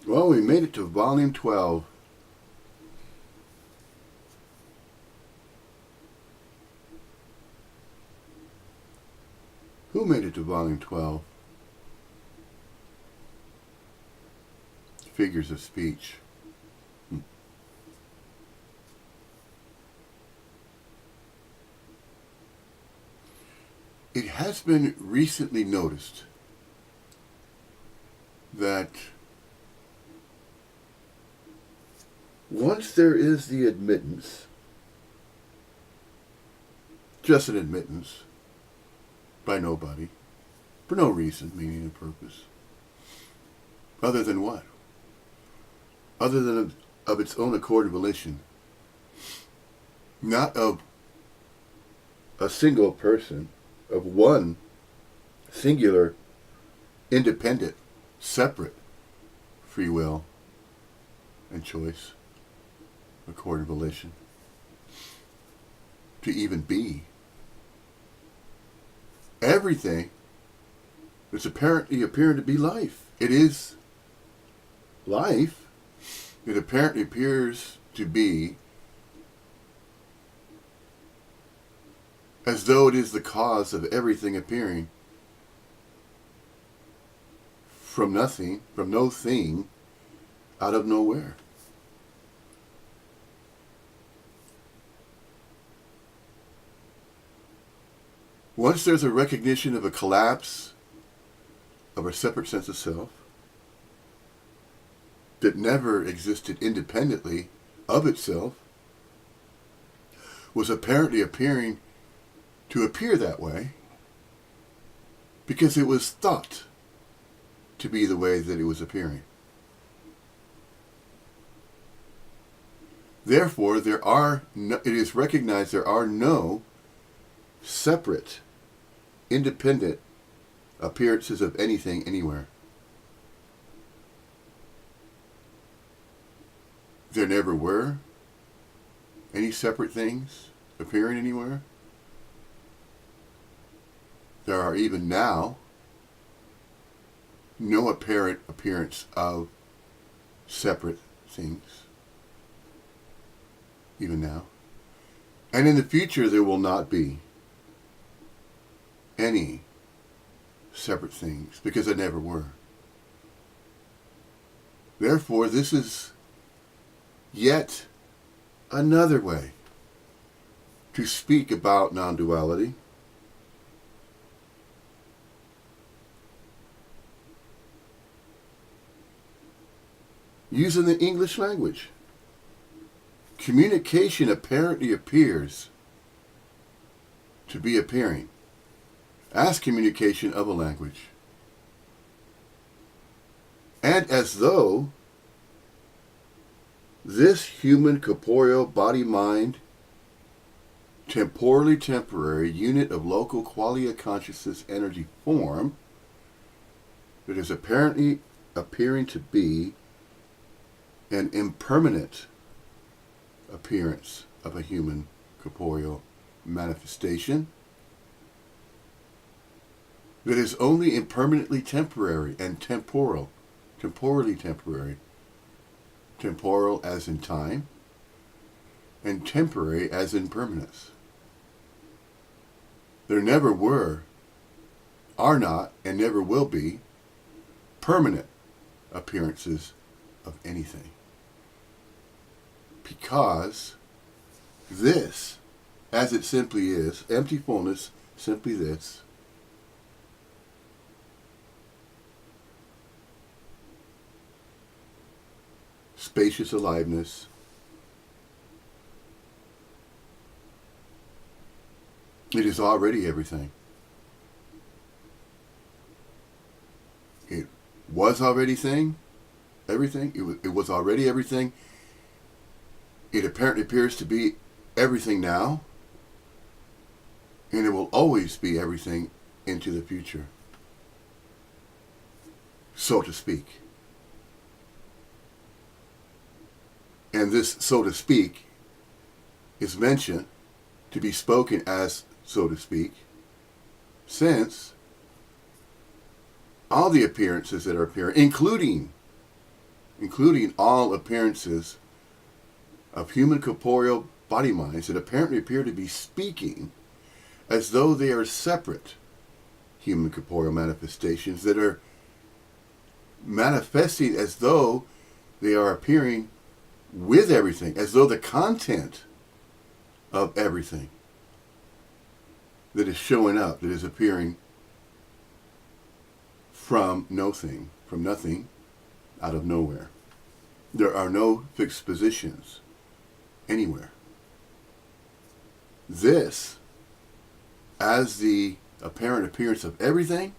Well, we made it to volume 12. Who made it to volume 12? Figures of speech. It has been recently noticed that once there is the admittance, just an admittance, by nobody, for no reason, meaning and purpose, other than what? Other than of its own accord and volition, not of a single person, of one singular, independent, separate free will and choice, accord and volition, to even be. Everything is apparently appearing to be life. It is life. It apparently appears to be as though it is the cause of everything appearing from nothing, from no thing, out of nowhere. Once there's a recognition of a collapse of a separate sense of self that never existed independently of itself, was apparently appearing to appear that way because it was thought to be the way that it was appearing. Therefore, it is recognized there are no separate, independent appearances of anything anywhere. There never were any separate things appearing anywhere. There are even now no apparent appearance of separate things. Even now. And in the future there will not be any separate things, because there never were. Therefore, this is yet another way to speak about non-duality. Using the English language. Communication apparently appears to be appearing as communication of a language. And as though this human corporeal body-mind, temporally temporary unit of local qualia consciousness energy form that is apparently appearing to be an impermanent appearance of a human corporeal manifestation that is only impermanently temporary and temporal, temporally temporary, temporal as in time, and temporary as in permanence. There never were, are not, and never will be permanent appearances of anything. Because this, as it simply is, empty fullness, simply this, spacious aliveness, it is already everything. It was already everything. It was already everything. It apparently appears to be everything now, and it will always be everything into the future, so to speak. And this, so to speak, is mentioned to be spoken as, so to speak, since all the appearances that are appearing, including including all appearances of human corporeal body minds that apparently appear to be speaking as though they are separate human corporeal manifestations that are manifesting as though they are appearing with everything, as though the content of everything that is showing up, that is appearing from nothing, out of nowhere. There are no fixed positions anywhere. This, as the apparent appearance of everything,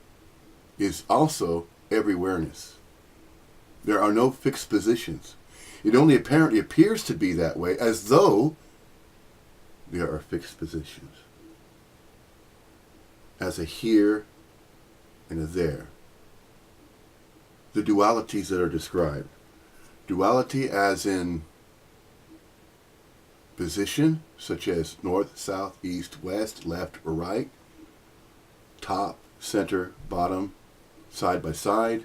is also everywhereness. There are no fixed positions. It only apparently appears to be that way, as though there are fixed positions. As a here and a there. The dualities that are described. Duality as in position, such as north, south, east, west, left, or right, top, center, bottom, side by side.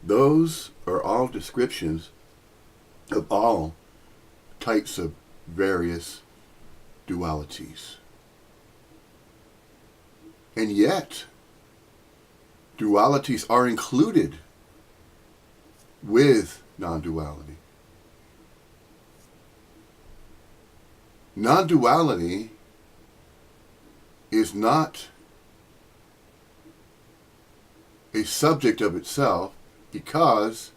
Those are all descriptions of all types of various dualities. And yet, dualities are included with non-duality. Non-duality is not a subject of itself because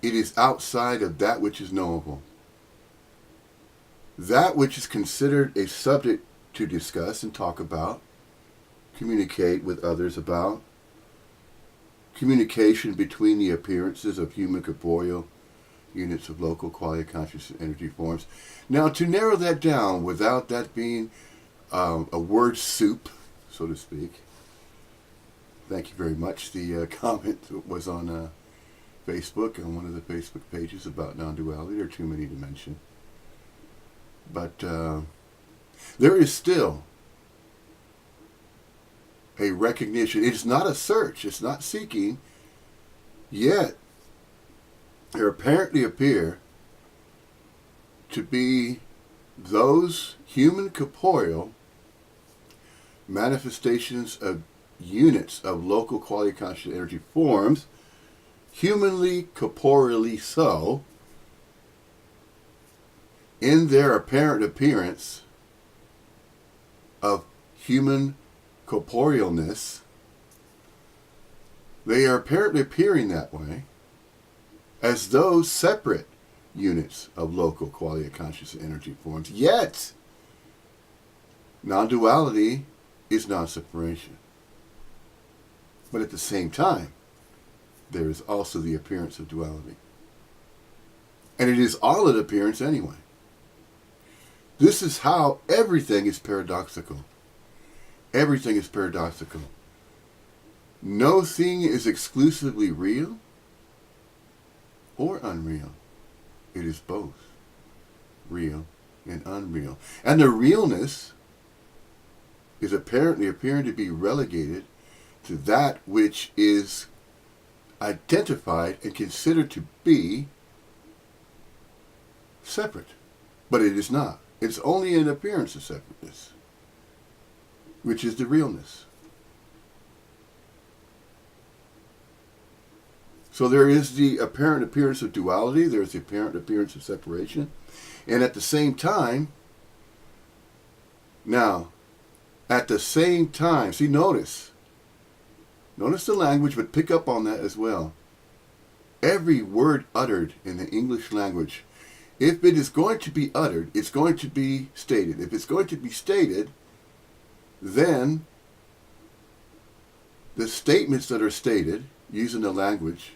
it is outside of that which is knowable. That which is considered a subject to discuss and talk about, communicate with others about, communication between the appearances of human corporeal units of local quality consciousness energy forms. Now, to narrow that down without that being a word soup, so to speak. Thank you very much. The comment was on Facebook, on one of the Facebook pages about non-duality. There are too many to mention. But there is still a recognition. It's not a search. It's not seeking. Yet, there apparently appear to be those human corporeal manifestations of units of local quality conscious energy forms, humanly, corporeally so, in their apparent appearance of human corporealness. They are apparently appearing that way as those separate units of local quality of conscious energy forms. Yet, non-duality is non-separation. But at the same time, there is also the appearance of duality. And it is all an appearance anyway. This is how everything is paradoxical. Everything is paradoxical. No thing is exclusively real or unreal. It is both real and unreal. And the realness is apparently appearing to be relegated to that which is identified and considered to be separate. But it is not. It's only an appearance of separateness, which is the realness. So there is the apparent appearance of duality, there's the apparent appearance of separation, and at the same time, see, notice the language, but pick up on that as well. Every word uttered in the English language, if it is going to be uttered, it's going to be stated. If it's going to be stated, then the statements that are stated using the language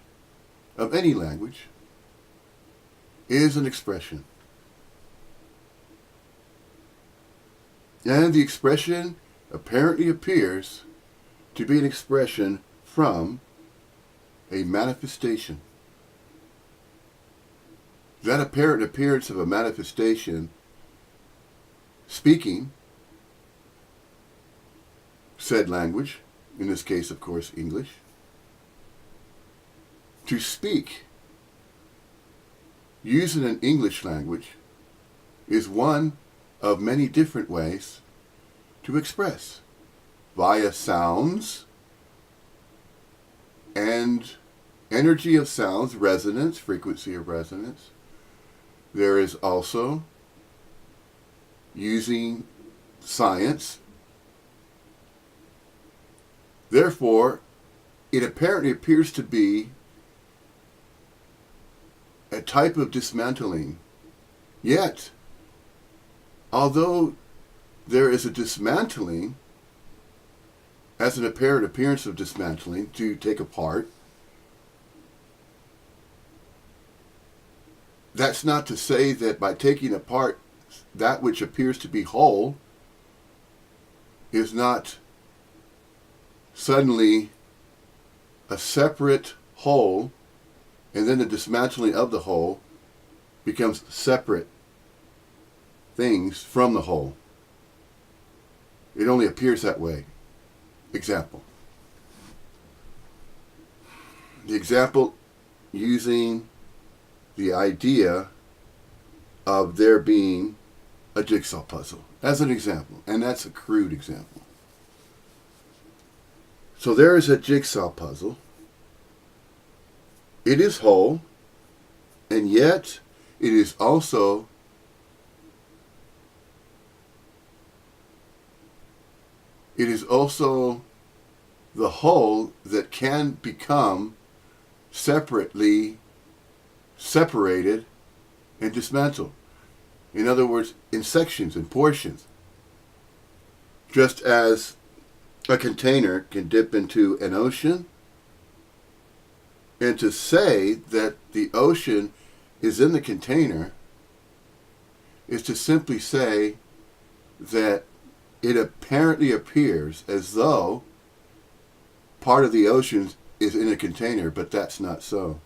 of any language is an expression. And the expression apparently appears to be an expression from a manifestation. That apparent appearance of a manifestation speaking said language, in this case, of course, English, To speak using an English language is one of many different ways to express via sounds and energy of sounds, resonance, frequency of resonance. There is also using science. Therefore, it apparently appears to be a type of dismantling. Yet, although there is a dismantling, as an apparent appearance of dismantling to take apart, that's not to say that by taking apart that which appears to be whole is not suddenly a separate whole, and then the dismantling of the whole becomes separate things from the whole. It only appears that way. Example. The example using the idea of there being a jigsaw puzzle as an example, and that's a crude example. So there is a jigsaw puzzle. It is whole, and yet it is also the whole that can become separately separated and dismantled. In other words, in sections and portions. Just as a container can dip into an ocean, and to say that the ocean is in the container is to simply say that it apparently appears as though part of the ocean is in a container, but that's not so.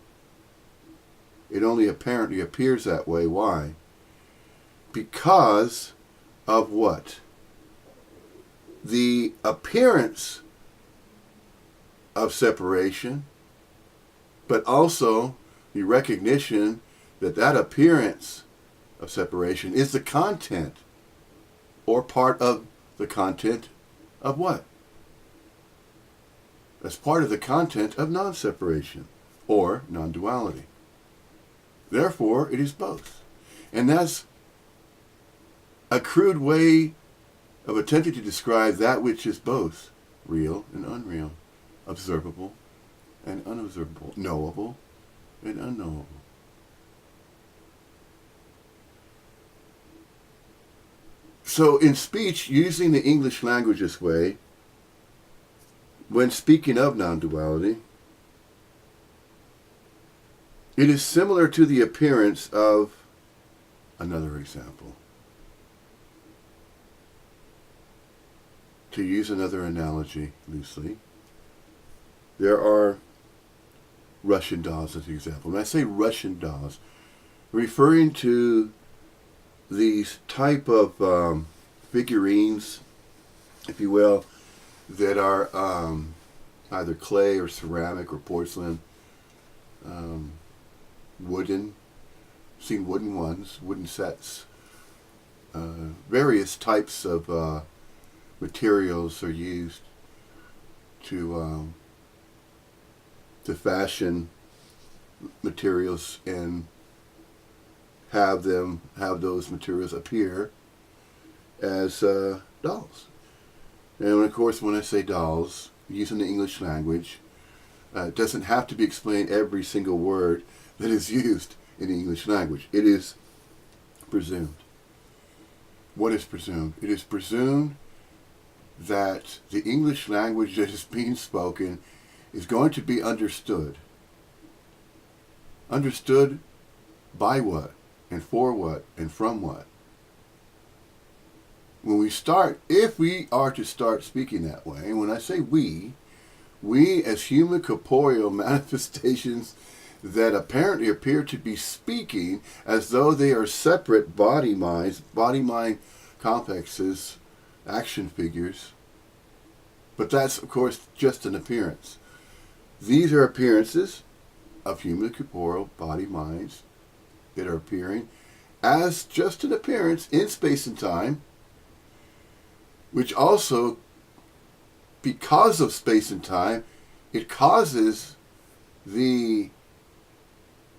It only apparently appears that way. Why? Because of what? The appearance of separation, but also the recognition that that appearance of separation is the content or part of the content of what? As part of the content of non-separation or non-duality. Therefore, it is both. And that's a crude way of attempting to describe that which is both real and unreal, observable and unobservable, knowable and unknowable. So in speech, using the English language this way, when speaking of non-duality, it is similar to the appearance of another example. To use another analogy loosely, there are Russian dolls as an example. When I say Russian dolls, referring to these type of figurines, if you will, that are either clay or ceramic or porcelain, wooden, seen wooden ones, wooden sets, various types of materials are used to fashion materials and have those materials appear as dolls. And of course, when I say dolls, using the English language, it doesn't have to be explained every single word that is used in the English language. It is presumed. What is presumed? It is presumed that the English language that is being spoken is going to be understood. Understood by what? And for what? And from what? When we start, if we are to start speaking that way, and when I say we as human corporeal manifestations that apparently appear to be speaking as though they are separate body-mind complexes, action figures, but that's, of course, just an appearance. These are appearances, of human corporeal body minds that are appearing as just an appearance in space and time, which also, because of space and time, it causes the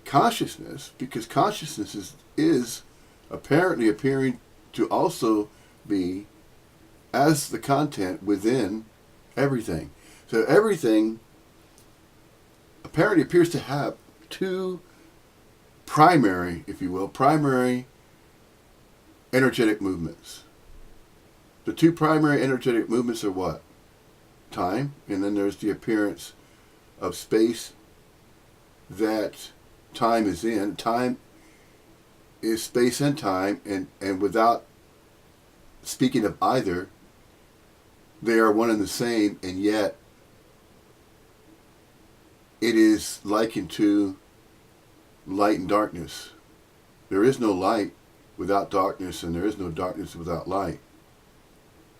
consciousness, because consciousness is apparently appearing to also be as the content within everything. So everything apparently appears to have two primary, if you will, primary energetic movements. The two primary energetic movements are what? Time, and then there's the appearance of space that time is in. Time is space and time, and without speaking of either, they are one and the same, and yet it is likened to light and darkness. There is no light without darkness, and there is no darkness without light.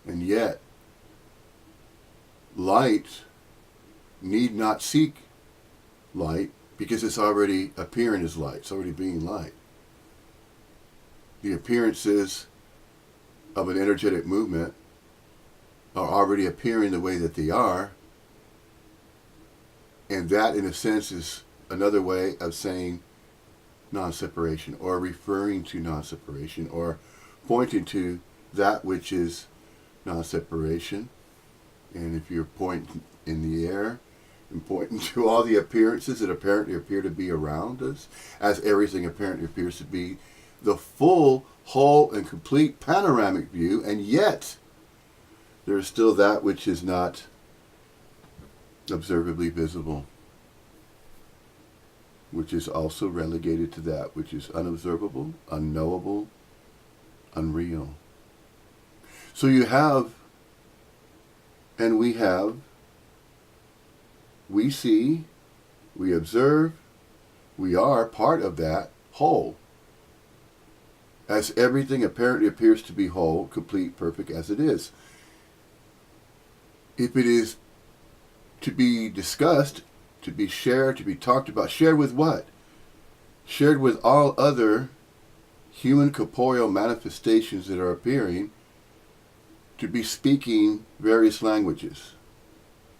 And yet, light need not seek light because it's already appearing as light. It's already being light. The appearances of an energetic movement are already appearing the way that they are. And that, in a sense, is another way of saying non-separation, or referring to non-separation, or pointing to that which is non-separation. And if you're pointing in the air and pointing to all the appearances that apparently appear to be around us, as everything apparently appears to be the full, whole, and complete panoramic view, and yet there is still that which is not observably visible, which is also relegated to that which is unobservable, unknowable, unreal. So you have, and we have, we see, we observe, we are part of that whole. As everything apparently appears to be whole, complete, perfect as it is. If it is to be discussed, to be shared, to be talked about, shared with what? Shared with all other human corporeal manifestations that are appearing to be speaking various languages.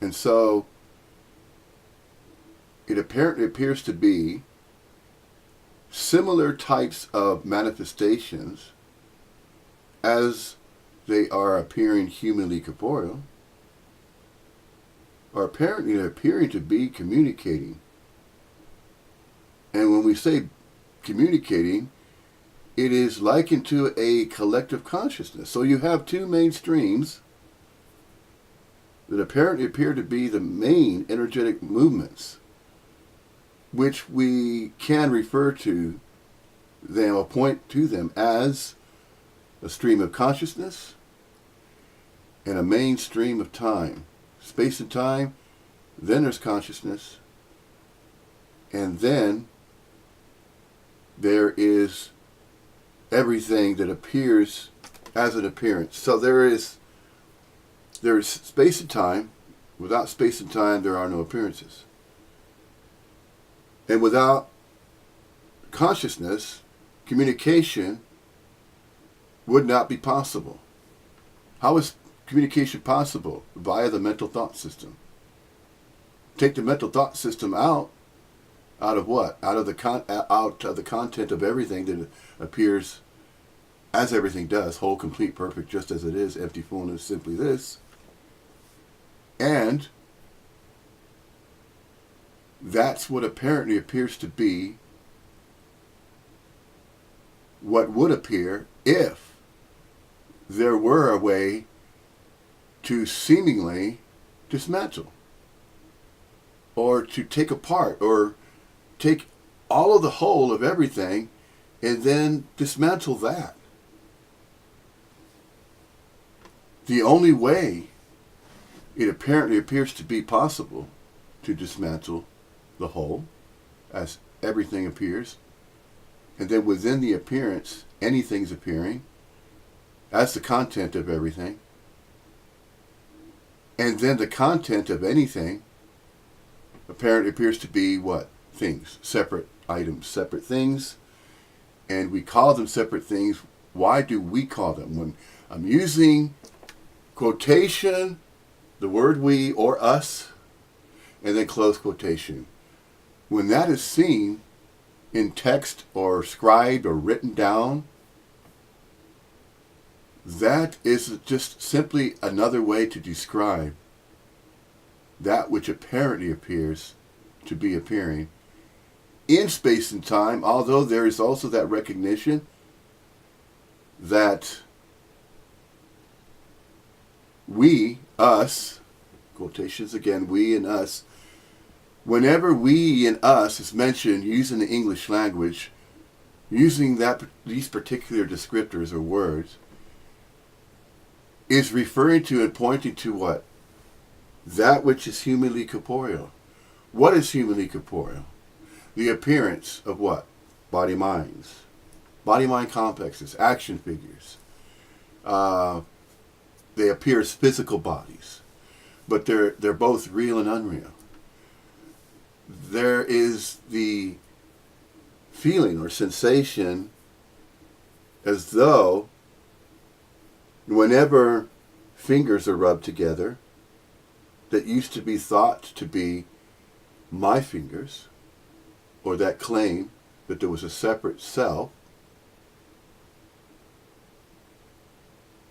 And so it apparently appears to be similar types of manifestations as they are appearing humanly corporeal, are apparently appearing to be communicating. And when we say communicating, it is likened to a collective consciousness. So you have two main streams that apparently appear to be the main energetic movements, which we can refer to them or point to them as a stream of consciousness and a main stream of time. Space and time, then there's consciousness, and then there is everything that appears as an appearance. So there is space and time. Without space and time, there are no appearances. And without consciousness, communication would not be possible. How is communication possible? Via the mental thought system. Take the mental thought system out of what? Out of the content of everything that appears as everything does, whole, complete, perfect, just as it is, empty, fullness, simply this. And that's what apparently appears to be what would appear if there were a way to seemingly dismantle, or to take apart, or take all of the whole of everything and then dismantle that. The only way it apparently appears to be possible to dismantle the whole, as everything appears, and then within the appearance, anything's appearing as the content of everything, and then the content of anything apparently appears to be what? things, separate items, separate things, and we call them separate things. Why do we call them? When I'm using quotation, the word we or us, and then close quotation. When that is seen in text or scribed or written down, that is just simply another way to describe that which apparently appears to be appearing in space and time, although there is also that recognition that we, us, quotations again, we and us, whenever we and us is mentioned using the English language, using these particular descriptors or words, is referring to and pointing to what? That which is humanly corporeal. What is humanly corporeal? The appearance of what? Body-minds. Body-mind complexes, action figures. They appear as physical bodies, but they're both real and unreal. There is the feeling or sensation as though whenever fingers are rubbed together, that used to be thought to be my fingers, or that claim that there was a separate self,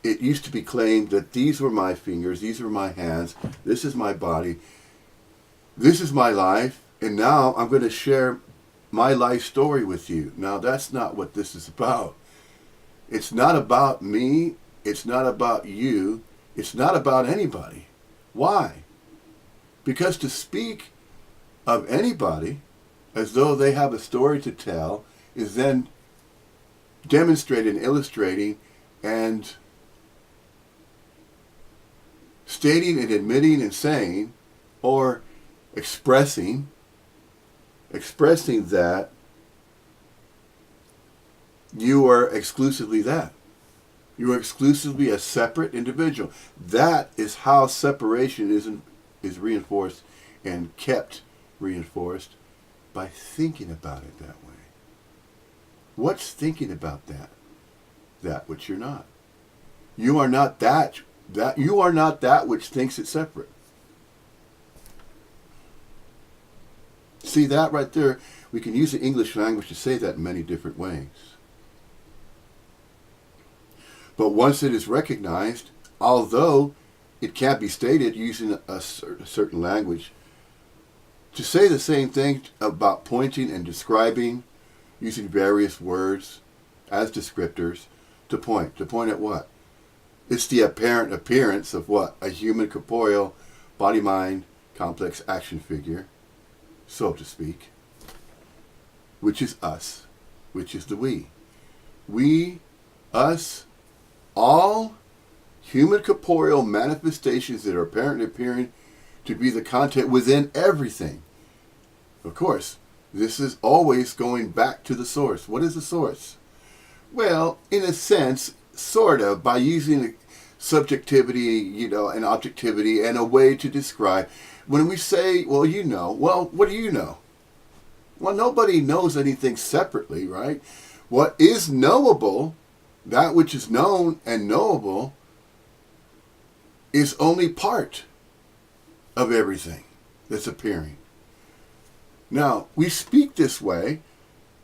it used to be claimed that these were my fingers, these were my hands, this is my body, this is my life, and now I'm going to share my life story with you. Now that's not what this is about. It's not about me, it's not about you, it's not about anybody. Why? Because to speak of anybody as though they have a story to tell is then demonstrating, illustrating, and stating and admitting and saying, or expressing that you are exclusively that. You are exclusively a separate individual. That is how separation is reinforced and kept reinforced by thinking about it that way. What's thinking about that? That which you're not. You are not that you are not that which thinks it separate. See that right there? We can use the English language to say that in many different ways. But once it is recognized, although it can't be stated using a certain language, to say the same thing about pointing and describing, using various words as descriptors, to point at what? It's the apparent appearance of what? A human corporeal, body-mind, complex action figure, so to speak, which is us, which is the we. We, us, all human corporeal manifestations that are apparently appearing to be the content within everything. Of course, this is always going back to the source. What is the source? Well, in a sense, sort of, by using subjectivity, and objectivity and a way to describe. When we say, well, what do you know? Well, nobody knows anything separately, right? What is knowable, that which is known and knowable, is only part of everything that's appearing. Now, we speak this way,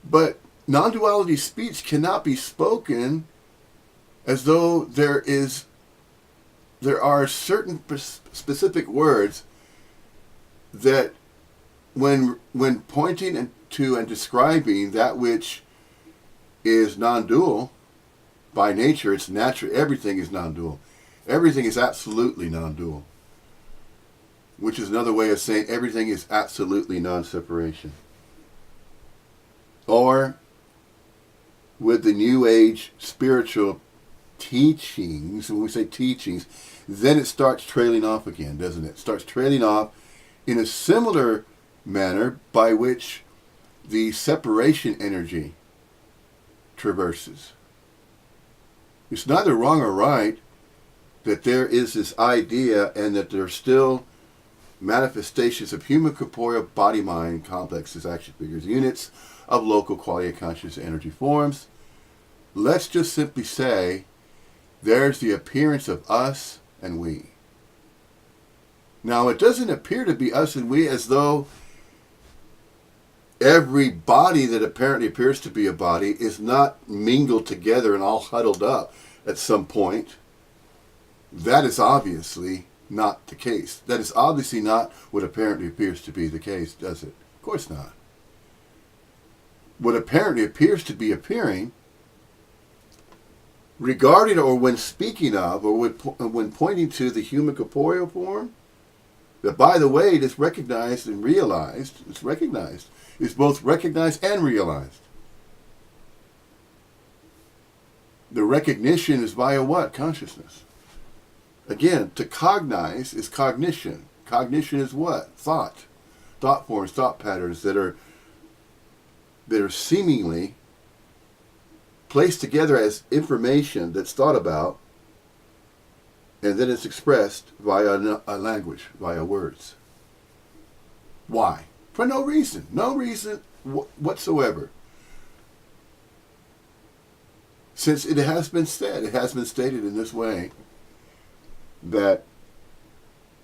but non-duality speech cannot be spoken as though there are certain specific words that when pointing to and describing that which is non-dual, by nature, it's natural, everything is non-dual. Everything is absolutely non-dual, which is another way of saying everything is absolutely non-separation. Or, with the New Age spiritual teachings, when we say teachings, then it starts trailing off again, doesn't it? It starts trailing off in a similar manner by which the separation energy traverses. It's neither wrong or right that there is this idea and that there's still manifestations of human corporeal body-mind complexes, action figures, units of local quality of conscious energy forms. Let's just simply say there's the appearance of us and we. Now, it doesn't appear to be us and we as though every body that apparently appears to be a body is not mingled together and all huddled up at some point. That is obviously not the case. That is obviously not what apparently appears to be the case, does it? Of course not. What apparently appears to be appearing, regarding or when speaking of or when pointing to the human corporeal form, that by the way it is recognized and realized, it's recognized, is both recognized and realized. The recognition is via what? Consciousness. Again, to cognize is cognition. Cognition is what? Thought. Thought forms, thought patterns that are seemingly placed together as information that's thought about, and then it's expressed via a language, via words. Why? For no reason. No reason whatsoever. Since it has been stated in this way, that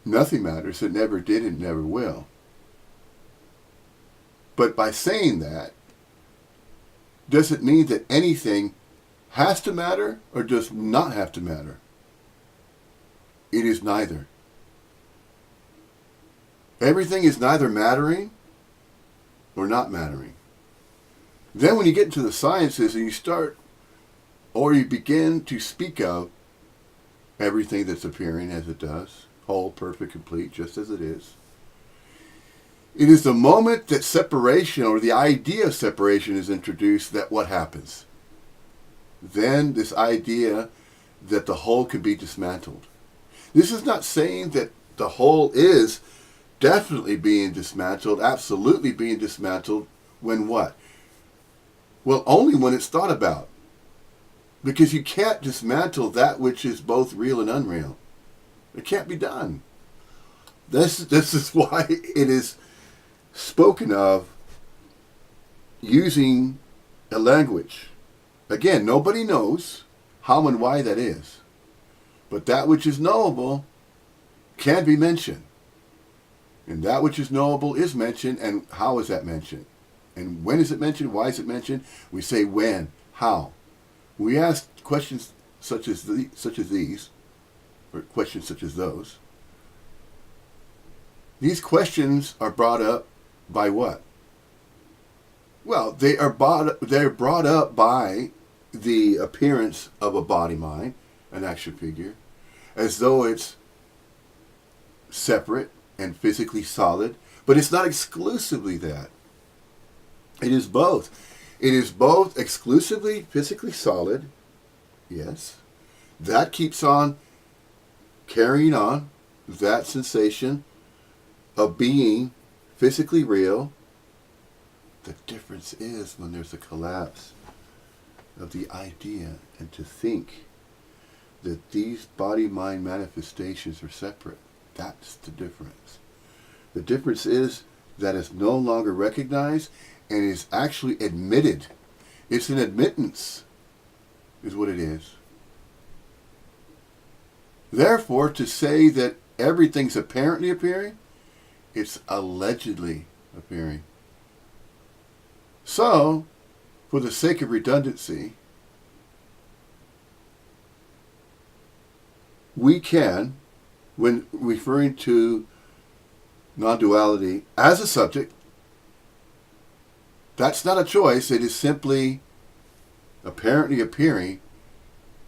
nothing matters, it never did and never will. But by saying that, does it mean that anything has to matter or does not have to matter? It is neither. Everything is neither mattering or not mattering. Then when you get into the sciences and you start, or you begin to speak of everything that's appearing as it does, whole, perfect, complete, just as it is the moment that separation or the idea of separation is introduced that what happens? Then this idea that the whole can be dismantled. This is not saying that the whole is definitely being dismantled, absolutely being dismantled, when what? Well, only when it's thought about. Because you can't dismantle that which is both real and unreal. It can't be done. This is why it is spoken of using a language. Again, nobody knows how and why that is. But that which is knowable can be mentioned. And that which is knowable is mentioned, and how is that mentioned? And when is it mentioned? Why is it mentioned? We say when, how. We ask questions such as these, or questions such as those. These questions are brought up by what? Well, they're brought up by the appearance of a body mind, an action figure, as though it's separate and physically solid, but it's not exclusively that. It is both. It is both exclusively physically solid, yes. That keeps on carrying on, that sensation of being physically real. The difference is when there's a collapse of the idea, and to think that these body-mind manifestations are separate. That's the difference. The difference is that it's no longer recognized and is actually admitted. It's an admittance, is what it is. Therefore, to say that everything's apparently appearing, it's allegedly appearing. So, for the sake of redundancy, we can, when referring to non-duality as a subject, that's not a choice. It is simply apparently appearing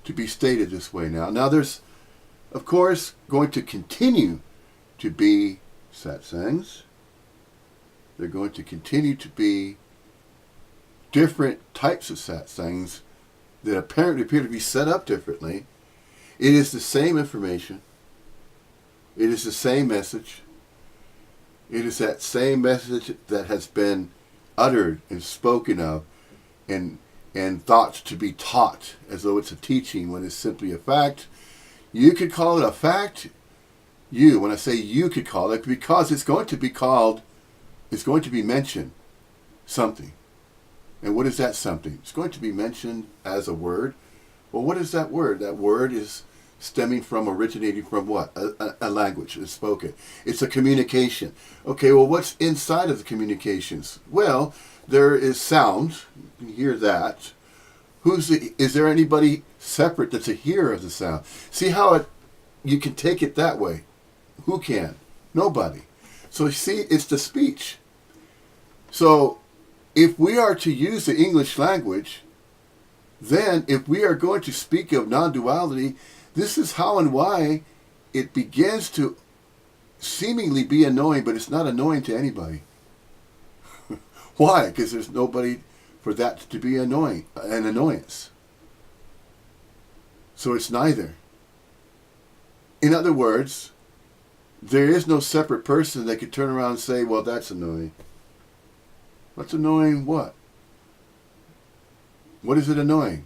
to be stated this way now. Now there's, of course, going to continue to be satsangs. They're going to continue to be different types of satsangs that apparently appear to be set up differently. It is the same information. It is the same message. It is that same message that has been uttered and spoken of and thought to be taught as though it's a teaching when it's simply a fact. You could call it a fact. You, when I say you could call it, because it's going to be called, it's going to be mentioned something. And what is that something? It's going to be mentioned as a word. Well, what is that word? That word is stemming from, originating from what? A language is spoken. It's a communication. Okay, well, what's inside of the communications? Well, there is sound. You can hear that. Is there anybody separate that's a hearer of the sound? See how you can take it that way. Who can? Nobody. So you see, it's the speech. So if we are to use the English language, then if we are going to speak of non-duality, this is how and why it begins to seemingly be annoying, but it's not annoying to anybody. Why? Because there's nobody for that to be annoying, an annoyance. So it's neither. In other words, there is no separate person that could turn around and say, well, that's annoying. What's annoying what? What is it annoying?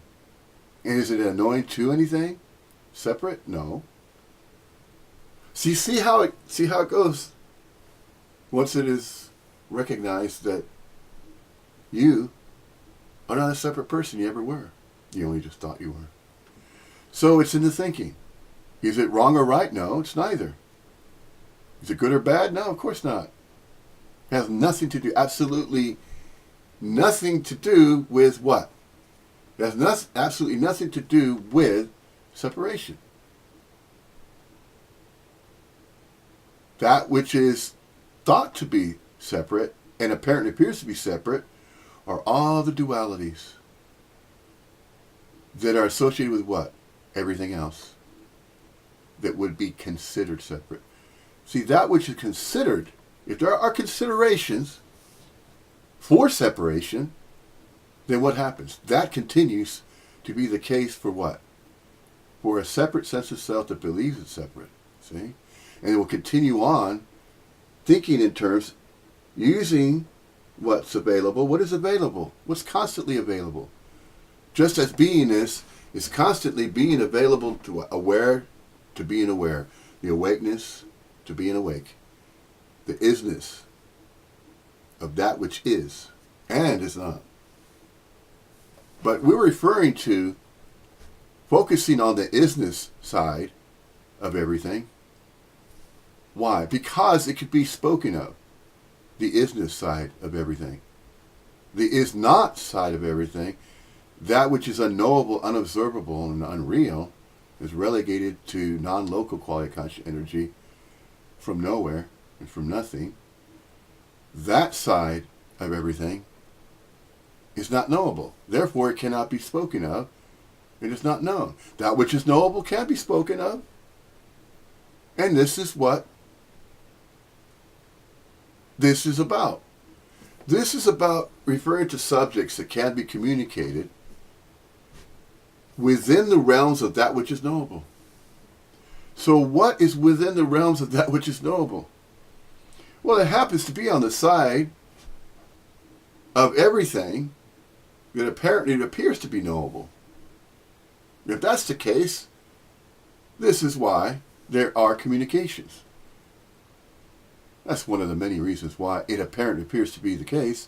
And is it annoying to anything? Separate? No. See how it goes. Once it is recognized that you are not a separate person you ever were. You only just thought you were. So it's in the thinking. Is it wrong or right? No, it's neither. Is it good or bad? No, of course not. It has nothing to do, absolutely nothing to do with what? It has absolutely nothing to do with separation. That which is thought to be separate and apparently appears to be separate are all the dualities that are associated with what? Everything else that would be considered separate. See, that which is considered, if there are considerations for separation, then what happens? That continues to be the case for what? For a separate sense of self that believes it's separate. See? And it will continue on thinking in terms, using what's available. What is available? What's constantly available? Just as beingness is constantly being available to aware, to being aware. The awakeness to being awake. The isness of that which is and is not. But we're referring to focusing on the isness side of everything. Why? Because it could be spoken of. The isness side of everything. The is not side of everything, that which is unknowable, unobservable, and unreal, is relegated to non-local quality conscious energy from nowhere and from nothing. That side of everything is not knowable. Therefore, it cannot be spoken of. It is not known. That which is knowable can be spoken of. And this is what this is about. This is about referring to subjects that can be communicated within the realms of that which is knowable. So what is within the realms of that which is knowable? Well, it happens to be on the side of everything that apparently appears to be knowable. If that's the case, this is why there are communications. That's one of the many reasons why it apparently appears to be the case,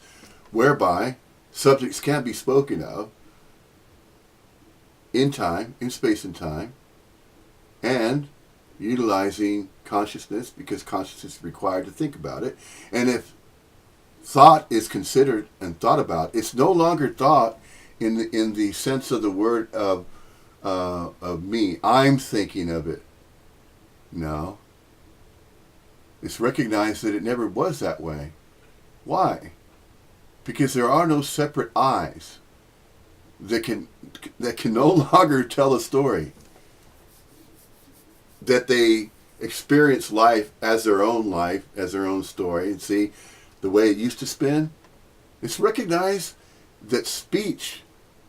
whereby subjects can be spoken of in time, in space and time, and utilizing consciousness, because consciousness is required to think about it. And if thought is considered and thought about, it's no longer thought in the sense of the word of me. I'm thinking of it. No. It's recognized that it never was that way. Why? Because there are no separate eyes that can no longer tell a story. That they experience life, as their own story, and see the way it used to spin. It's recognized that speech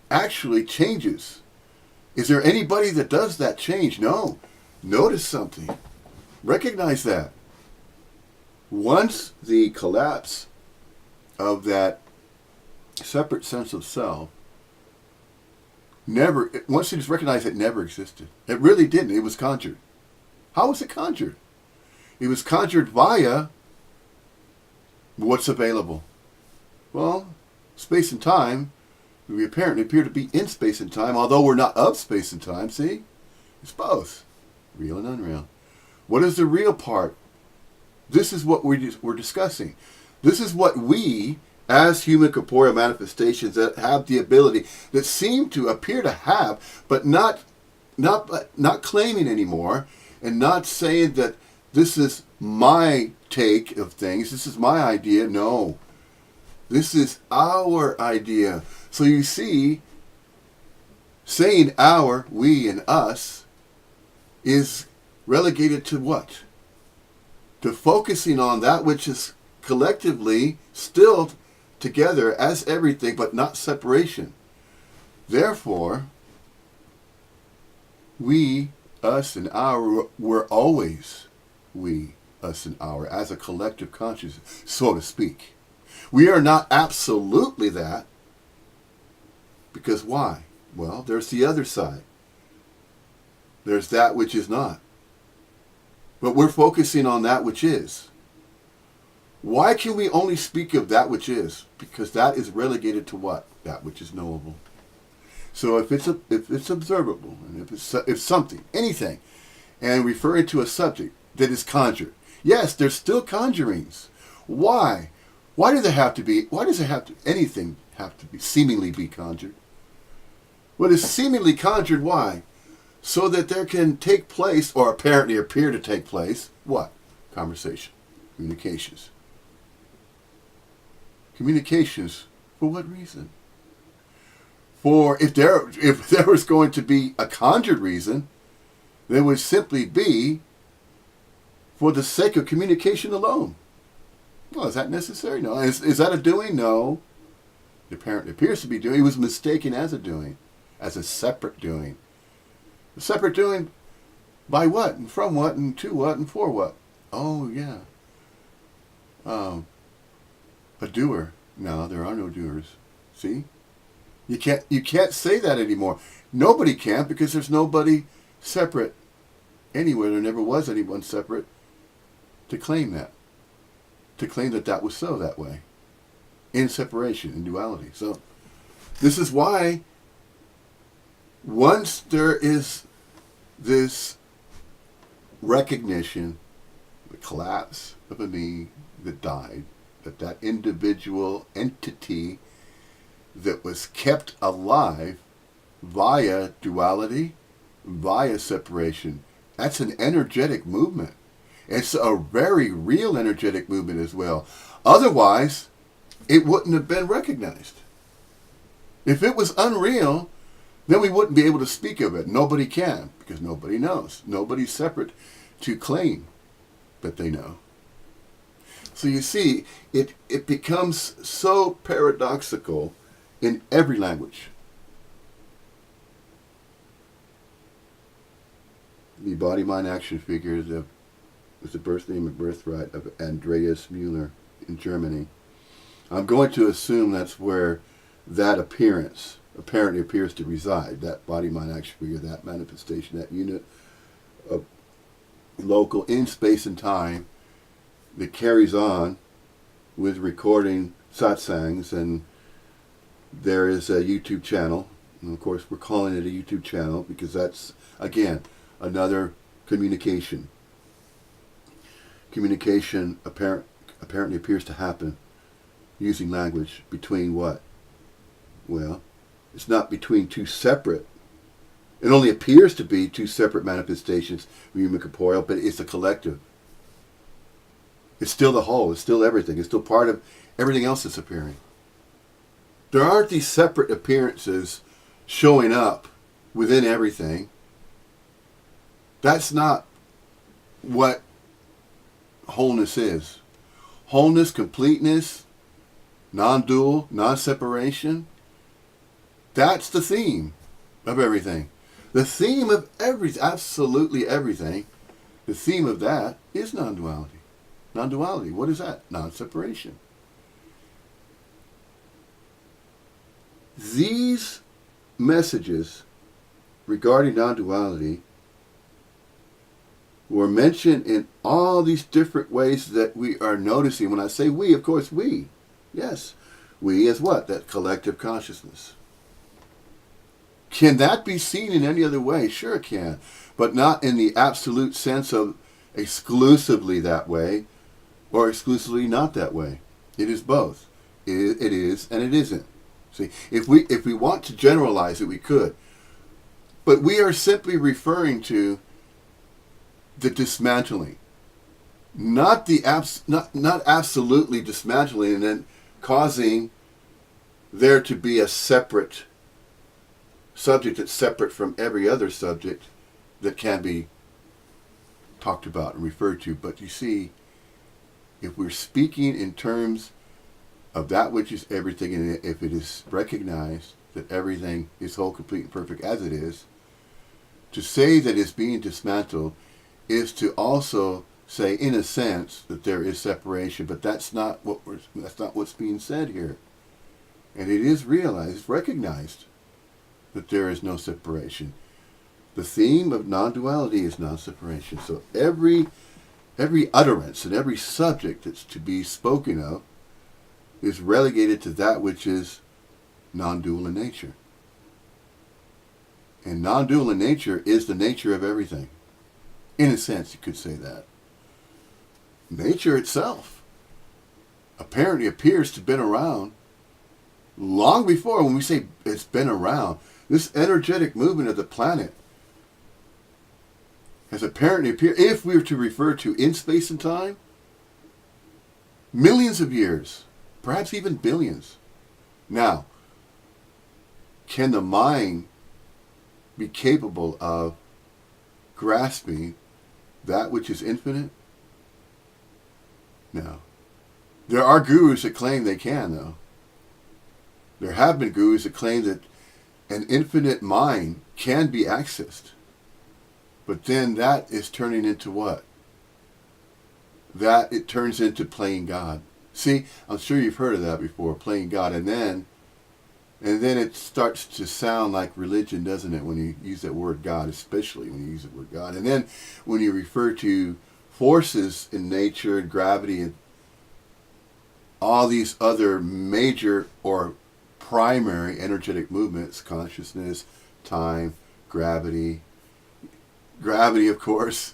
actually changes. Is there anybody that does that change? No. Notice something. Recognize that. Once the collapse of that separate sense of self, once it is recognized, it never existed. It really didn't. It was conjured. How was it conjured? It was conjured via what's available. Well, space and time, we apparently appear to be in space and time, although we're not of space and time, see? It's both, real and unreal. What is the real part? This is what we're discussing. This is what we, as human corporeal manifestations that have the ability, that seem to appear to have, but not claiming anymore, and not saying that this is my take of things, this is my idea. No. This is our idea. So you see, saying our, we, and us is relegated to what? To focusing on that which is collectively still together as everything, but not separation. Therefore, we, us, and our were always we, us, and our, as a collective consciousness, so to speak. We are not absolutely that, because why? Well, there's the other side. There's that which is not. But we're focusing on that which is. Why can we only speak of that which is? Because that is relegated to what? That which is knowable. So if it's observable, and if something, anything, and referring to a subject that is conjured, yes, there's still conjurings. Why? Why does anything have to be seemingly be conjured? What is seemingly conjured? Why? So that there can take place, or apparently appear to take place, what? Conversation, communications. Communications, for what reason? For if there was going to be a conjured reason, there would simply be for the sake of communication alone. Well, is that necessary? No. Is that a doing? No. It apparently appears to be doing. He was mistaken as a doing, as a separate doing. A separate doing by what? And from what? And to what? And for what? Oh, yeah. A doer. No, there are no doers. See? You can't say that anymore. Nobody can, because there's nobody separate anywhere. There never was anyone separate to claim that. To claim that that was so that way. In separation, in duality. So, this is why once there is this recognition, the collapse of a me that died, that individual entity that was kept alive via duality, via separation, that's an energetic movement. It's a very real energetic movement as well. Otherwise, it wouldn't have been recognized. If it was unreal, then we wouldn't be able to speak of it. Nobody can, because nobody knows. Nobody's separate to claim that they know. So you see, it becomes so paradoxical in every language. The body, mind, action figure is the birth name and birthright of Andreas Müller in Germany. I'm going to assume that's where that appearance apparently appears to reside, that body, mind, action figure, that manifestation, that unit of local in space and time that carries on with recording satsangs. And there is a YouTube channel, and of course we're calling it a YouTube channel because that's, again, another communication. Communication apparently appears to happen using language between what? Well, it's not between two separate. It only appears to be two separate manifestations of human corporeal, but it's a collective. It's still the whole. It's still everything. It's still part of everything else that's appearing. There aren't these separate appearances showing up within everything. That's not what wholeness is. Wholeness, completeness, non-dual, non-separation, that's the theme of everything. The theme of absolutely everything, the theme of that is non-duality. Non-duality, what is that? Non-separation. These messages regarding non-duality were mentioned in all these different ways that we are noticing. When I say we, of course we. Yes. We as what? That collective consciousness. Can that be seen in any other way? Sure it can. But not in the absolute sense of exclusively that way or exclusively not that way. It is both. It is and it isn't. See, if we want to generalize it, we could. But we are simply referring to the dismantling. Not not absolutely dismantling and then causing there to be a separate subject that's separate from every other subject that can be talked about and referred to. But you see, if we're speaking in terms of that which is everything, and if it is recognized that everything is whole, complete, and perfect as it is, to say that it's being dismantled is to also say, in a sense, that there is separation. But that's not what's being said here. And it is realized, recognized, that there is no separation. The theme of non-duality is non-separation. So every utterance and every subject that's to be spoken of is relegated to that which is non-dual in nature. And non-dual in nature is the nature of everything. In a sense, you could say that. Nature itself apparently appears to have been around long before. When we say it's been around, this energetic movement of the planet has apparently appeared, if we were to refer to in space and time, millions of years, perhaps even billions. Now, can the mind be capable of grasping that which is infinite? No. There are gurus that claim they can, though. There have been gurus that claim that an infinite mind can be accessed. But then that is turning into what? That it turns into playing God. See, I'm sure you've heard of that before, playing God. And then it starts to sound like religion, doesn't it, when you use that word God, especially when you use the word God. And then when you refer to forces in nature and gravity and all these other major or primary energetic movements, consciousness, time, gravity. Gravity, of course,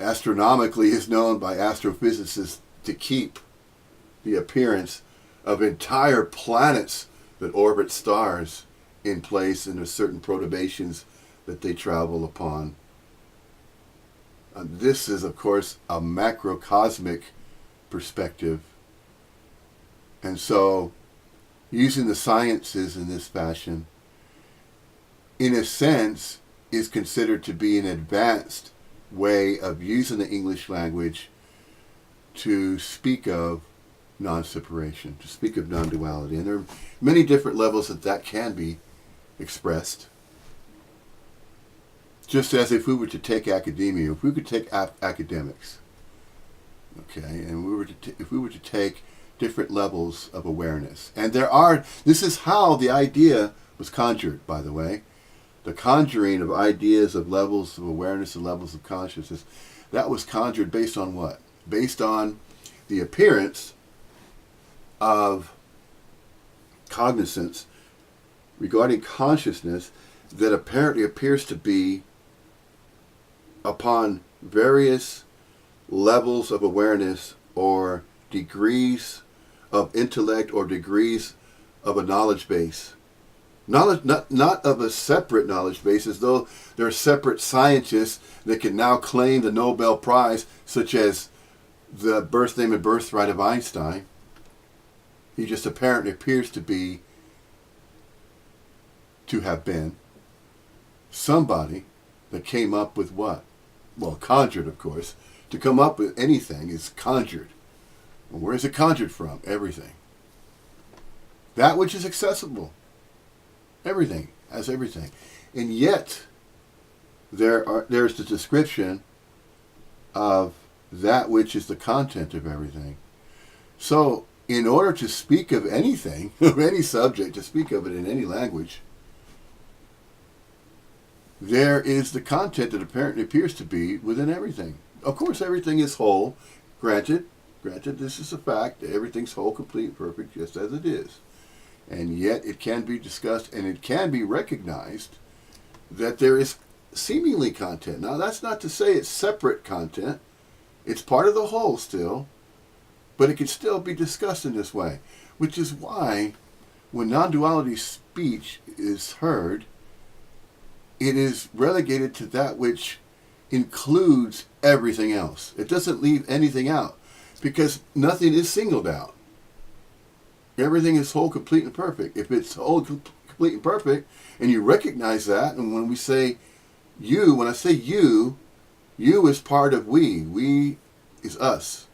astronomically is known by astrophysicists to keep the appearance of entire planets that orbit stars in place in a certain perturbations that they travel upon. This is, of course, a macrocosmic perspective. And so, using the sciences in this fashion, in a sense, is considered to be an advanced way of using the English language to speak of non-separation, to speak of non-duality. And there are many different levels that can be expressed. Just as if we were to take academia, if we could take academics, okay, and if we were to take different levels of awareness. And this is how the idea was conjured, by the way. The conjuring of ideas of levels of awareness and levels of consciousness, that was conjured based on what? Based on the appearance of cognizance regarding consciousness that apparently appears to be upon various levels of awareness or degrees of intellect or degrees of a knowledge base. Knowledge, not of a separate knowledge base, as though there are separate scientists that can now claim the Nobel Prize, such as the birth name and birthright of Einstein. He just apparently appears to have been somebody that came up with what? Well, conjured, of course. To come up with anything is conjured. Well, where is it conjured from? Everything. That which is accessible. Everything, as everything. And yet, there's the description of that which is the content of everything. So, in order to speak of anything, of any subject, to speak of it in any language, there is the content that apparently appears to be within everything. Of course, everything is whole. Granted, this is a fact. Everything's whole, complete, perfect, just as it is. And yet it can be discussed and it can be recognized that there is seemingly content. Now, that's not to say it's separate content. It's part of the whole still, but it can still be discussed in this way, which is why when non-duality speech is heard, it is relegated to that which includes everything else. It doesn't leave anything out because nothing is singled out. Everything is whole, complete, and perfect. If it's whole, complete, and perfect, and you recognize that, and when we say you, when I say you is part of we is us.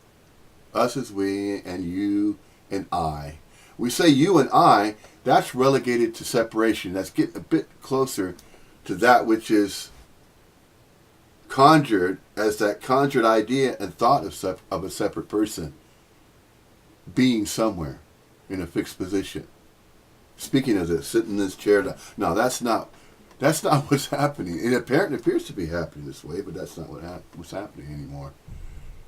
Us is we, and you and I. We say you and I, that's relegated to separation. That's getting a bit closer to that which is conjured as that conjured idea and thought of a separate person being somewhere in a fixed position. Speaking of this, sitting in this chair. No, that's not what's happening. It apparently appears to be happening this way, but that's not what's happening anymore.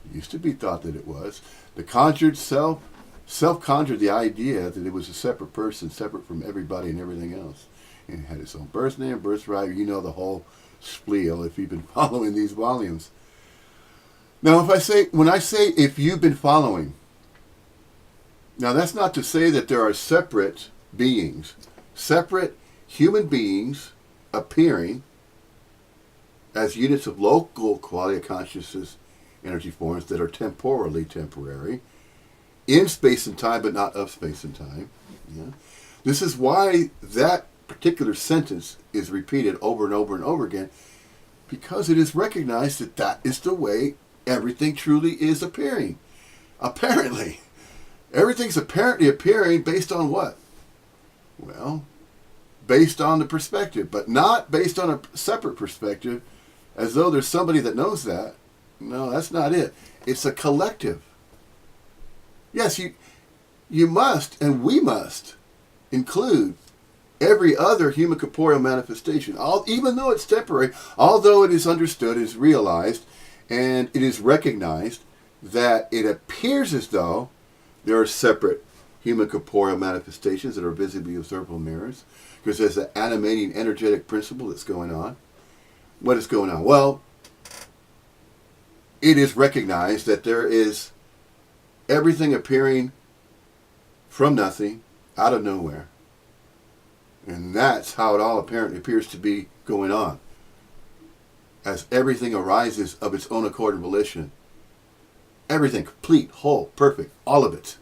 It used to be thought that it was. The conjured self-conjured the idea that it was a separate person, separate from everybody and everything else. And it had its own birth name, birthright, you know the whole spiel if you've been following these volumes. Now, when I say if you've been following, now that's not to say that there are separate beings, separate human beings appearing as units of local quality of consciousness energy forms that are temporally temporary, in space and time, but not of space and time. Yeah. This is why that particular sentence is repeated over and over and over again, because it is recognized that that is the way everything truly is appearing. Apparently. Everything's apparently appearing based on what? Well, based on the perspective, but not based on a separate perspective, as though there's somebody that knows that. No, that's not it. It's a collective. Yes, you must, and we must, include every other human corporeal manifestation, even though it's temporary, although it is understood, is realized, and it is recognized that it appears as though there are separate human corporeal manifestations that are visibly observable mirrors, because there's an animating energetic principle that's going on. What is going on? Well, it is recognized that there is everything appearing from nothing, out of nowhere. And that's how it all apparently appears to be going on. As everything arises of its own accord and volition. Everything, complete, whole, perfect, all of it.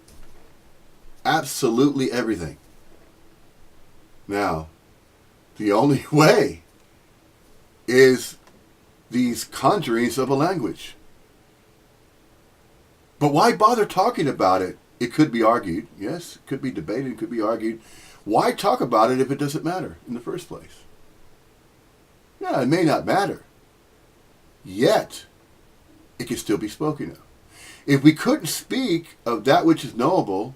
Absolutely everything. Now, the only way is these conjurings of a language. But why bother talking about it? It could be argued. Yes, it could be debated, it could be argued. Why talk about it if it doesn't matter in the first place? Yeah, it may not matter. Yet, it can still be spoken of. If we couldn't speak of that which is knowable,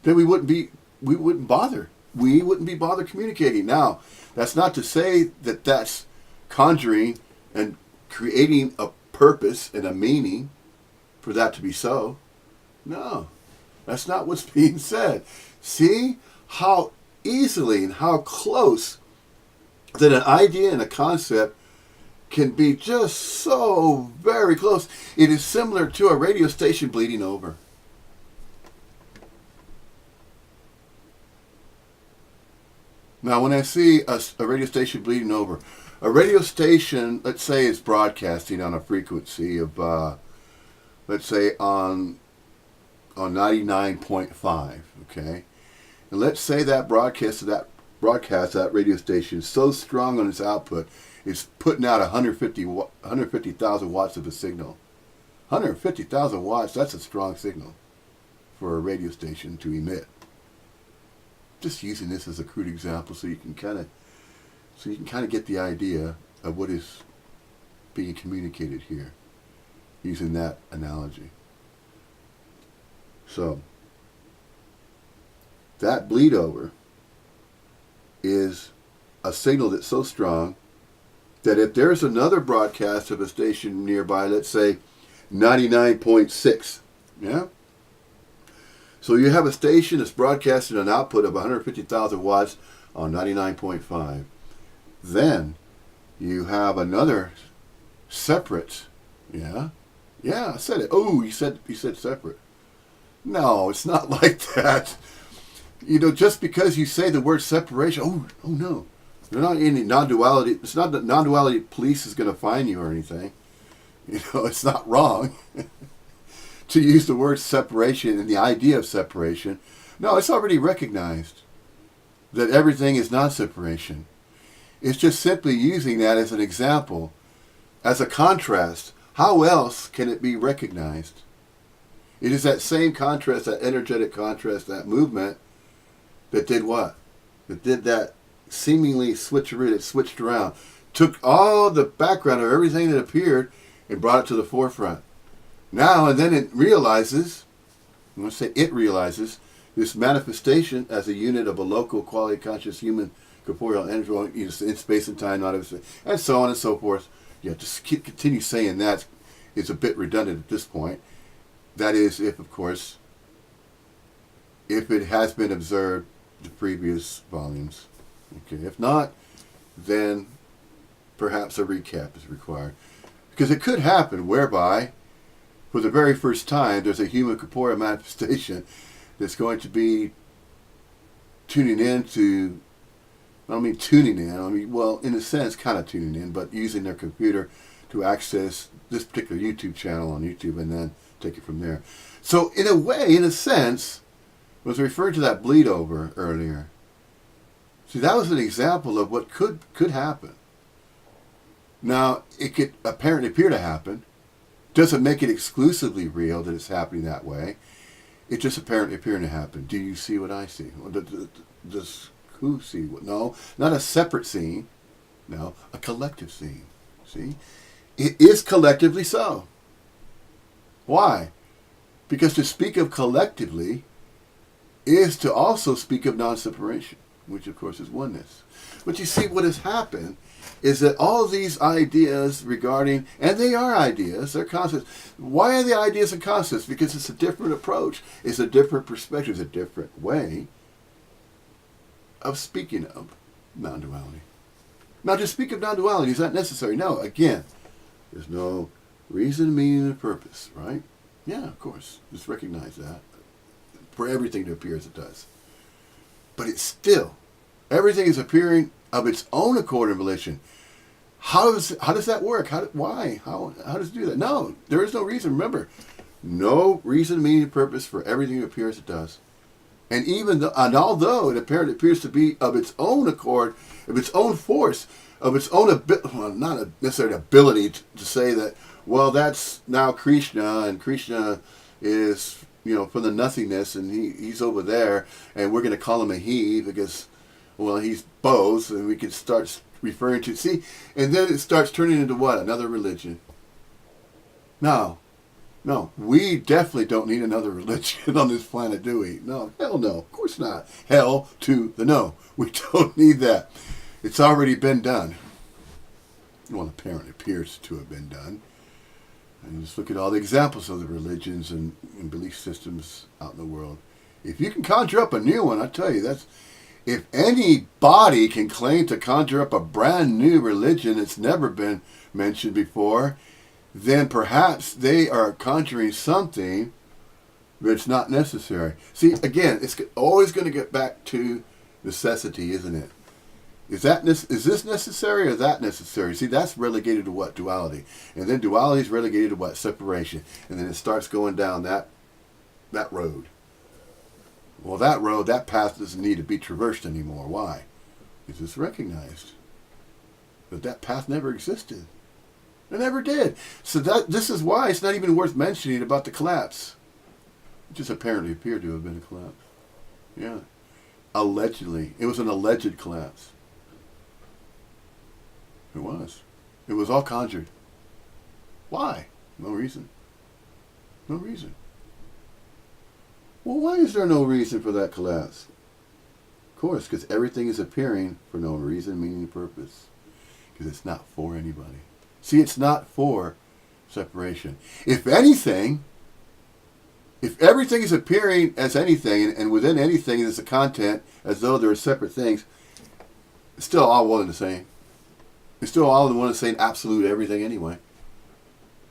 then we wouldn't bother. We wouldn't be bothered communicating. Now, that's not to say that that's conjuring and creating a purpose and a meaning for that to be so. No, that's not what's being said. See how easily and how close that an idea and a concept can be just so very close. It is similar to a radio station bleeding over. Now, when I see a radio station bleeding over, a radio station, let's say, is broadcasting on a frequency of, let's say, on 99.5, okay? And let's say that that radio station is so strong on its output, it's putting out 150,000 watts of a signal. 150,000 watts, that's a strong signal for a radio station to emit. Just using this as a crude example so you can kind of get the idea of what is being communicated here using that analogy. So that bleed over is a signal that's so strong that if there's another broadcast of a station nearby, let's say 99.6, yeah? So you have a station that's broadcasting an output of 150,000 watts on 99.5. Then you have another separate, yeah? Yeah, I said it. Oh, you said separate. No, it's not like that. You know, just because you say the word separation, oh no. They're not any non-duality. It's not that non-duality police is going to fine you or anything. You know, it's not wrong to use the word separation and the idea of separation. No, it's already recognized that everything is non-separation. It's just simply using that as an example, as a contrast. How else can it be recognized? It is that same contrast, that energetic contrast, that movement that did what? That did that seemingly switcheroo, that switched around, took all the background of everything that appeared and brought it to the forefront. Now and then it realizes, I'm going to say it realizes, this manifestation as a unit of a local quality conscious human corporeal energy in space and time, not everything, and so on and so forth. Yeah, just continue saying that is a bit redundant at this point. That is, if of course, if it has been observed the previous volumes. Okay, if not, then perhaps a recap is required. Because it could happen whereby, for the very first time, there's a human corporeal manifestation that's going to be tuning in to, I don't mean tuning in, I mean, well, in a sense, kind of tuning in, but using their computer to access this particular YouTube channel on YouTube and then take it from there. So in a way, in a sense, I was referring to that bleed over earlier. See, that was an example of what could happen. Now, it could apparently appear to happen. Doesn't make it exclusively real that it's happening that way. It just apparently appearing to happen. Do you see what I see? Does who see what? No, not a separate scene. No, a collective scene. See? It is collectively so. Why? Because to speak of collectively is to also speak of non-separation, which of course is oneness. But you see, what has happened is that all these ideas regarding, and they are ideas, they're concepts. Why are the ideas and concepts? Because it's a different approach, it's a different perspective, it's a different way of speaking of non-duality. Now, to speak of non-duality, is that necessary? No, again, there's no reason, meaning, and purpose, right? Yeah, of course, just recognize that. For everything to appear as it does. But it's still, everything is appearing of its own accord and volition. How does that work? Why? How does it do that? No, there is no reason. Remember, no reason, meaning, purpose for everything to appear as it does. And although it appears to be of its own accord, of its own force, of its own ability, well, not necessarily ability to say that, well, that's now Krishna, and Krishna is, from the nothingness, and he's over there, and we're going to call him a he because, well, he's both, and we can start referring to, see, and then it starts turning into what? Another religion. No, we definitely don't need another religion on this planet, do we? No, hell no, of course not. Hell to the no. We don't need that. It's already been done. Well, apparently appears to have been done. And just look at all the examples of the religions and belief systems out in the world. If you can conjure up a new one, I tell you, if anybody can claim to conjure up a brand new religion that's never been mentioned before, then perhaps they are conjuring something that's not necessary. See, again, it's always going to get back to necessity, isn't it? Is this necessary or that necessary? See, that's relegated to what? Duality. And then duality is relegated to what? Separation. And then it starts going down that road. Well, that path doesn't need to be traversed anymore. Why? Because it's recognized that path never existed. It never did. So this is why it's not even worth mentioning about the collapse. It just apparently appeared to have been a collapse. Yeah. Allegedly. It was an alleged collapse. It was. It was all conjured. Why? No reason. No reason. Well, why is there no reason for that collapse? Of course, because everything is appearing for no reason, meaning, purpose. Because it's not for anybody. See, it's not for separation. If anything, if everything is appearing as anything, and within anything is a content, as though they're separate things, it's still all one and the same. It's still all in one and the same absolute everything anyway.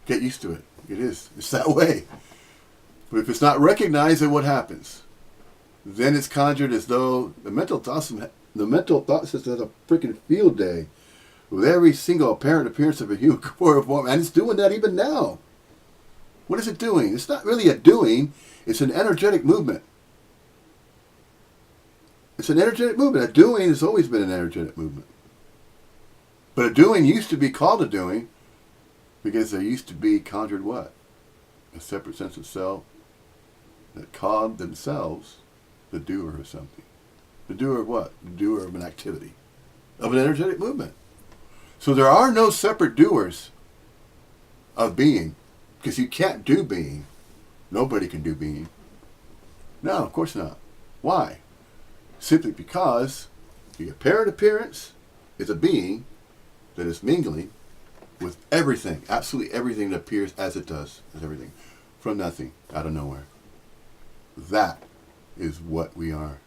Get used to it. It is. It's that way. But if it's not recognized, then what happens? Then it's conjured as though the mental thought system has a freaking field day with every single apparent appearance of a human corporeal form, and it's doing that even now. What is it doing? It's not really a doing, it's an energetic movement. It's an energetic movement. A doing has always been an energetic movement. But a doing used to be called a doing because there used to be conjured what? A separate sense of self that called themselves the doer of something. The doer of what? The doer of an activity, of an energetic movement. So there are no separate doers of being, because you can't do being. Nobody can do being. No, of course not. Why? Simply because the apparent appearance is a being that is mingling with everything, absolutely everything that appears as it does, as everything, from nothing, out of nowhere. That is what we are.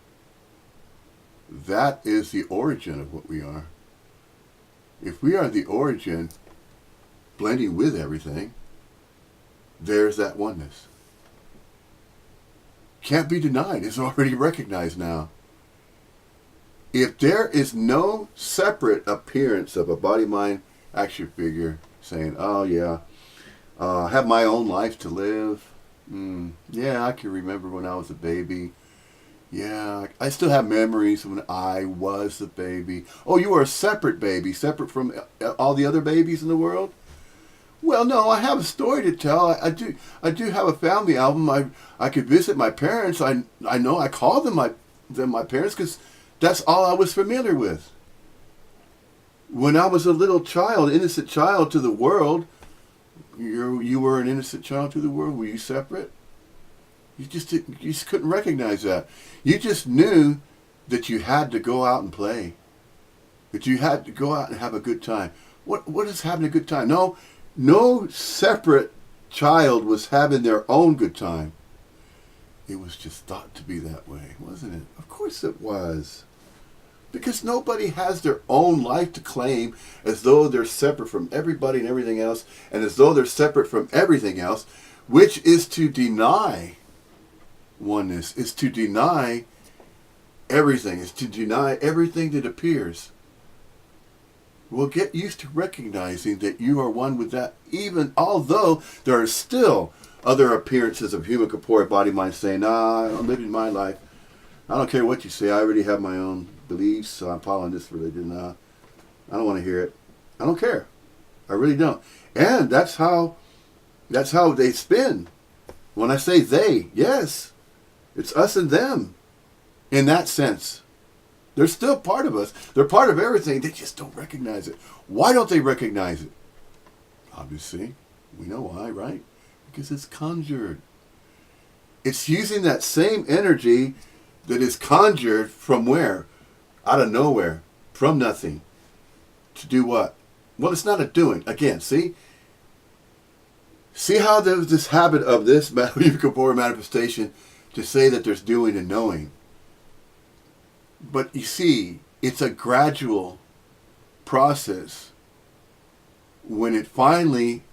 That is the origin of what we are. If we are the origin, blending with everything, there's that oneness. Can't be denied. It's already recognized now. If there is no separate appearance of a body-mind action figure saying, oh yeah, I have my own life to live. Yeah, I can remember when I was a baby. Yeah, I still have memories when I was a baby. Oh, you are a separate baby, separate from all the other babies in the world? Well, no, I have a story to tell. I do have a family album. I could visit my parents. I know I call them my parents because that's all I was familiar with. When I was a little child, innocent child to the world, you were an innocent child to the world. Were you separate? You just couldn't recognize that. You just knew that you had to go out and play. That you had to go out and have a good time. What is having a good time? No separate child was having their own good time. It was just thought to be that way, wasn't it? Of course it was. Because nobody has their own life to claim as though they're separate from everybody and everything else, and as though they're separate from everything else, which is to deny oneness, is to deny everything, is to deny everything that appears. Well, get used to recognizing that you are one with that, even although there are still other appearances of human corporeal body mind saying, I'm living my life. I don't care what you say. I already have my own beliefs, so I'm following this religion. I don't want to hear it. I don't care. I really don't. And that's how they spin. When I say they, yes, it's us and them in that sense. They're still part of us. They're part of everything. They just don't recognize it. Why don't they recognize it? Obviously, we know why, right? Because it's conjured. It's using that same energy that is conjured from where? Out of nowhere. From nothing. To do what? Well, it's not a doing. Again, see? See how there's this habit of this corporeal manifestation to say that there's doing and knowing. But you see, it's a gradual process. When it finally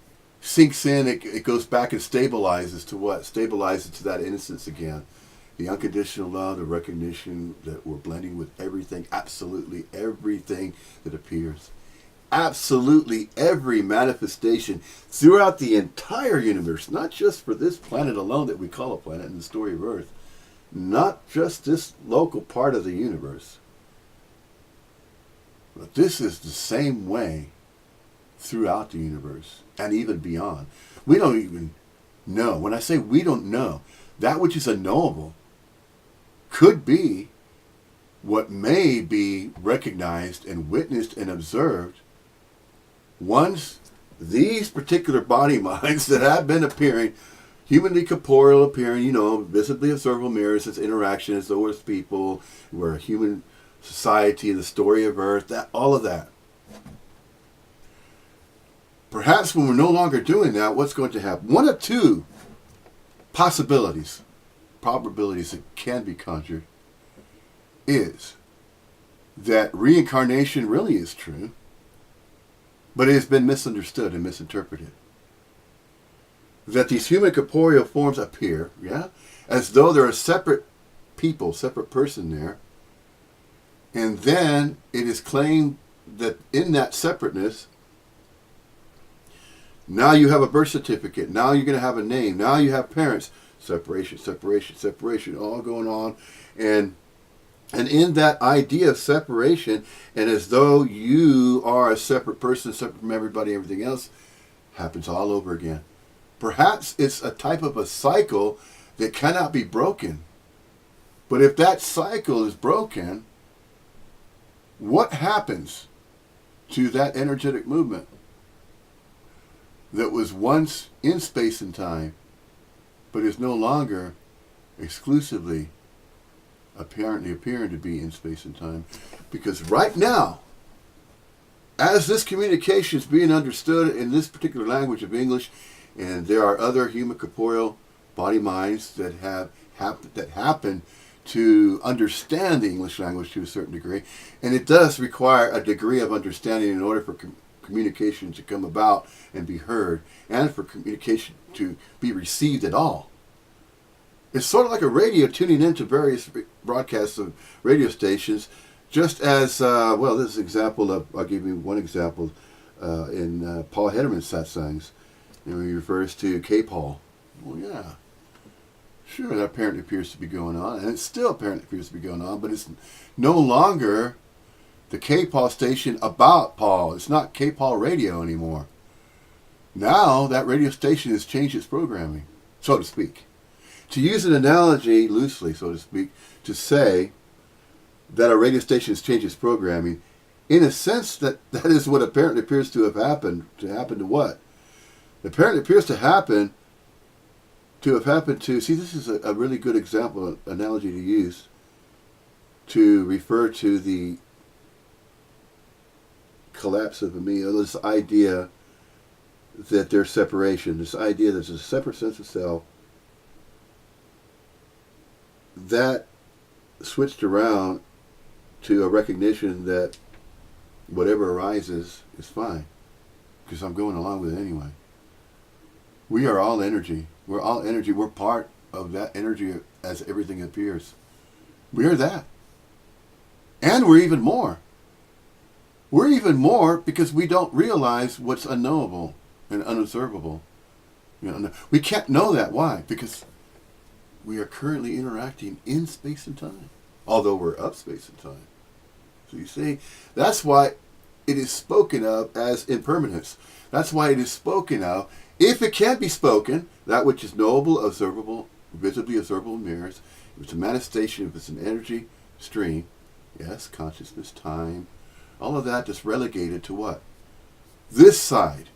sinks in, it goes back and stabilizes to what? Stabilizes to that innocence again. The unconditional love, the recognition that we're blending with everything, absolutely everything that appears. Absolutely every manifestation throughout the entire universe, not just for this planet alone that we call a planet in the story of Earth. Not just this local part of the universe. But this is the same way throughout the universe and even beyond. We don't even know. When I say we don't know, that which is unknowable could be what may be recognized and witnessed and observed once these particular body minds that have been appearing, humanly corporeal appearing, visibly observable mirrors, its interaction as though with people, we're a human society, the story of Earth, all of that. Perhaps when we're no longer doing that, what's going to happen? One of two possibilities, probabilities that can be conjured, is that reincarnation really is true, but it has been misunderstood and misinterpreted. That these human corporeal forms appear, as though they're a separate people, separate person there, and then it is claimed that in that separateness, now you have a birth certificate, now you're going to have a name, now you have parents, separation, all going on, and in that idea of separation, and as though you are a separate person, separate from everybody, everything else, happens all over again. Perhaps it's a type of a cycle that cannot be broken. But if that cycle is broken, what happens to that energetic movement that was once in space and time, but is no longer exclusively apparently appearing to be in space and time? Because right now, as this communication is being understood in this particular language of English, and there are other human corporeal body minds that happen to understand the English language to a certain degree, and it does require a degree of understanding in order for communication to come about and be heard, and for communication to be received at all. It's sort of like a radio tuning into various broadcasts of radio stations, just as, this is an example of, I'll give you one example, in Paul Hedderman's satsangs. He refers to K-Paul. Well, yeah. Sure, that apparently appears to be going on, and it still apparently appears to be going on, but it's no longer the K-Paul station about Paul. It's not K-Paul radio anymore. Now, that radio station has changed its programming, so to speak. To use an analogy, loosely, so to speak, to say that a radio station has changed its programming, in a sense that is what apparently appears to have happened. To happen to what? It apparently appears to have happened to, see, this is a really good example, analogy to use, to refer to the collapse of me, this idea that there's separation, this idea that there's a separate sense of self, that switched around to a recognition that whatever arises is fine, because I'm going along with it anyway. We are all energy. We're all energy. We're part of that energy as everything appears. We are that. And we're even more. We're even more because we don't realize what's unknowable and unobservable. We can't know that. Why? Because we are currently interacting in space and time, although we're of space and time. So you see, that's why it is spoken of as impermanence. That's why it is spoken of, if it can be spoken, that which is knowable, observable, visibly observable in mirrors, if it's a manifestation, if it's an energy stream, yes, consciousness, time, all of that is relegated to what? This side.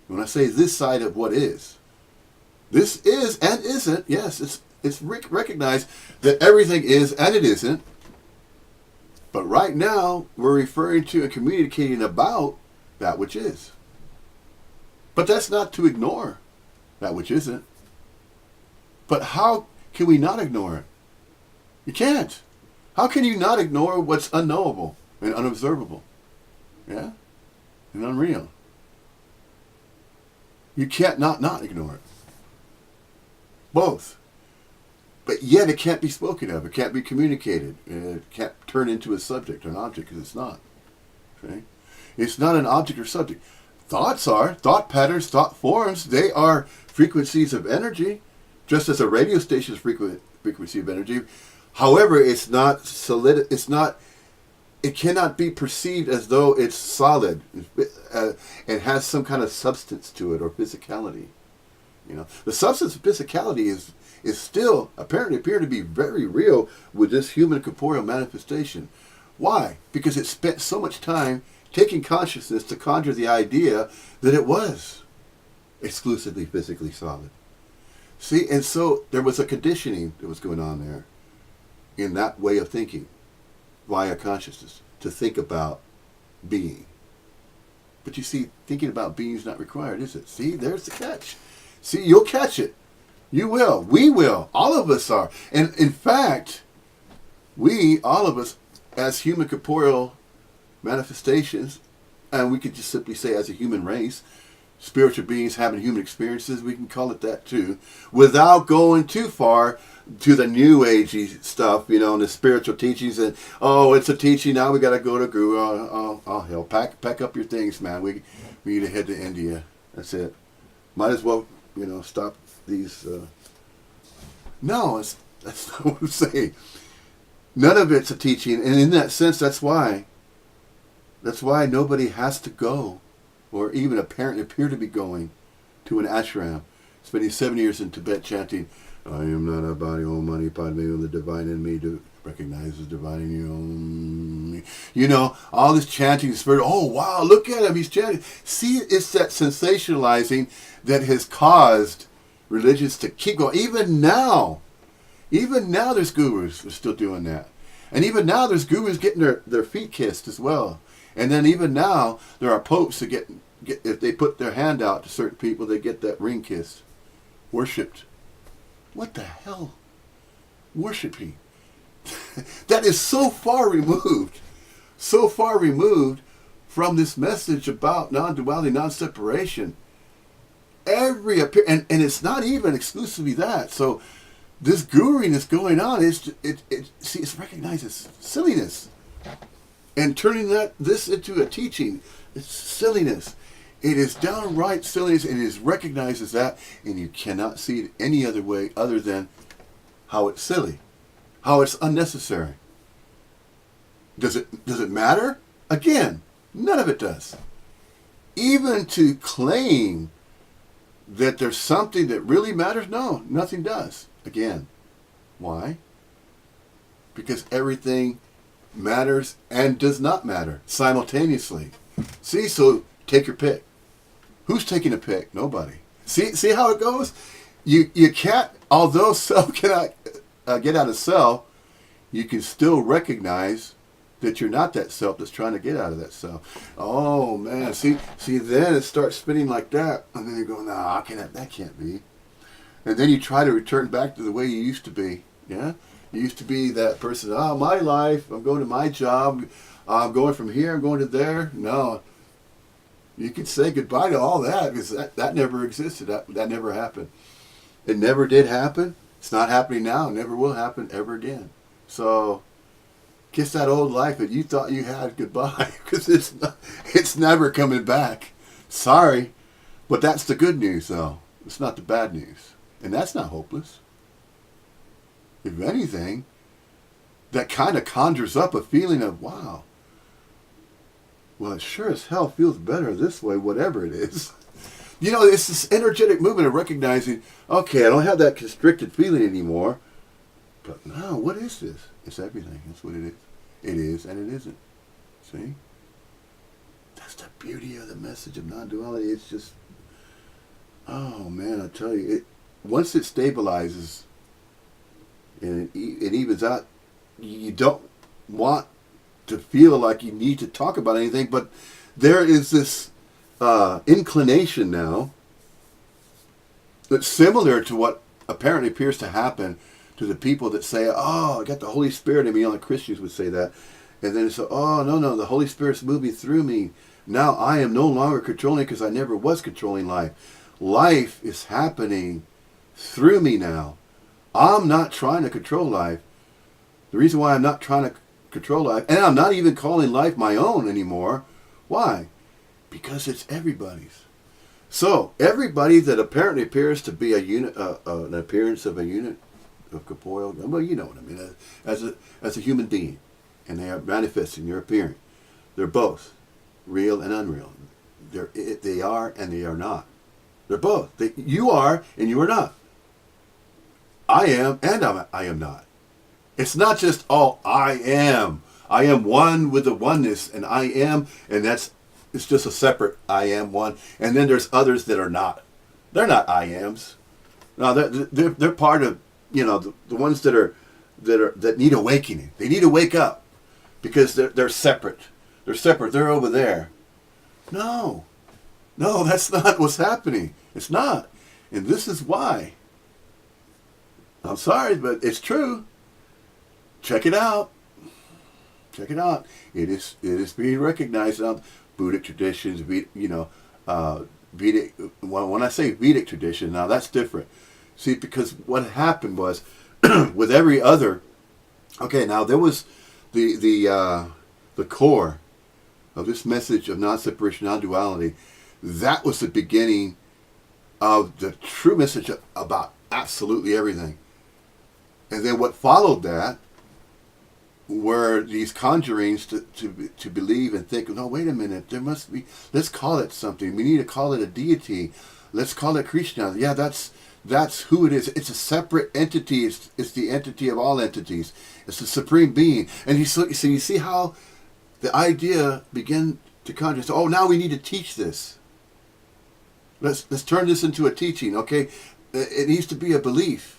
When I say this side of what is, this is and isn't, yes, it's recognized that everything is and it isn't. But right now, we're referring to and communicating about that which is. But that's not to ignore that which isn't. But how can we not ignore it? You can't. How can you not ignore what's unknowable and unobservable? Yeah? And unreal. You can't not ignore it. Both. But yet it can't be spoken of. It can't be communicated. It can't turn into a subject or an object because it's not. Okay? It's not an object or subject. Thoughts are. Thought patterns, thought forms, they are frequencies of energy, just as a radio station's frequency of energy. However, it's not solid. It cannot be perceived as though it's solid and has some kind of substance to it or physicality. The substance of physicality is still apparently appear to be very real with this human corporeal manifestation. Why? Because it spent so much time taking consciousness to conjure the idea that it was exclusively physically solid. See, and so there was a conditioning that was going on there in that way of thinking via consciousness to think about being. But you see, thinking about beings not required, is it? See, there's the catch. See, you'll catch it. You will. We will. All of us are. And in fact, all of us, as human corporeal manifestations, and we could just simply say as a human race, spiritual beings having human experiences, we can call it that too, without going too far to the new agey stuff, and the spiritual teachings, and it's a teaching, now we got to go to Guru. Hell, pack up your things, man. We need to head to India. That's it. Might as well, stop these. No, that's not what I'm saying. None of it's a teaching, and in that sense, that's why nobody has to go, or even apparently appear to be going, to an ashram, spending 7 years in Tibet chanting, I am not a body, Om Mani Padme, the divine in me, to recognize the divine in you. All this chanting, spirit, oh wow, look at him, he's chanting. See, it's that sensationalizing that has caused religions to keep going. Even now there's gurus who are still doing that. And even now there's gurus getting their feet kissed as well. And then even now there are popes that get if they put their hand out to certain people, they get that ring kiss. Worshipped. What the hell? Worshipping. That is so far removed from this message about non-duality, non-separation. And it's not even exclusively that. So this guruing that's going on, it's recognized as silliness. And turning this into a teaching, it's silliness. It is downright silliness, and it is recognized as that, and you cannot see it any other way other than how it's silly, how it's unnecessary. Does it matter? Again, none of it does. Even to claim that there's something that really matters, no, nothing does. Again, why? Because everything matters and does not matter simultaneously. See, so take your pick. Who's taking a pick? Nobody. See how it goes? You can't, although self cannot get out of self, you can still recognize that you're not that self that's trying to get out of that self. Oh man, see, then it starts spinning like that, and then you go, nah, that can't be. And then you try to return back to the way you used to be. Yeah, you used to be that person. My life. I'm going to my job. I'm going from here. I'm going to there. No, you can say goodbye to all that because that never existed. That never happened. It never did happen. It's not happening now. It never will happen ever again. So kiss that old life that you thought you had goodbye because it's never coming back. Sorry, but that's the good news though. It's not the bad news. And that's not hopeless. If anything, that kind of conjures up a feeling of, wow, well, it sure as hell feels better this way, whatever it is. It's this energetic movement of recognizing, okay, I don't have that constricted feeling anymore. But now, what is this? It's everything. That's what it is. It is and it isn't. See? That's the beauty of the message of non-duality. It's just, oh man, I tell you, once it stabilizes and it evens out, you don't want to feel like you need to talk about anything, but there is this inclination now that's similar to what apparently appears to happen to the people that say, oh, I got the Holy Spirit in me, like Christians would say that. And then it's, oh, no, the Holy Spirit's moving through me. Now I am no longer controlling because I never was controlling life. Life is happening through me now. I'm not trying to control life. The reason why I'm not trying to control life, and I'm not even calling life my own anymore. Why? Because it's everybody's. So everybody that apparently appears to be a unit, an appearance of a unit of corporeal, well, you know what I mean, as a human being, and they are manifesting, they're appearing. They're both real and unreal. They are and they are not. They're both. You are and you are not. I am and I am not. It's not just, oh, I am. I am one with the oneness, and I am, and it's just a separate I am one. And then there's others that are not. They're not I ams. No, they're part of, the ones that need awakening. They need to wake up because they're separate. They're separate. They're over there. No. No, that's not what's happening. It's not. And this is why. I'm sorry, but it's true. Check it out. Check it out. It is being recognized now. Buddhic traditions, Vedic. When I say Vedic tradition, now that's different. See, because what happened was, with every other, okay, now there was the core of this message of non-separation, non-duality. That was the beginning of the true message about absolutely everything. And then what followed that were these conjurings to believe and think, no, wait a minute, there must be, let's call it something. We need to call it a deity. Let's call it Krishna. Yeah, that's who it is. It's a separate entity. It's the entity of all entities. It's the supreme being. And you see how the idea began to conjure. So, oh, now we need to teach this. Let's turn this into a teaching, okay? It needs to be a belief.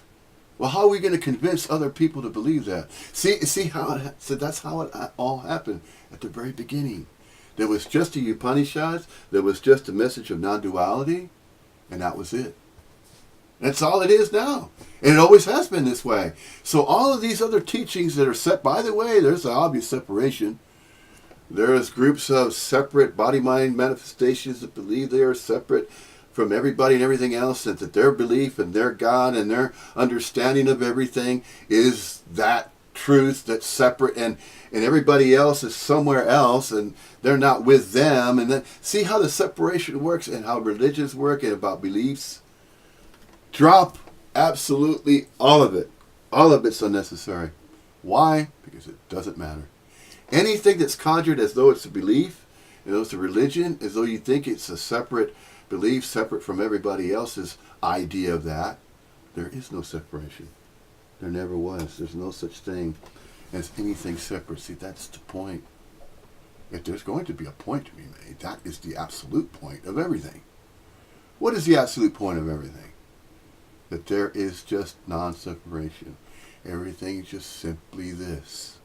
Well, how are we going to convince other people to believe that? See how so that's how it all happened at the very beginning. There was just a Upanishads, there was just a message of non-duality, and that was it. That's all it is now. And it always has been this way. So all of these other teachings that are set, by the way, there's an obvious separation. There's groups of separate body-mind manifestations that believe they are separate from everybody and everything else, and that their belief and their God and their understanding of everything is that truth that's separate, and everybody else is somewhere else, and they're not with them. And then see how the separation works and how religions work and about beliefs. Drop absolutely all of it. All of it's unnecessary. Why? Because it doesn't matter. Anything that's conjured as though it's a belief, as though it's a religion, as though you think it's a separate belief, separate from everybody else's idea of that, there is no separation. There never was. There's no such thing as anything separate. See, that's the point. If there's going to be a point to be made, that is the absolute point of everything. What is the absolute point of everything? That there is just non-separation. Everything is just simply this.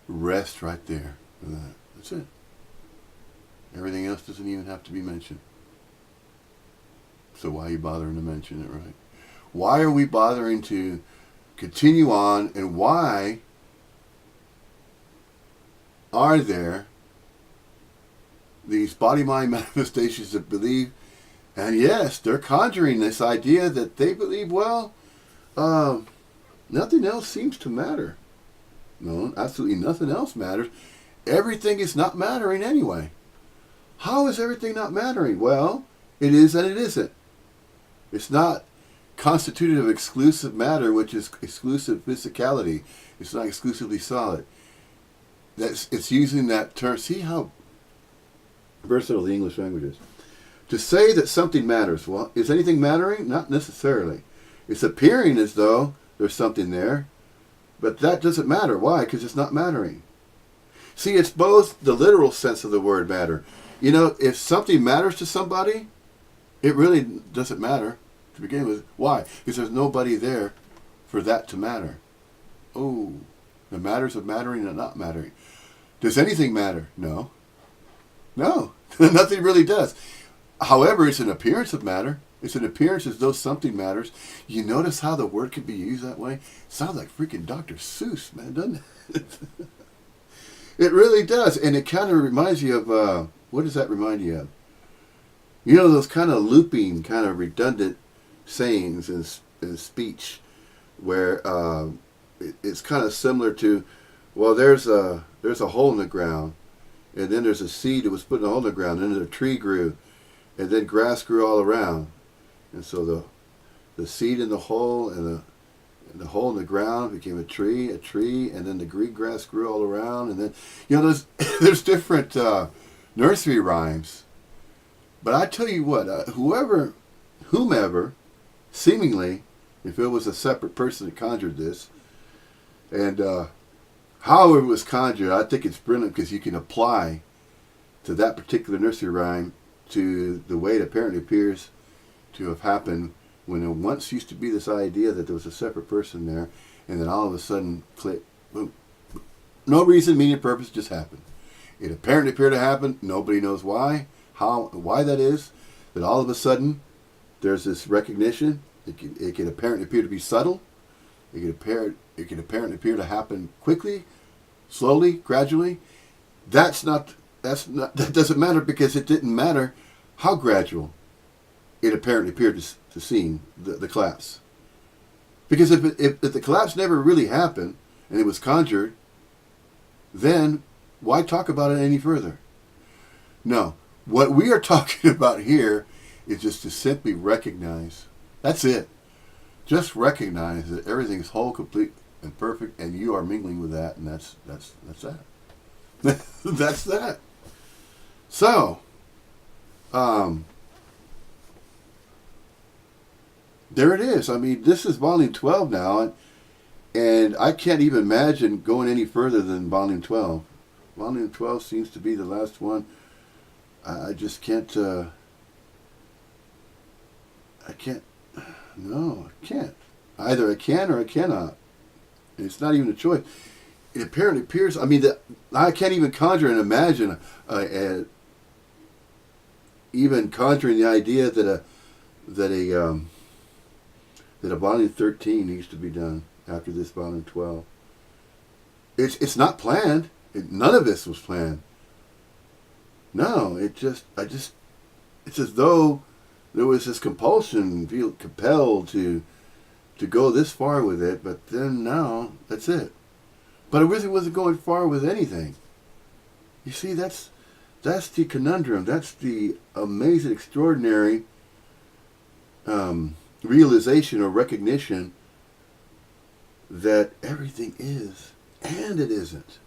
Rest right there. That's it. Everything else doesn't even have to be mentioned. So why are you bothering to mention it, right? Why are we bothering to continue on, and why are there these body-mind manifestations that believe, and yes, they're conjuring this idea that they believe, well, nothing else seems to matter. No, absolutely nothing else matters. Everything is not mattering anyway. How is everything not mattering? Well, it is and it isn't. It's not constituted of exclusive matter, which is exclusive physicality. It's not exclusively solid. It's using that term. See how versatile the English language is. To say that something matters, well, is anything mattering? Not necessarily. It's appearing as though there's something there, but that doesn't matter. Why? Because it's not mattering. See, it's both the literal sense of the word matter. You know, if something matters to somebody, it really doesn't matter to begin with. Why? Because there's nobody there for that to matter. Oh, the matters of mattering and not mattering. Does anything matter? No. No, nothing really does. However, it's an appearance of matter. It's an appearance as though something matters. You notice how the word can be used that way? It sounds like freaking Dr. Seuss, man, doesn't it? It really does. And it kind of reminds you of, what does that remind you of? You know, those kind of looping, kind of redundant sayings in speech where it's kind of similar to, well, there's a hole in the ground, and then there's a seed that was put in a hole in the ground, and then a tree grew, and then grass grew all around. And so the seed in the hole and the hole in the ground became a tree, and then the green grass grew all around, and then, you know, there's different nursery rhymes. But I tell you what, whomever, seemingly, if it was a separate person that conjured this, and however it was conjured, I think it's brilliant because you can apply to that particular nursery rhyme to the way it apparently appears to have happened when there once used to be this idea that there was a separate person there, and then all of a sudden, click, boom. No reason, meaning, purpose, just happened. It apparently appeared to happen. Nobody knows why. Why that is. That all of a sudden there's this recognition. It can apparently appear to be subtle. It can apparently appear to happen quickly, slowly, gradually. That doesn't matter, because it didn't matter how gradual it apparently appeared to seem, the collapse. Because if the collapse never really happened and it was conjured, then why talk about it any further? No. What we are talking about here is just to simply recognize. That's it. Just recognize that everything is whole, complete, and perfect, and you are mingling with that, and that's that. That's that. So, there it is. I mean, this is volume 12 now, and I can't even imagine going any further than volume 12. Volume 12 seems to be the last one. I just can't. I can't. No, I can't. Either I can or I cannot. And it's not even a choice. It apparently appears. I mean, I can't even conjure and imagine, even conjuring the idea that a volume 13 needs to be done after this volume 12. It's not planned. None of this was planned. No, it's as though there was this compulsion, feel compelled to go this far with it, but then now that's it. But it really wasn't going far with anything. You see, that's the conundrum. That's the amazing, extraordinary realization or recognition that everything is and it isn't.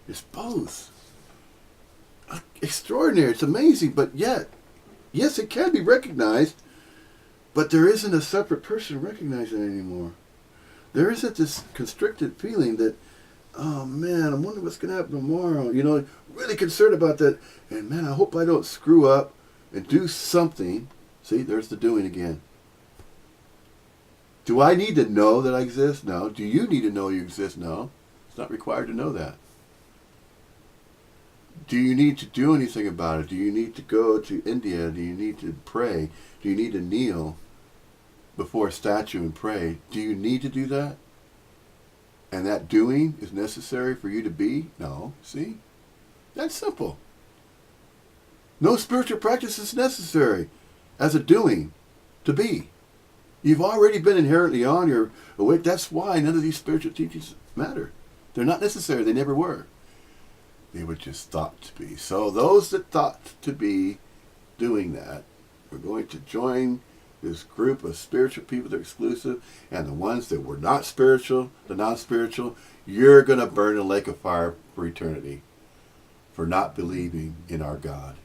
It's both. Extraordinary. It's amazing, but yet, yes, it can be recognized, but there isn't a separate person recognizing it anymore. There isn't this constricted feeling that, oh man, I wonder what's going to happen tomorrow. You know, really concerned about that. And man, I hope I don't screw up and do something. See, there's the doing again. Do I need to know that I exist? No. Do you need to know you exist? No. It's not required to know that. Do you need to do anything about it? Do you need to go to India? Do you need to pray? Do you need to kneel before a statue and pray? Do you need to do that? And that doing is necessary for you to be? No. See? That's simple. No spiritual practice is necessary as a doing to be. You've already been inherently on your awake. That's why none of these spiritual teachings matter. They're not necessary. They never were. They were just thought to be. So those that thought to be doing that are going to join this group of spiritual people that are exclusive, and the ones that were not spiritual, the non-spiritual, you're going to burn in a lake of fire for eternity for not believing in our God.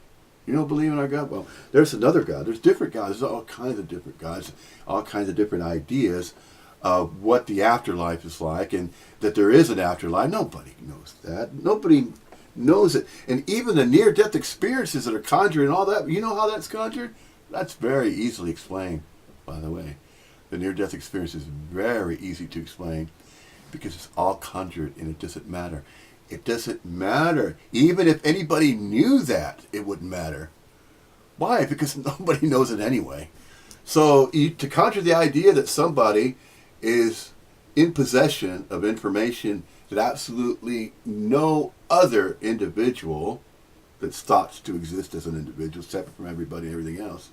You don't believe in our God? Well, there's another God. There's different gods. There's all kinds of different gods, all kinds of different ideas of what the afterlife is like, and that there is an afterlife. Nobody knows that. Nobody knows it. And even the near-death experiences that are conjured and all that, you know how that's conjured? That's very easily explained, by the way. The near-death experience is very easy to explain because it's all conjured, and it doesn't matter. It doesn't matter. Even if anybody knew that, it wouldn't matter. Why? Because nobody knows it anyway. So to conjure the idea that somebody is in possession of information that absolutely no other individual that's thought to exist as an individual, separate from everybody and everything else,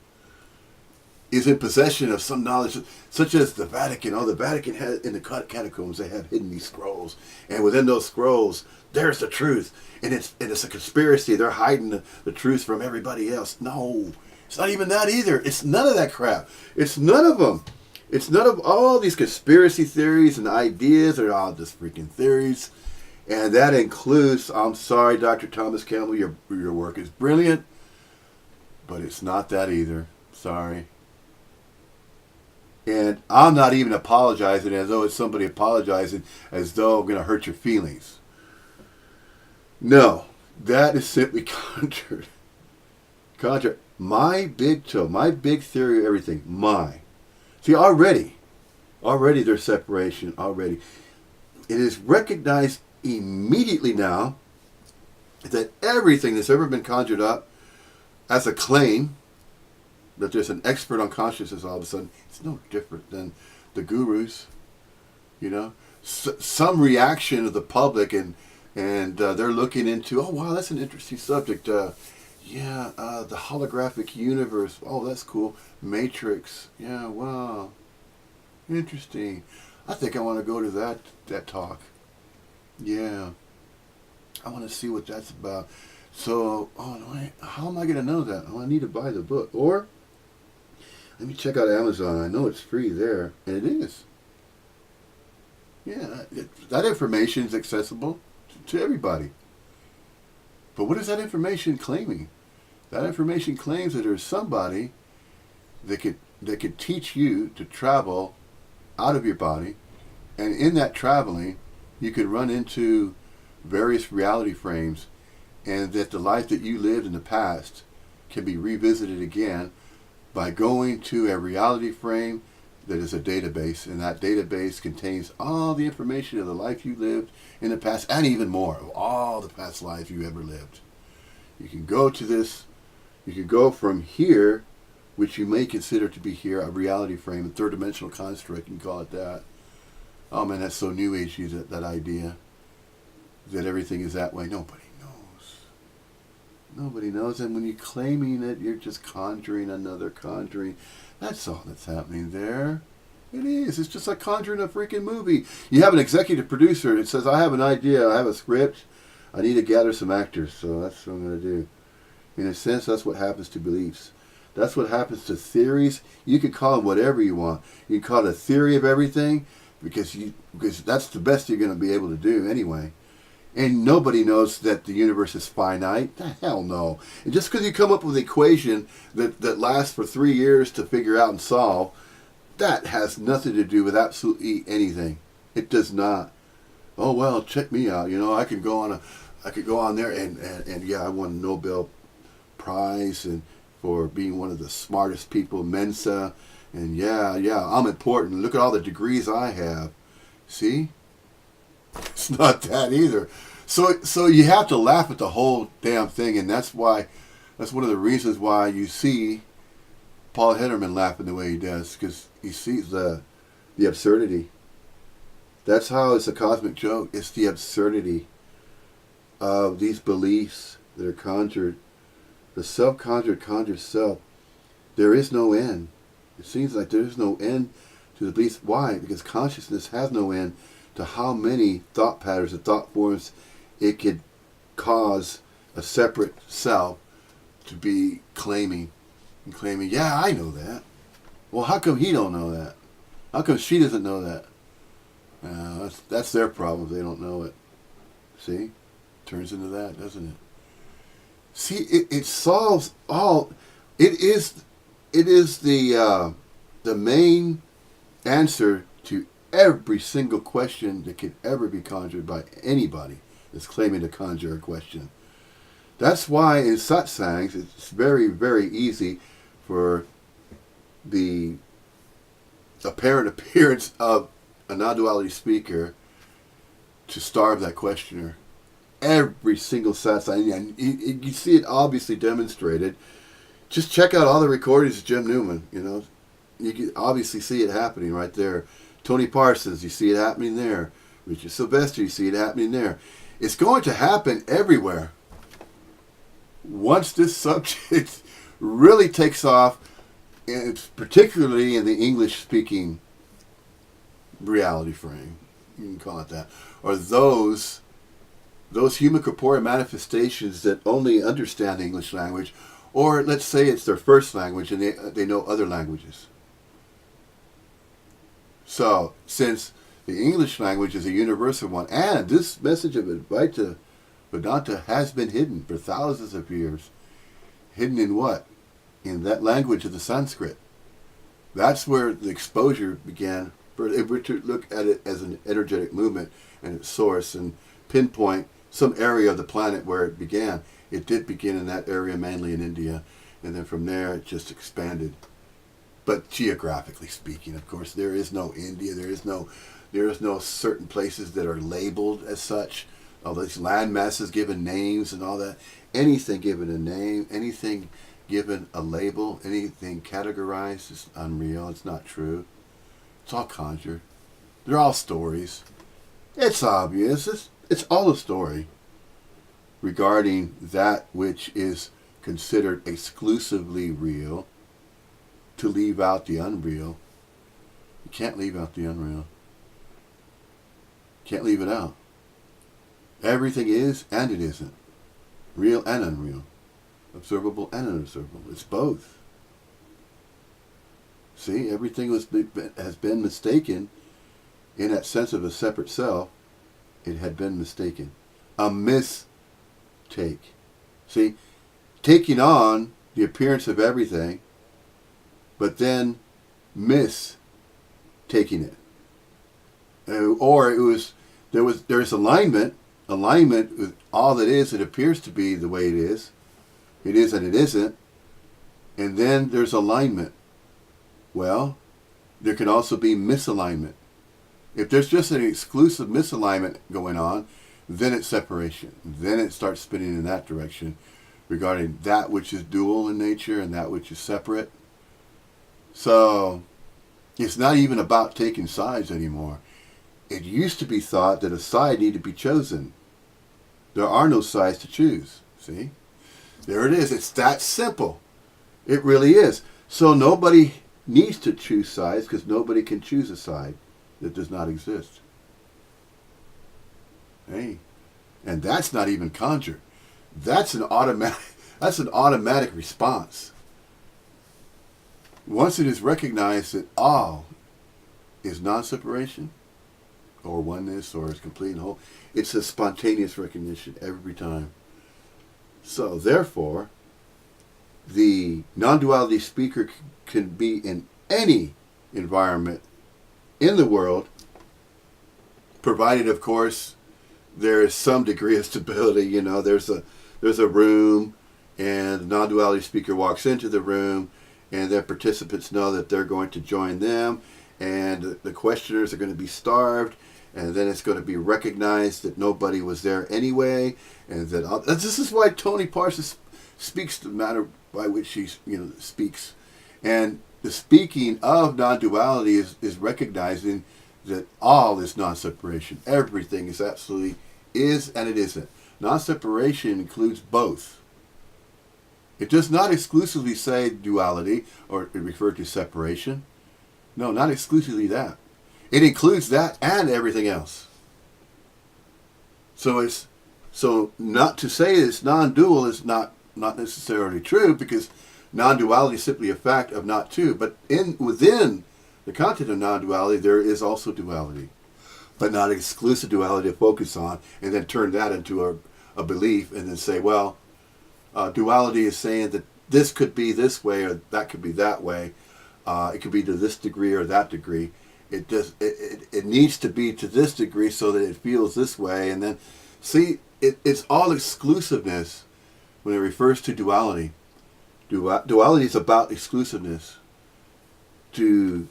is in possession of some knowledge, such as the Vatican. Oh, the Vatican has, in the catacombs, they have hidden these scrolls. And within those scrolls, there's the truth. And it's a conspiracy. They're hiding the truth from everybody else. No, it's not even that either. It's none of that crap. It's none of them. It's none of all these conspiracy theories and ideas. They're all just freaking theories. And that includes, I'm sorry, Dr. Thomas Campbell, your work is brilliant, but it's not that either. Sorry. And I'm not even apologizing as though it's somebody apologizing as though I'm going to hurt your feelings. No, that is simply conjured. Conjured. My big toe, my big theory of everything, See, already there's separation, already. It is recognized immediately now that everything that's ever been conjured up as a claim that there's an expert on consciousness all of a sudden, it's no different than the gurus, you know. Some reaction of the public, and they're looking into, oh wow, that's an interesting subject. The holographic universe. Oh, that's cool. Matrix. Yeah, wow, interesting. I think I want to go to that talk. Yeah, I want to see what that's about. So, how am I going to know that? Oh, I need to buy the book. Or, let me check out Amazon. I know it's free there. And it is. Yeah, that information is accessible to everybody. But what is that information claiming? That information claims that there's somebody that could teach you to travel out of your body. And in that traveling, you could run into various reality frames, and that the life that you lived in the past can be revisited again by going to a reality frame that is a database, and that database contains all the information of the life you lived in the past, and even more of all the past lives you ever lived. You can go to this, you can go from here, which you may consider to be here, a reality frame, a third dimensional construct, you can call it that. Oh man, that's so new agey, that idea that everything is that way. Nobody knows. Nobody knows. And when you're claiming it, you're just conjuring another conjuring. That's all that's happening there. It is. It's just like conjuring a freaking movie. You have an executive producer that says, I have an idea, I have a script, I need to gather some actors, so that's what I'm going to do. In a sense, that's what happens to beliefs. That's what happens to theories. You can call them whatever you want. You can call it a theory of everything, because that's the best you're going to be able to do anyway. And nobody knows that the universe is finite. The hell no. And just because you come up with an equation that lasts for 3 years to figure out and solve, that has nothing to do with absolutely anything. It does not. Oh well, check me out. You know, I could go on there and yeah, I won a Nobel Prize and for being one of the smartest people, Mensa, and yeah, I'm important. Look at all the degrees I have. See? It's not that either. So you have to laugh at the whole damn thing, and that's one of the reasons why you see Paul Hederman laughing the way he does, because he sees the absurdity. That's how it's a cosmic joke. It's the absurdity of these beliefs that are conjured. The self-conjured conjured self. There is no end. It seems like there is no end to the beliefs. Why? Because consciousness has no end to how many thought patterns and thought forms it could cause a separate self to be claiming. Yeah, I know that. Well, how come he don't know that? How come she doesn't know that? That's their problem if they don't know it. See? Turns into that, doesn't it? See, it solves all. It is the main answer to every single question that could ever be conjured by anybody that's claiming to conjure a question. That's why in satsangs it's very, very easy for the apparent appearance of a non-duality speaker to starve that questioner. Every single satsang, and you see it obviously demonstrated. Just check out all the recordings of Jim Newman, you know. You can obviously see it happening right there. Tony Parsons, you see it happening there. Richard Sylvester, you see it happening there. It's going to happen everywhere. Once this subject really takes off, and it's particularly in the English-speaking reality frame, you can call it that, or those human corporeal manifestations that only understand the English language, or let's say it's their first language and they know other languages. So, since the English language is a universal one, and this message of Advaita Vedanta has been hidden for thousands of years. Hidden in what? In that language of the Sanskrit. That's where the exposure began. If we're to look at it as an energetic movement and its source and pinpoint some area of the planet where it began, it did begin in that area, mainly in India, and then from there it just expanded. But geographically speaking, of course, there is no India. There is no certain places that are labeled as such. All these land masses given names and all that. Anything given a name, anything given a label, anything categorized is unreal. It's not true. It's all conjured. They're all stories. It's obvious. It's all a story regarding that which is considered exclusively real, to leave out the unreal. You can't leave out the unreal. Can't leave it out. Everything is and it isn't. Real and unreal. Observable and unobservable. It's both. See, everything has been mistaken in that sense of a separate self. It had been mistaken. A mistake. See, taking on the appearance of everything, but then mistaking it. Or there's alignment with all that is. It appears to be the way it is and it isn't, and then there's alignment. Well, there can also be misalignment. If there's just an exclusive misalignment going on, then it's separation. Then it starts spinning in that direction regarding that which is dual in nature and that which is separate. So it's not even about taking sides anymore. It used to be thought that a side needed to be chosen. There are no sides to choose. See? There it is. It's that simple. It really is. So nobody needs to choose sides because nobody can choose a side that does not exist. Hey. And that's not even conjured. That's an automatic response. Once it is recognized that all is non-separation, or oneness, or is complete and whole, it's a spontaneous recognition every time. So, therefore, the non-duality speaker can be in any environment in the world, provided, of course, there is some degree of stability. You know, there's a room, and the non-duality speaker walks into the room, and their participants know that they're going to join them, and the questioners are going to be starved, and then it's going to be recognized that nobody was there anyway, and that this is why Tony Parsons speaks the manner by which he speaks, and the speaking of non-duality is recognizing that all is non-separation. Everything is absolutely is and it isn't. Non-separation includes both. It does not exclusively say duality or refer to separation. No, not exclusively that. It includes that and everything else. So not to say it's non-dual is not necessarily true, because non-duality is simply a fact of not two. But within the content of non-duality, there is also duality, but not exclusive duality to focus on and then turn that into a belief and then say, well, duality is saying that this could be this way or that could be that way. It could be to this degree or that degree. It needs to be to this degree so that it feels this way. And then, see, it's all exclusiveness when it refers to duality. Duality is about exclusiveness. To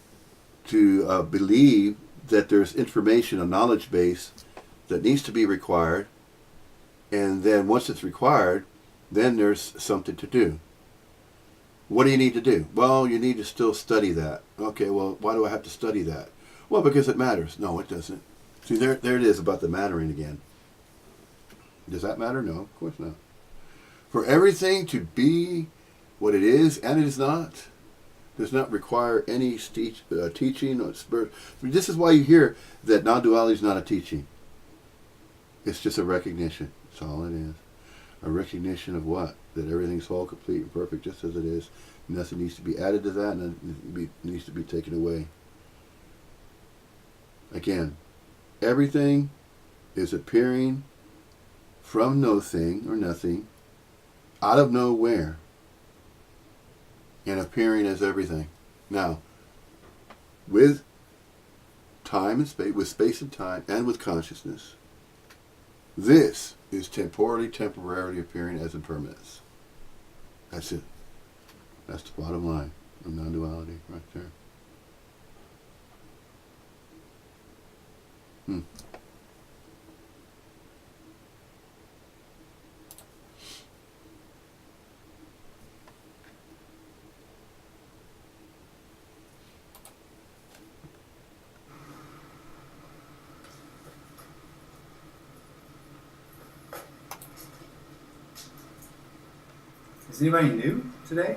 believe that there's information, a knowledge base that needs to be required, and then once it's required, then there's something to do. What do you need to do? Well, you need to still study that. Okay, well, why do I have to study that? Well, because it matters. No, it doesn't. See, there it is about the mattering again. Does that matter? No, of course not. For everything to be what it is and it is not, does not require any teaching or spirit. I mean, this is why you hear that non-duality is not a teaching. It's just a recognition. That's all it is. A recognition of what? That everything's whole, complete, and perfect just as it is. Nothing needs to be added to that, and nothing needs to be taken away. Again, everything is appearing from no thing or nothing, out of nowhere, and appearing as everything. Now, with time and space, with space and time, and with consciousness, this is temporarily appearing as impermanence. That's it. That's the bottom line of non-duality right there. Is anybody new today?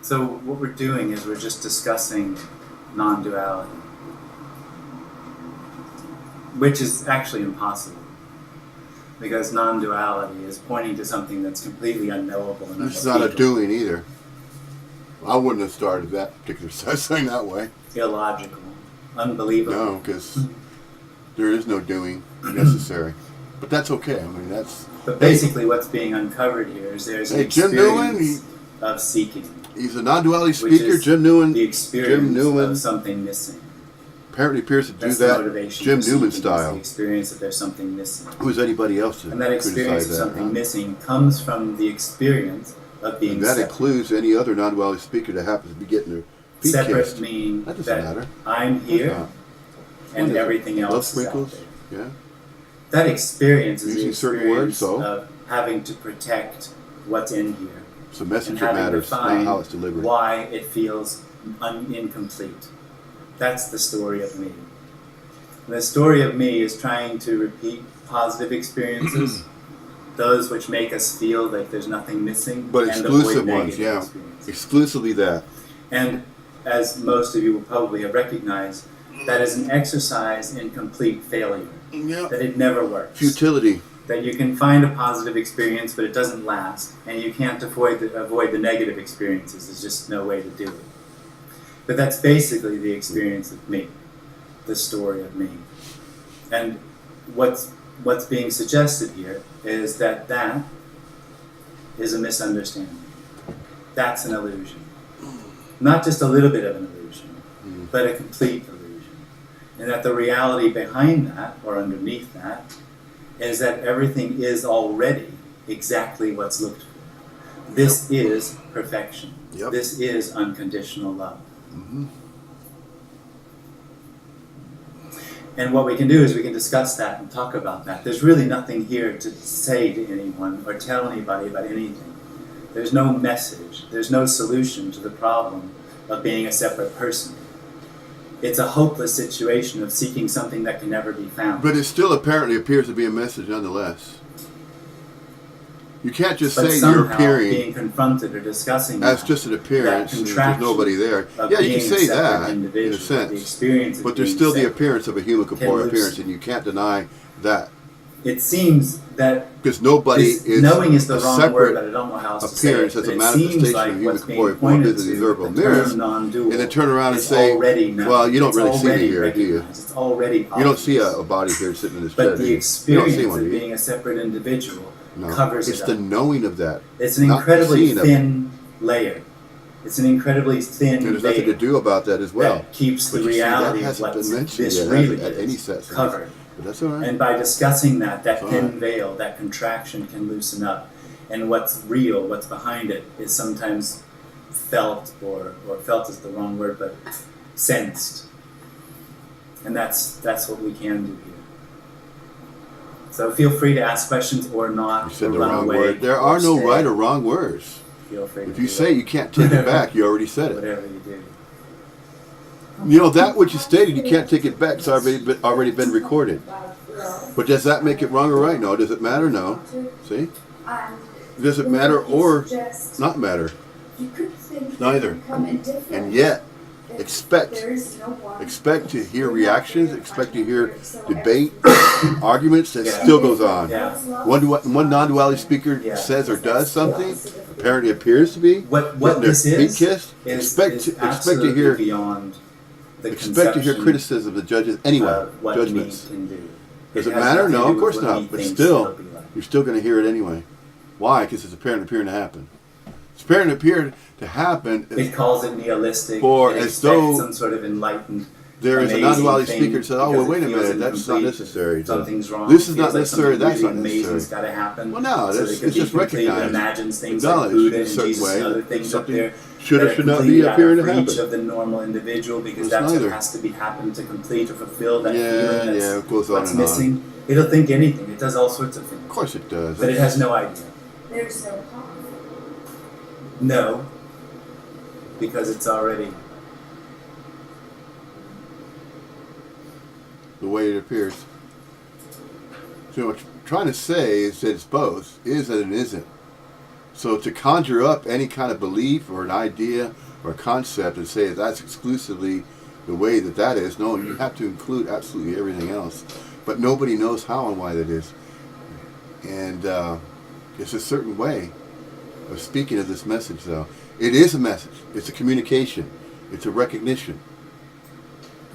So what we're doing is we're just discussing non-duality, which is actually impossible, because non-duality is pointing to something that's completely unknowable and This is not a doing either. I wouldn't have started that particular thing that way. illogical, unbelievable. No, because there is no doing necessary. But that's okay. I mean, that's... But basically what's being uncovered here is there's an Jim Newman, experience of seeking. He's a non-duality Which speaker. is Jim Newman. The experience Jim Newman of something missing. Apparently appears to do That's the that motivation Jim for Newman seeking, is style. the experience that there's something missing. Who is anybody else to And that experience criticize of that? something missing comes from the experience of being And that separate. includes any other non-duality speaker that happens to be getting their feet Separate kissed. meaning That doesn't that matter. I'm here Not. and What is it? everything Love else is out sprinkles? there. Yeah. That experience is the Using certain experience words, so. of having to protect what's in here. So And message having matters, to not find how it's delivered. why it feels incomplete. That's the story of me. And the story of me is trying to repeat positive experiences, those which make us feel like there's nothing missing, But and exclusive avoid ones, negative yeah. experiences. Exclusively that. And as most of you will probably have recognized, that is an exercise in complete failure. Yeah. That it never works. Futility. That you can find a positive experience, but it doesn't last, and you can't avoid the negative experiences. There's just no way to do it. But that's basically the experience of me, the story of me. And what's being suggested here is that is a misunderstanding. That's an illusion. Not just a little bit of an illusion, but a complete illusion. And that the reality behind that, or underneath that, is that everything is already exactly what's looked for. This is perfection. Yep. This is unconditional love. Mm-hmm. And what we can do is we can discuss that and talk about that. There's really nothing here to say to anyone or tell anybody about anything. There's no message. There's no solution to the problem of being a separate person. It's a hopeless situation of seeking something that can never be found. But it still apparently appears to be a message nonetheless. You can't just But say somehow you're appearing being confronted or discussing as that, just an appearance that and there's contraction nobody there. of Yeah, you being can a say separate that in individual, a sense. the experience of But there's being still the separate appearance of a human corporeal lose. appearance, and you can't deny that. It seems that Because nobody is knowing is the a wrong separate word, but I don't know how else to say it. appearance as But a it manifestation seems like of human what's being corporeal form pointed in these to, verbal the mirrors, term non-dual, and then turn around and is say, already known. well, you don't It's really see me already here, do you? recognized. It's already obvious. You don't see a body here sitting in this chair, But do the you? You don't see experience one, of do you? being a separate individual No, covers it's it the up. knowing of that. It's an not the incredibly seeing of it. thin layer. It's an incredibly thin And there's nothing to layer do about that as well. that keeps the But you see, that reality of hasn't what been mentioned this yet, really at any is sense. covered. But that's all right. And by discussing that That's thin fine. veil, that contraction can loosen up. And what's real, what's behind it, is sometimes felt, or felt is the wrong word, but sensed. And that's what we can do here. So feel free to ask questions or not, You said or the run wrong away. word. There or are no stay. right or wrong words. Feel free If to you do say it. you can't take it back, you already said it. Whatever you do. You know, that which you stated, you can't take it back. It's already been recorded. But does that make it wrong or right? No. Does it matter? No. See? Does it matter or not matter? Neither. And yet, expect to hear reactions, expect to hear debate, arguments that still goes on. Yeah. One non-duality speaker Yeah. says or does something, apparently appears to be, What getting their this feet is kissed. Expect to hear beyond the criticism of the judges anyway. of what Judgments. me can do. Does it has matter? nothing to No, do of with course what not. me But thinks still, it'll be like. you're still going to hear it anyway. Why? Because it's apparent to happen. It's apparent to happen. It calls it nihilistic. For it as expects though some sort of enlightened. There is a amazing non-duality thing speaker that said, "Oh, well, because wait a it feels minute, that's not incomplete, necessary. Something's wrong. This is It not feels like necessary. something That's really not amazing's necessary." got to happen. Well, no, so it's it could just be complete. recognized, Imagines things like acknowledged Buddha in a and certain Jesus way and other that things up something there. should or that are should not be completely out appearing of to reach happen. of the normal individual because It's that's neither. what has to be happen to complete or fulfill that Yeah, feeling that's yeah, it goes on what's and on. missing. It'll think anything. It does all sorts of things. Of course it does. But it has no idea. There's no path. No, because it's already. The way it appears. So what I'm trying to say is that it's both, is and it isn't. So to conjure up any kind of belief or an idea or a concept and say that's exclusively the way that that is, no, you have to include absolutely everything else. But nobody knows how and why that is. And it's a certain way of speaking of this message, though. It is a message. It's a communication. It's a recognition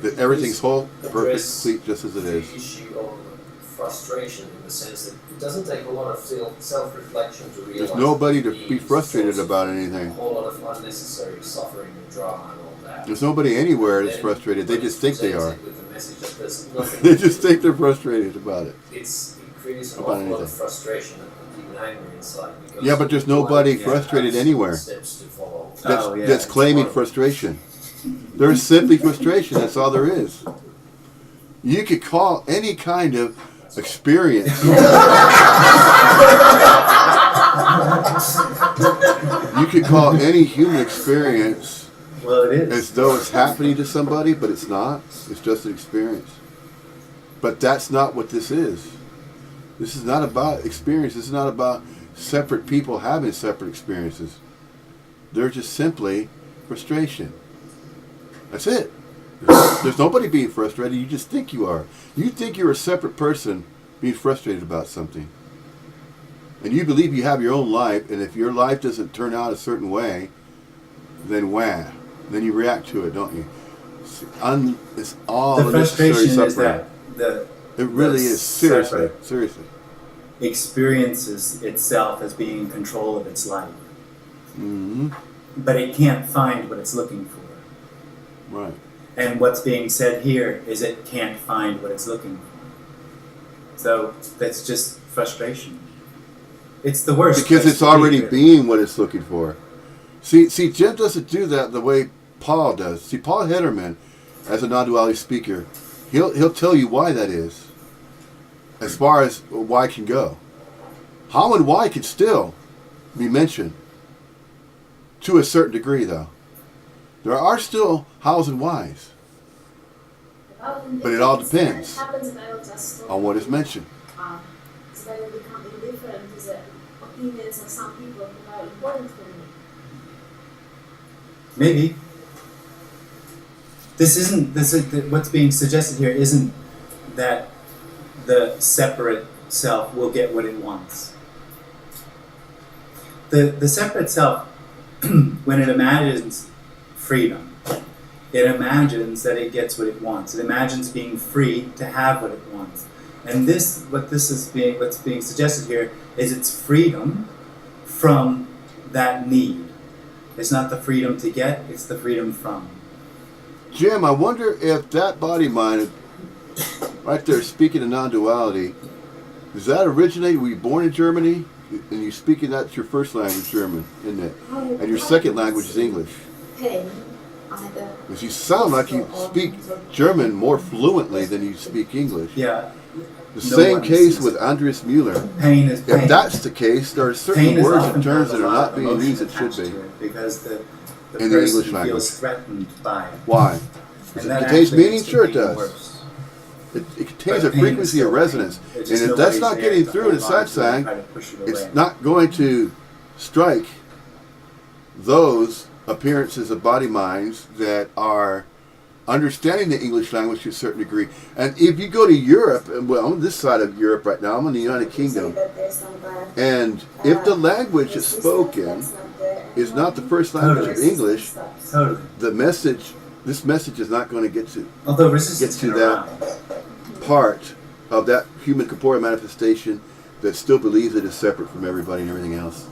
that everything's whole, perfect, complete, just as it the is. issue of frustration in the sense that it doesn't take a lot of self-reflection to realize There's nobody to the be frustrated source about of anything. A whole lot of unnecessary suffering and drama and all that. There's nobody anywhere that's Then frustrated. They when just it's think they are. presented with the message that there's nothing They just think they're frustrated about it. it creates an About awful lot of anything. frustration and even anger inside. Because Yeah, but there's people nobody have frustrated steps anywhere to follow. that's, Oh, yeah, that's it's claiming horrible. frustration. There's simply frustration. That's all there is. You could call any kind of experience. You could call any human experience Well, it is. as though it's happening to somebody, but it's not. It's just an experience. But that's not what this is. This is not about experience. This is not about separate people having separate experiences. They're just simply frustration. That's it. There's nobody being frustrated. You just think you are. You think you're a separate person being frustrated about something. And you believe you have your own life, and if your life doesn't turn out a certain way, then wah. Then you react to it, don't you? It's all The unnecessary frustration is suffering. that It really the is. Seriously. separate Seriously. experiences itself as being in control of its life, Hmm. but it can't find what it's looking for. Right. And what's being said here is it can't find what it's looking for. So that's just frustration. It's the worst. Because place it's to be, already really. being what it's looking for. See, Jim doesn't do that the way Paul does. See, Paul Hederman, as a non-duality speaker, he'll tell you why that is. As far as why can go. How and why can still be mentioned. To a certain degree, though. There are still hows and whys But it all depends on what is mentioned. It's going to become indifferent to the opinions of some people who are important for me. Maybe. What's being suggested here isn't that the separate self will get what it wants. The separate self, when it imagines freedom, it imagines that it gets what it wants. It imagines being free to have what it wants. And what's being suggested here is its freedom from that need. It's not the freedom to get, it's the freedom from. Jim, I wonder if that body mind, right there, speaking of non-duality, does that originate? Were you born in Germany? And you speaking that's your first language, German, isn't it? And your second language is English. Pain. Because you sound like you speak German more fluently than you speak English. Yeah. The same case with Andreas Mueller. Pain is pain. If that's the case, there are certain Pain is words often and terms has that a are lot not of being emotion used that should attached be. to it because the In the person English language. feels threatened by it. Why? Because And it that contains actually meaning? makes the Sure it pain does. worse. It contains But a pain is frequency of still resonance. pain. It's And just if that's nobody's not there getting to through in a hold on to it and satsang, try to push it away. it's not going to strike those appearances of body minds that are understanding the English language to a certain degree. And if you go to Europe, and well, I'm on this side of Europe right now, I'm in the United Kingdom, and if the language is spoken is not the first language of English, Totally. this message is not going to get to Although resistance Get to can that. arise. part of that human corporeal manifestation that still believes it is separate from everybody and everything else.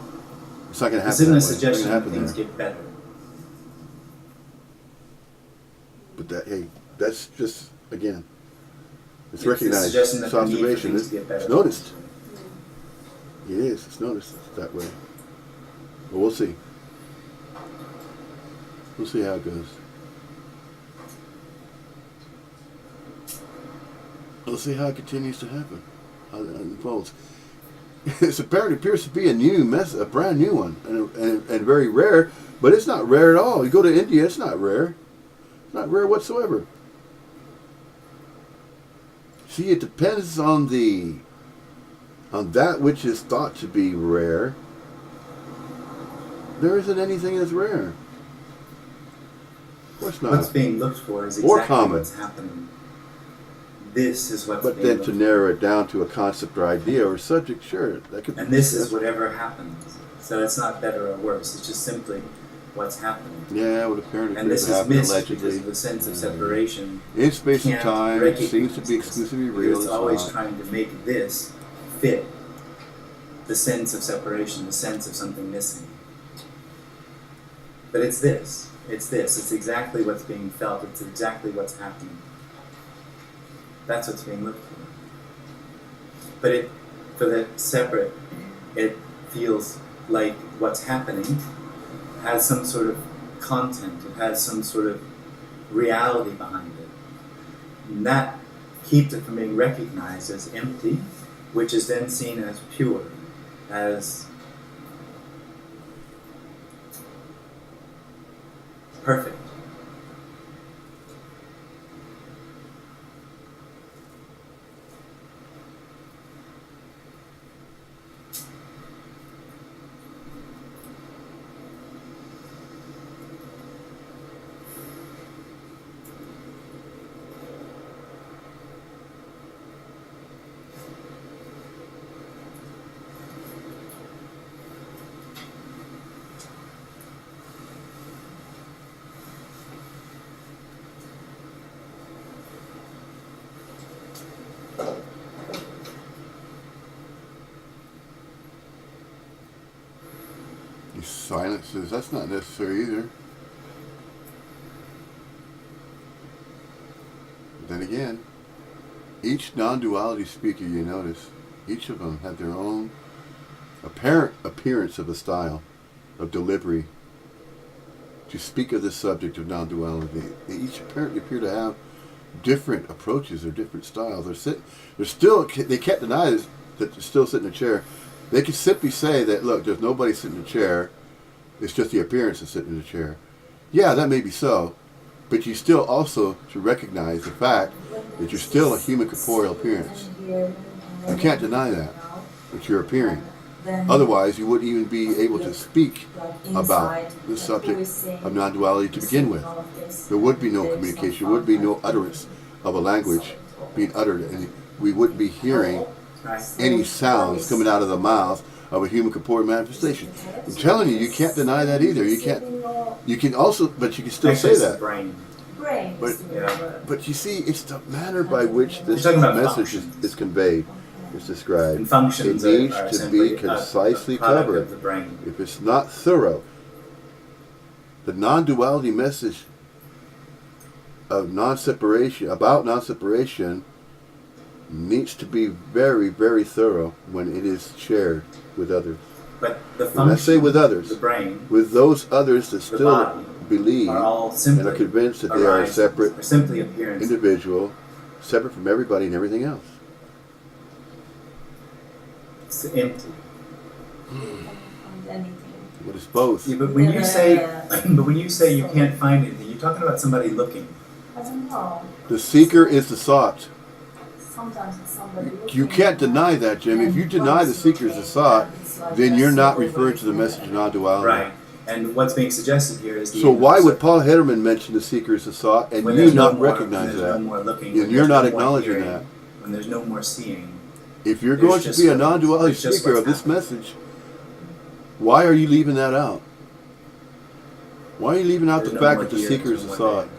It's not going to This happen isn't that a way. It's suggestion not that going to things happen there. get better. But that's just, again, it's a recognized. suggestion It's that the need for observation. things to get better. It's noticed. It is. It's noticed that way. But we'll see. We'll see how it goes. We'll see how it continues to happen. How it unfolds. It apparently appears to be a brand new one, and very rare. But it's not rare at all. You go to India, it's not rare. It's not rare whatsoever. See, it depends on that which is thought to be rare. There isn't anything that's rare. Of course not. What's being looked for is Or exactly common. what's happening. This is what's But being then looked to for. narrow it down to a concept or idea or subject, sure, that could. And this is whatever happens. So it's not better or worse. It's just simply what's happening. Yeah, what apparently And appears this to is happen missed allegedly. because of the sense of separation. In space and Can't time, it recognize seems to be this, exclusively because real. It's It's always not. trying to make this fit the sense of separation, the sense of something missing. But it's this. It's this. It's exactly what's being felt. It's exactly what's happening. That's what's being looked for. But for the separate, it feels like what's happening has some sort of content. It has some sort of reality behind it. And that keeps it from being recognized as empty, which is then seen as pure, as perfect. He silences. That's not necessary either. But then again, each non-duality speaker you notice, each of them had their own apparent appearance of a style of delivery to speak of this subject of non-duality. They each apparently appear to have different approaches or different styles. They can't deny this, that they're still sitting in a chair. They could simply say that, look, there's nobody sitting in a chair. It's just the appearance of sitting in a chair. Yeah, that may be so, but you still also should recognize the fact that you're still a human corporeal appearance. You can't deny that you're appearing. Otherwise, you wouldn't even be able to speak about the subject of non-duality to begin with. There would be no communication. There would be no utterance of a language being uttered, and we wouldn't be hearing any sounds coming out of the mouth of a human corporeal manifestation. I'm telling you, you can't deny that either. You can also, but you can still Actually, say it's the that. brain. But you see, it's the manner by which this You're talking about message functions. is conveyed, is described. And functions It needs are to simply be concisely a product covered. of the brain. If it's not thorough, the non-duality message of non-separation, about non-separation, needs to be very, very thorough when it is shared with others. But the When I say function, with others, the brain, with those others that the still body, believe are all and simply are convinced that they are a arises, separate are simply appearances. individual, separate from everybody and everything else. It's empty. But it's both. Yeah, but when you say you can't find anything, you're talking about somebody looking. I don't know. The seeker is the sought. Sometimes it's somebody You can't deny that, Jim. If you deny the seeker is the sought, then you're not referring to the message of non-duality. Right. And what's being suggested here is the So why would Paul Hederman mention the seeker as the sought and when you there's no not more- recognize when there's that? no more looking, And when you're there's not no more acknowledging hearing, that. when there's no more seeing. If you're There's going to just be a what- non-duality there's just speaker what's of this happening. message, why are you leaving that out? Why are you leaving out There's the no fact more that the here, seeker there's is no the more sought? there.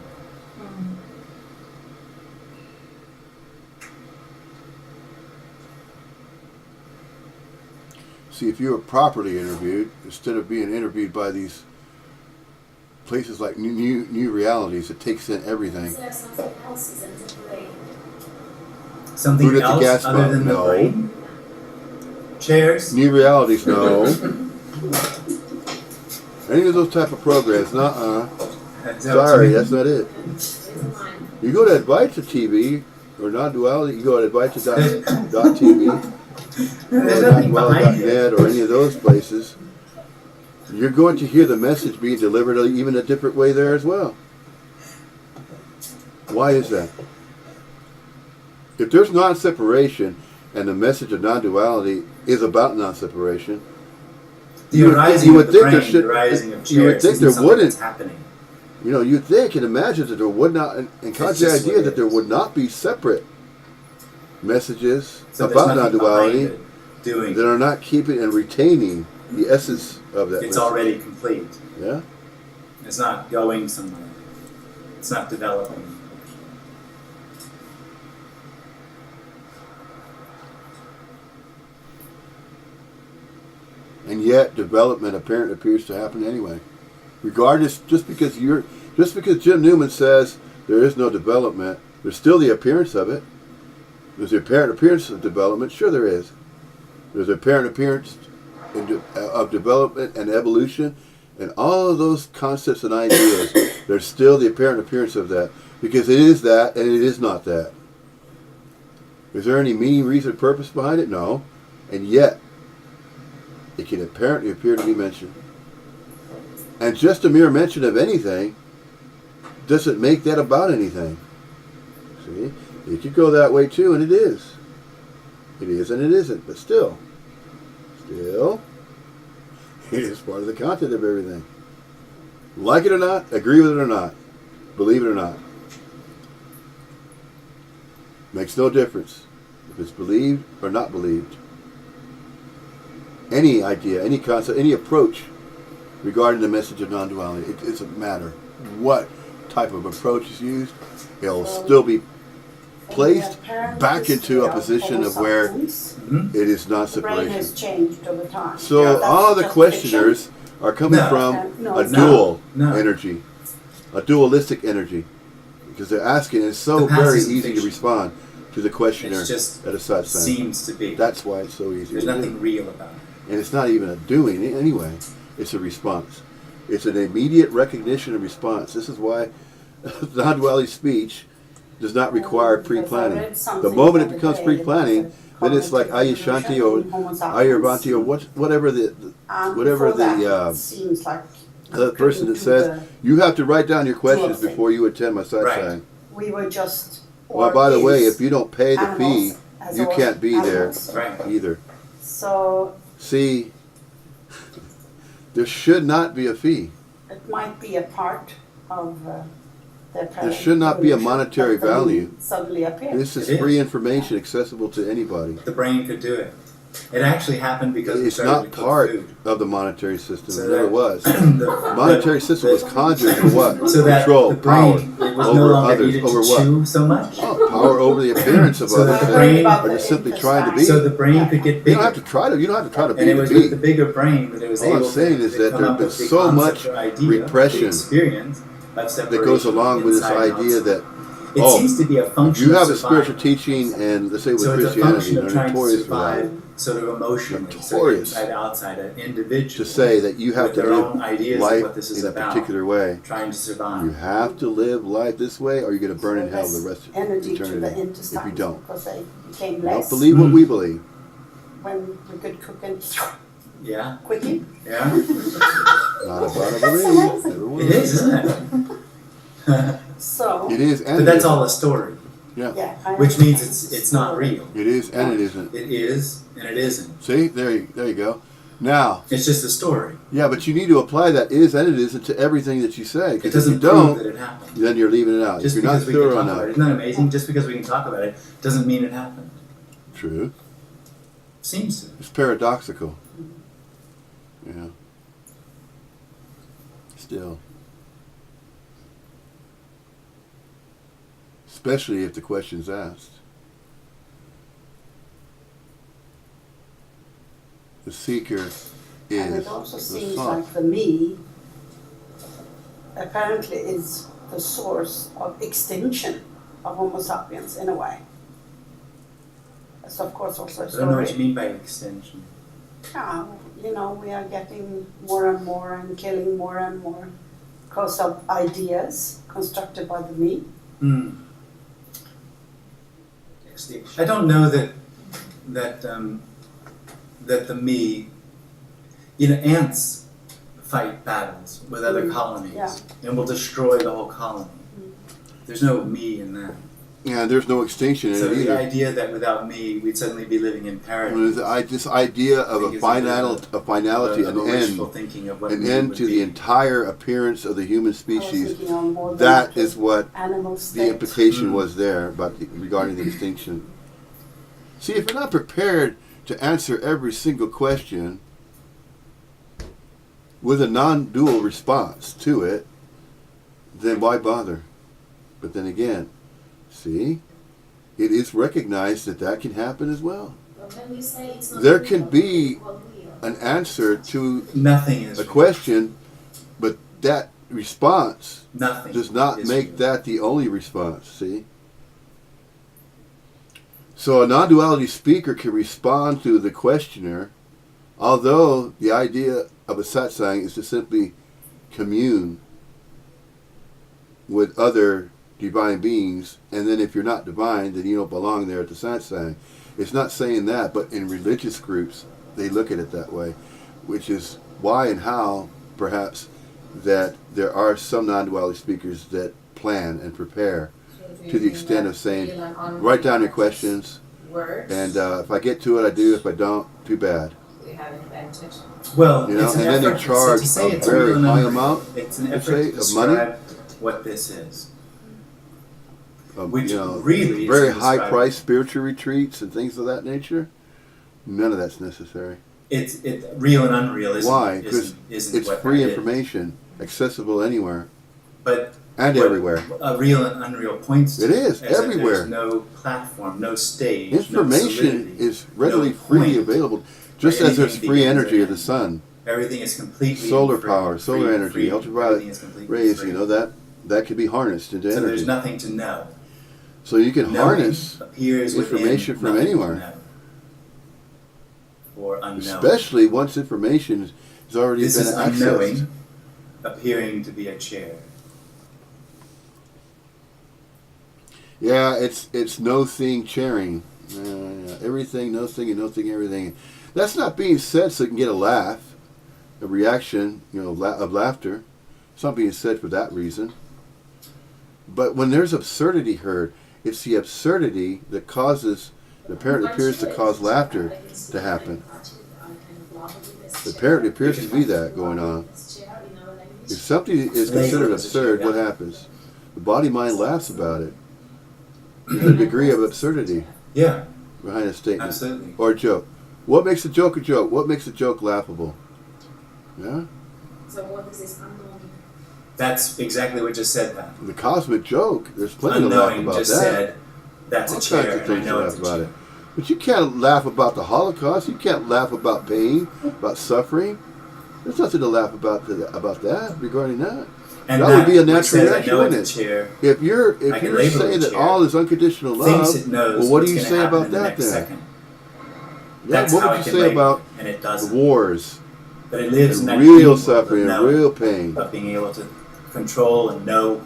See, if you were properly interviewed, instead of being interviewed by these places like new realities, it takes in everything. Is there something else is in the brain? Something Food at the else gas other pump, than the no. brain? Chairs? New realities, no. Any of those type of programs, nuh-uh. Is that what Sorry, you mean? that's not it. It's mine. You go to Advaita TV, or non-duality, you go to Advaita.tv, There's nothing behind it. .net or any of those places, you're going to hear the message being delivered even a different way there as well. Why is that? If there's non-separation and the message of non-duality is about non-separation, The arising of the brain, the arising of you would think chairs, there isn't wouldn't. something that's happening. You know, you'd think and imagine that there would not, and conjure the just idea what it that there is. would not be separate messages So there's about nothing non-duality behind it doing that are not keeping and retaining the essence of that it's message. already complete. Yeah? It's not going somewhere. It's not developing. And yet development apparently appears to happen anyway. Regardless, just because Jim Newman says there is no development, there's still the appearance of it. There's the apparent appearance of development. Sure there is. There's the apparent appearance of development and evolution, and all of those concepts and ideas, there's still the apparent appearance of that, because it is that and it is not that. Is there any meaning, reason, purpose behind it? No. And yet, it can apparently appear to be mentioned. And just a mere mention of anything doesn't make that about anything. See? It could go that way too, and it is. It is and it isn't, but still, it is part of the content of everything. Like it or not, agree with it or not, believe it or not. Makes no difference if it's believed or not believed. Any idea, any concept, any approach regarding the message of non-duality, it doesn't matter what type of approach is used, it'll still be placed back into a position of where it is not The brain separation. has changed over time. So That's all the just questioners are coming No. from No, a it's dual not. No. energy, a dualistic energy, because they're asking. It's so The past very isn't easy to fiction. respond to the questioner It's just at a side sign. seems to be. That's why it's so easy. There's to do. nothing real about it. And it's not even a doing anyway. It's a response. It's an immediate recognition and response. This is why non-duality speech does not require Because I pre-planning. read something The moment it the other becomes day pre-planning, that then it's like cognitive Ayashanti or evolution in Homo sapiens. Ayurvanti or whatever the And whatever before that, the it seems like other person that to says you have to write down your questions thing. before you attend my side Right. sign. we were just. Well, or by the way, is if you don't pay the animals fee, as you or can't be there animals. Right. either. So See, there should not be a fee. it might be a part of their There should not be a evolution, monetary but the value. moon suddenly appeared. This is It is. free information accessible to anybody. The brain could do it. It actually happened because we It's started not to cook part food. of the monetary system. So It never that- was. The Monetary system was conjured for what? so that Control, the power brain it was over no longer others. needed Over to what? chew so much. Oh, power over the appearance of So that others the that brain- are just simply trying to be. So the brain could get You bigger. don't have to try to. You don't have to try to And it be was to with the be. bigger brain that it was All I'm able saying to, is to that come there up have with been the so concept much or idea, repression the experience of separation That goes along with this inside and idea outside. that It seems to be a function you have of a spiritual survival. teaching, and let's say with So it's a Christianity, function of they're trying to notorious for that. survive sort of emotionally, so Notorious. inside outside, an individual To say that you have with to their own live ideas of life what this is in a about, particular way. trying to survive. You have to live life this way, or you're going to burn in hell Less the rest of energy to the eternity. intestines If you don't. because they became Don't less believe what we believe. when we could cook and Yeah, quickly. yeah, Not about a That's belief. amazing. Never will. it is, isn't it? So It is, and But it that's isn't. all a story, yeah, I which means understand. it's not real. It is, and it isn't. It is and it isn't. See, there you go. Now, It's just a story. yeah, but you need to apply that is and it isn't to everything that you say. It Because if doesn't you prove don't, that it happened. then you're leaving it out. Just if you're not because we can sure talk on about it. that. Isn't that amazing? Just because we can talk about it doesn't mean it happened. True. Seems to. It's paradoxical. Yeah. Still. Especially if the question's asked. The seeker And is it also the seems sought. like the me apparently is the source of extinction of Homo sapiens in a way. That's of course also a I don't know what you story. mean by extension. Yeah, you know, we are getting more and more and killing more and more because of ideas constructed by the me. Hmm. I don't know that that the me, ants fight battles with other colonies Yeah. and will destroy the whole colony. There's no me in that. Yeah, there's no extinction in So it the either. idea that without me we'd suddenly be living in paradise. This idea of I a think finality, of a an wishful end, thinking of what an me end would to be. the entire appearance of the human I was species. thinking on more than That the is what animal the state. implication was there about regarding the extinction. See, if you're not prepared to answer every single question with a non-dual response to it, then why bother? But then again, see, it is recognized that that can happen as well. But when we say it's not There real, can be it's called real. An answer to Nothing is a real. question, but that response Nothing does not is make real. that the only response, see? So a non-duality speaker can respond to the questioner, although the idea of a satsang is to simply commune with other divine beings, and then if you're not divine, then you don't belong there at the satsang. It's not saying that, but in religious groups, they look at it that way, which is why and how, perhaps, that there are some non-duality speakers that plan and prepare to the extent of saying, write down your questions, words and if I get to it, I do. If I don't, too bad. we have invented. Well, You know, it's an and then they effort charge to say a it's very real and high unreal. amount, It's an let's effort say, to of money. describe what this is. Which You know, really very isn't high-priced spiritual retreats and things of that nature. None of that's necessary. It's real and unreal. Isn't, Why? Because isn't it's what free that is. information, accessible anywhere But and what everywhere. a real and unreal points to It is, that everywhere. There's no platform, no stage, Information no solidity, is readily no freely point available, just where as there's anything free begins or energy of the ends. sun, Everything is completely solar free, power, solar free, energy, free. ultraviolet Everything is completely rays. free. You know that can be harnessed into So energy. there's nothing to know. So you can Knowing harness appears within information from nothing to anywhere. know. Or unknown. Especially once information has already This been is accessed. unknowing, appearing to be a chair. Yeah, it's no thing chairing. Everything, no thing, and no thing, everything. That's not being said so it can get a laugh, a reaction, of laughter. It's not being said for that reason. But when there's absurdity heard, it's the absurdity that causes, that apparently appears to cause laughter to happen. It apparently appears to be that going on. If something is considered absurd, what happens? The body-mind laughs about it. There's a degree of absurdity Yeah, behind a statement. absolutely. Or a joke. What makes a joke a joke? What makes a joke laughable? Yeah? So what is this unknown? That's exactly what just said that. The cosmic joke, there's plenty to laugh Unknowing about just that. said, that's All a chair, kinds of and I things to know laugh it's a about chair. it. But you can't laugh about the Holocaust. You can't laugh about pain, about suffering. There's nothing to laugh about that, regarding that. And That would be a which natural says, reaction, I know wouldn't it's a chair, If you're I can label saying it that chair. all is unconditional love, thinks it knows well, what what's do you gonna say happen about in the that next then? second. Yeah, That's what how would I you can say label about it, and it the doesn't. wars, But it lives in and that real green world suffering, of and knowing, real pain? of being able to control and know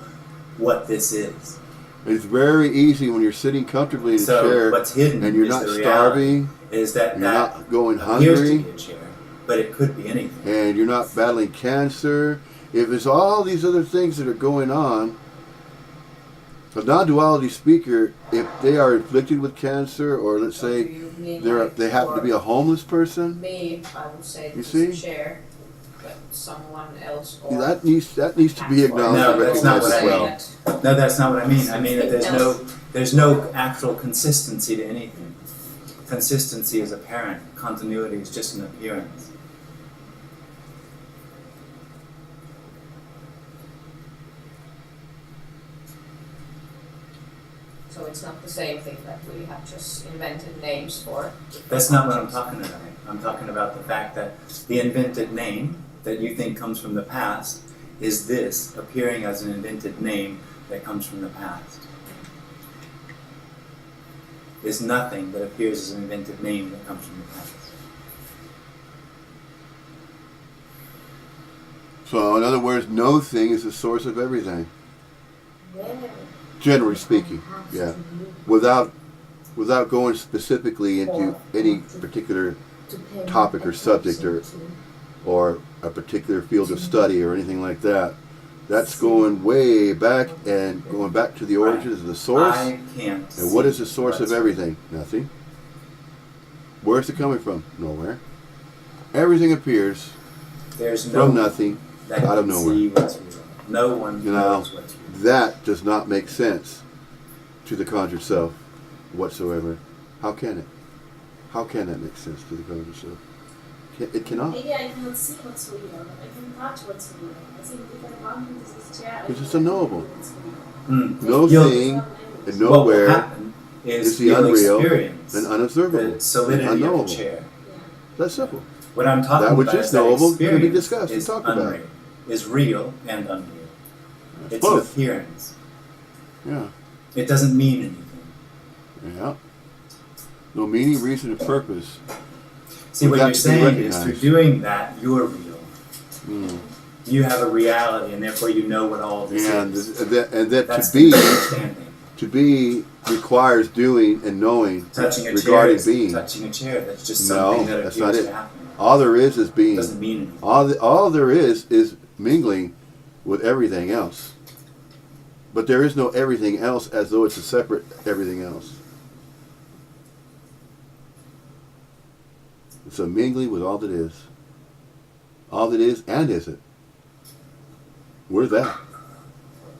what this is. It's very easy when you're sitting comfortably in a So chair what's hidden and you're is not the reality, starving, is that you're that not going appears to hungry, be a chair, but it could be anything. and you're not battling cancer. If it's all these other things that are going on, a non-duality speaker, if they are afflicted with cancer, or let's So do say you mean they happen to be a homeless person, me, I would say You this is a see? chair, but someone else or that needs to be acknowledged No, and that's not recognized what as I well. No, that's not what I mean. I mean that there's no actual consistency to anything. Consistency is apparent. Continuity is just an appearance. So it's not the same thing that we have just invented names for. That's not what I'm talking about. I'm talking about the fact that the invented name that you think comes from the past is this appearing as an invented name that comes from the past. Is nothing that appears as an invented name that comes from the past. So, in other words, no thing is the source of everything, Where generally speaking. Yeah, without going specifically into any particular topic or subject or a particular field of study or anything like that. That's going way back and going back to the origins of the source. I can't. And what see is the source of what's everything? Nothing. Where's it coming from? Nowhere. Everything appears There's no from nothing, that out of can nowhere. see what's real. No one You know, knows what's real. that does not make sense to the conjured self whatsoever. How can it? How can that make sense to the conjured self? It cannot. Maybe I cannot see what's real, but I can touch what's real. I think if I bump into this chair, It's just unknowable. It's real. No You'll- thing and What will nowhere happen is the you'll unreal experience and unobservable the solidity and of unknowable. the chair. Yeah. That's simple. What I'm talking That which about is is that knowable can be experience discussed and is talked about. unreal, is real and unreal. It's both. an appearance. Yeah. It doesn't mean anything. Yeah. No meaning, reason, and purpose. See, For what that you're to be saying is recognized. through doing that, you're real. Mm. You have a reality, and therefore you know what all this And is. that That's to be the understanding. to be requires doing and knowing. Touching a chair regarding is being. touching a chair. That's just No, something that that's appears not to it. happen. All there is It being. doesn't mean anything. All there is mingling with everything else. But there is no everything else as though it's a separate everything else. It's a mingling with all that is. All that is and isn't. We're that.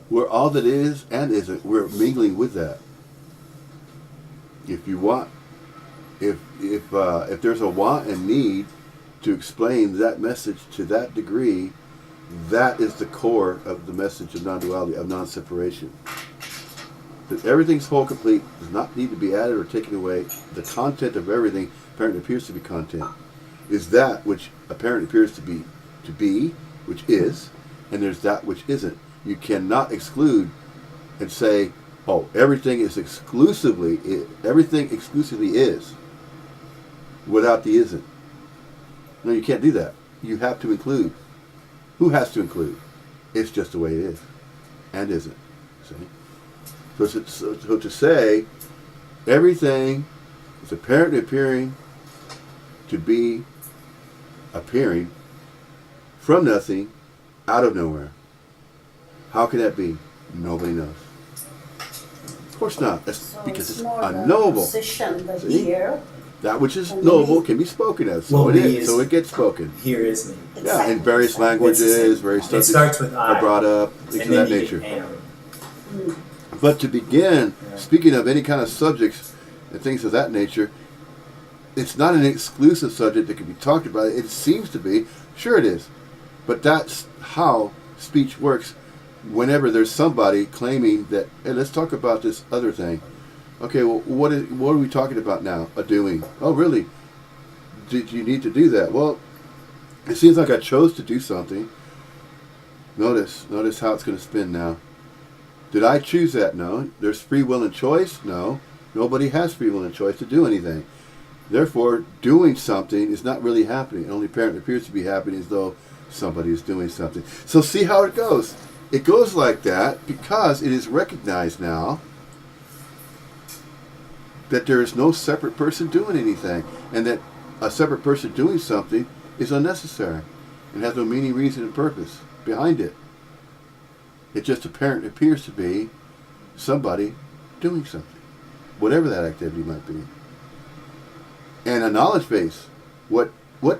We're all that is and isn't. We're mingling with that. If you want, if there's a want and need to explain that message to that degree, that is the core of the message of non-duality, of non-separation. That everything's whole, complete, does not need to be added or taken away. The content of everything apparently appears to be content, is that which apparently appears to be, which is, and there's that which isn't. You cannot exclude and say, oh, everything exclusively is, without the isn't. No, you can't do that. You have to include. Who has to include? It's just the way it is, and isn't. See? So to say everything is apparently appearing to be appearing from nothing, out of nowhere. How can that be? Nobody knows. Of course not. That's So because it's more the unknowable. position, the See? here. That which is And knowable me. can be spoken of. So Well, it me is. is- So it gets spoken. Here is me. Yeah, in various Exactly. languages, various It subjects starts with I, are brought up, and things of then that you nature. get am. Mm. But to begin, Yeah. speaking of any kind of subjects and things of that nature, it's not an exclusive subject that can be talked about. It seems to be. Sure it is. But that's how speech works whenever there's somebody claiming that, hey, let's talk about this other thing. Okay, well, what are we talking about now? A doing. Oh, really? Did you need to do that? Well, it seems like I chose to do something. Notice how it's going to spin now. Did I choose that? No. There's free will and choice? No. Nobody has free will and choice to do anything. Therefore, doing something is not really happening. It only apparently appears to be happening as though somebody is doing something. So see how it goes. It goes like that because it is recognized now that there is no separate person doing anything, and that a separate person doing something is unnecessary and has no meaning, reason, and purpose behind it. It just apparently appears to be somebody doing something, whatever that activity might be. And a knowledge base. What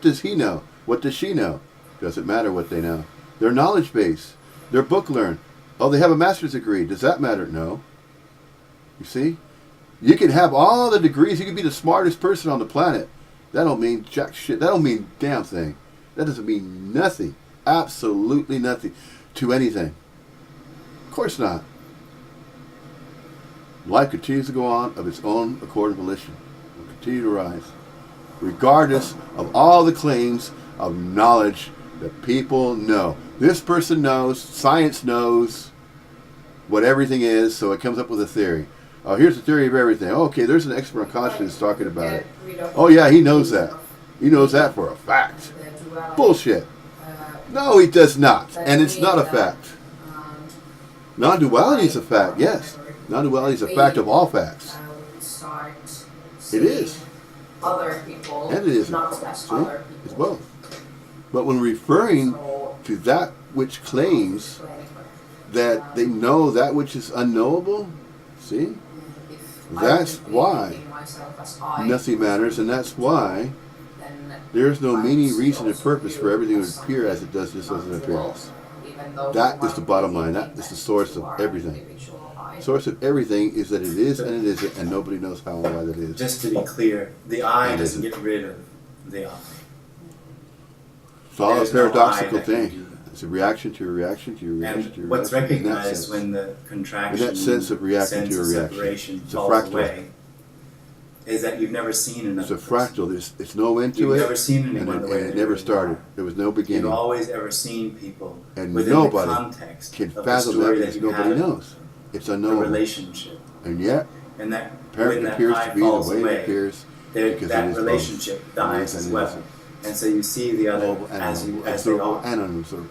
does he know? What does she know? Doesn't matter what they know. Their knowledge base. Their book learned. Oh, they have a master's degree. Does that matter? No. You see? You can have all the degrees. You can be the smartest person on the planet. That don't mean jack shit. That don't mean damn thing. That doesn't mean nothing. Absolutely nothing to anything. Of course not. Life continues to go on of its own accord and volition. It will continue to rise. Regardless of all the claims of knowledge that people know. This person knows, science knows what everything is, so it comes up with a theory. Oh, here's the theory of everything. Okay, there's an expert on consciousness talking about it. Oh yeah, he knows that. He knows that for a fact. Bullshit. No, he does not. And it's not a fact. Non-duality is a fact, yes. Non-duality is a fact of all facts. It is. other people, And it isn't. not as See? other It's people. both. But when referring So, to that which claims explain it, that they know that which is unknowable, see, if that's I would be why thinking myself as I, nothing matters, and that's why then there is no I meaning, would reason, and also purpose for view everything as to appear as something it does just as an non-dual, appearance. even though That you is the might bottom be line. thinking That is the that source you of are an everything. individual I. Source of everything is that it is and it isn't, and nobody knows how and why that is. Just to be clear, the I It doesn't isn't. get rid of the I. It's all a There's no I paradoxical that can do thing. that. It's a reaction to a reaction to a reaction to a And what's reaction. In that recognized sense. when the contraction, In that sense of reacting sense to a of reaction. separation It's a falls fractal. away, is that you've never seen another It's a person. fractal. It's no end to You've it, never seen and anyone the it, way and it they never really started. are. There was no You've beginning. always ever seen people And within nobody the context can of the fathom that story that because you nobody had, knows. It's a unknowable. relationship. And yet, And that when apparently that appears I to be the falls way away, it appears there, because it that is relationship both. It dies is as and it well. isn't. And so you see the other Knowable and as unknowable, they observable are. and unobservable.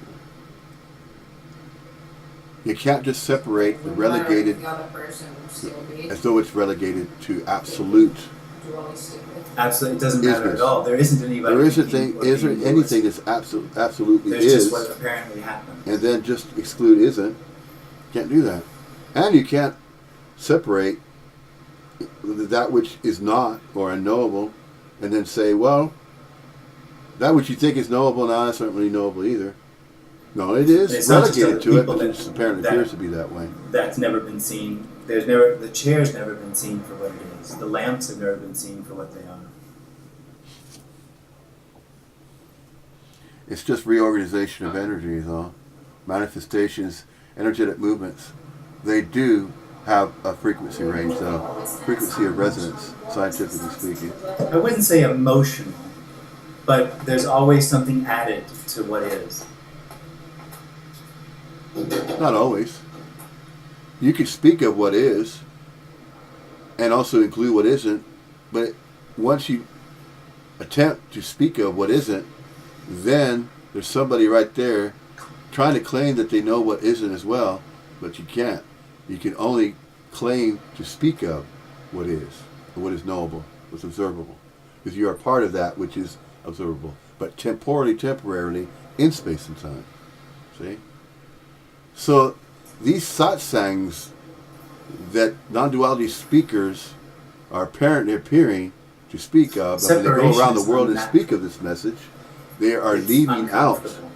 You can't just separate the Would matter if relegated the other person would still be as though it's relegated to absolute. dualistic. Absolutely, it doesn't matter Isness. at all. There isn't anybody. There isn't being- thing. or Is there being anything dualist. that's absolutely There's is, just what apparently happened. and then just exclude isn't? Can't do that, and you can't separate that which is not or unknowable, and then say, well, that which you think is knowable now is not really knowable either. No, it is It's not just relegated other to it, people but it that- just apparently that- appears to be that way. That's never been seen. The chair's never been seen for what it is. The lamps have never been seen for what they are. It's just reorganization of energy, is all. Manifestations, energetic movements, they do have a frequency range, though. Frequency of resonance, scientifically speaking. I wouldn't say emotional, but there's always something added to what is. Not always. You can speak of what is and also include what isn't, but once you attempt to speak of what isn't, then there's somebody right there trying to claim that they know what isn't as well, but you can't. You can only claim to speak of what is, what is knowable, what's observable, because you are part of that which is observable, but temporarily, in space and time. See? So these satsangs that non-duality speakers are apparently appearing to speak of, when they go Separation around the is world and unnatural. speak of this message, they are It's leaving out uncomfortable.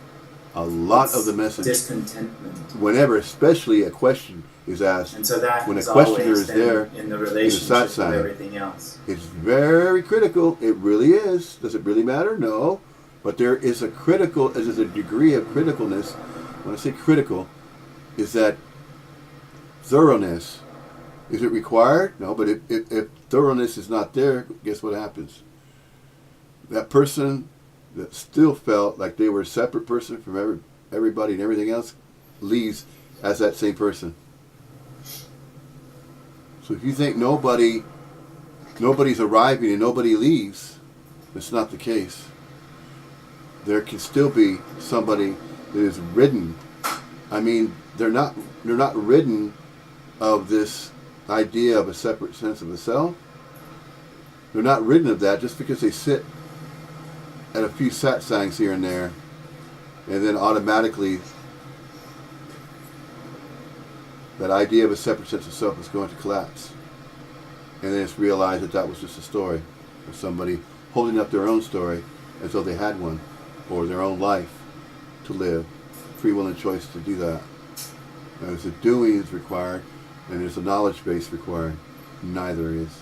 a lot It's of the message. discontentment. Whenever, especially a question is asked, And so that when a is questioner always is then there in the relationship with satsang, everything else. it's very critical. It really is. Does it really matter? No. But there is a critical, there's a degree of criticalness. When I say critical, is that thoroughness. Is it required? No, but if thoroughness is not there, guess what happens? That person that still felt like they were a separate person from everybody and everything else leaves as that same person. So if you think nobody's arriving and nobody leaves, that's not the case. There can still be somebody that is ridden. I mean, they're not ridden of this idea of a separate sense of a self. They're not ridden of that just because they sit at a few satsangs here and there, and then automatically that idea of a separate sense of self is going to collapse. And then it's realized that that was just a story of somebody holding up their own story as though they had one, or their own life to live, free will and choice to do that. And there's a doing is required, and there's a knowledge base required. Neither is.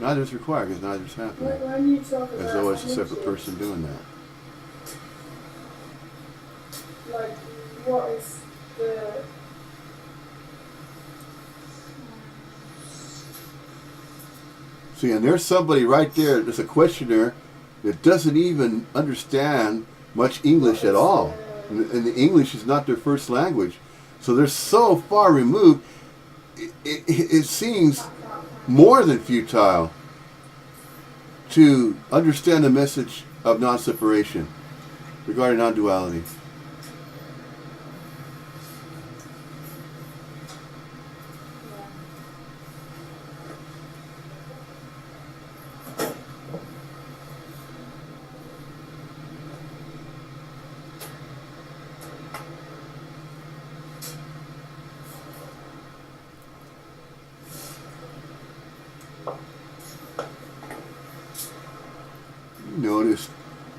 Neither is required because neither is happening. When you talk about As though it's a separate energy, person doing that. like what is the See, and there's somebody right there, there's a questioner that doesn't even understand much English at all. And the English is not their first language. So they're so far removed, it seems more than futile to understand the message of non-separation regarding non-duality.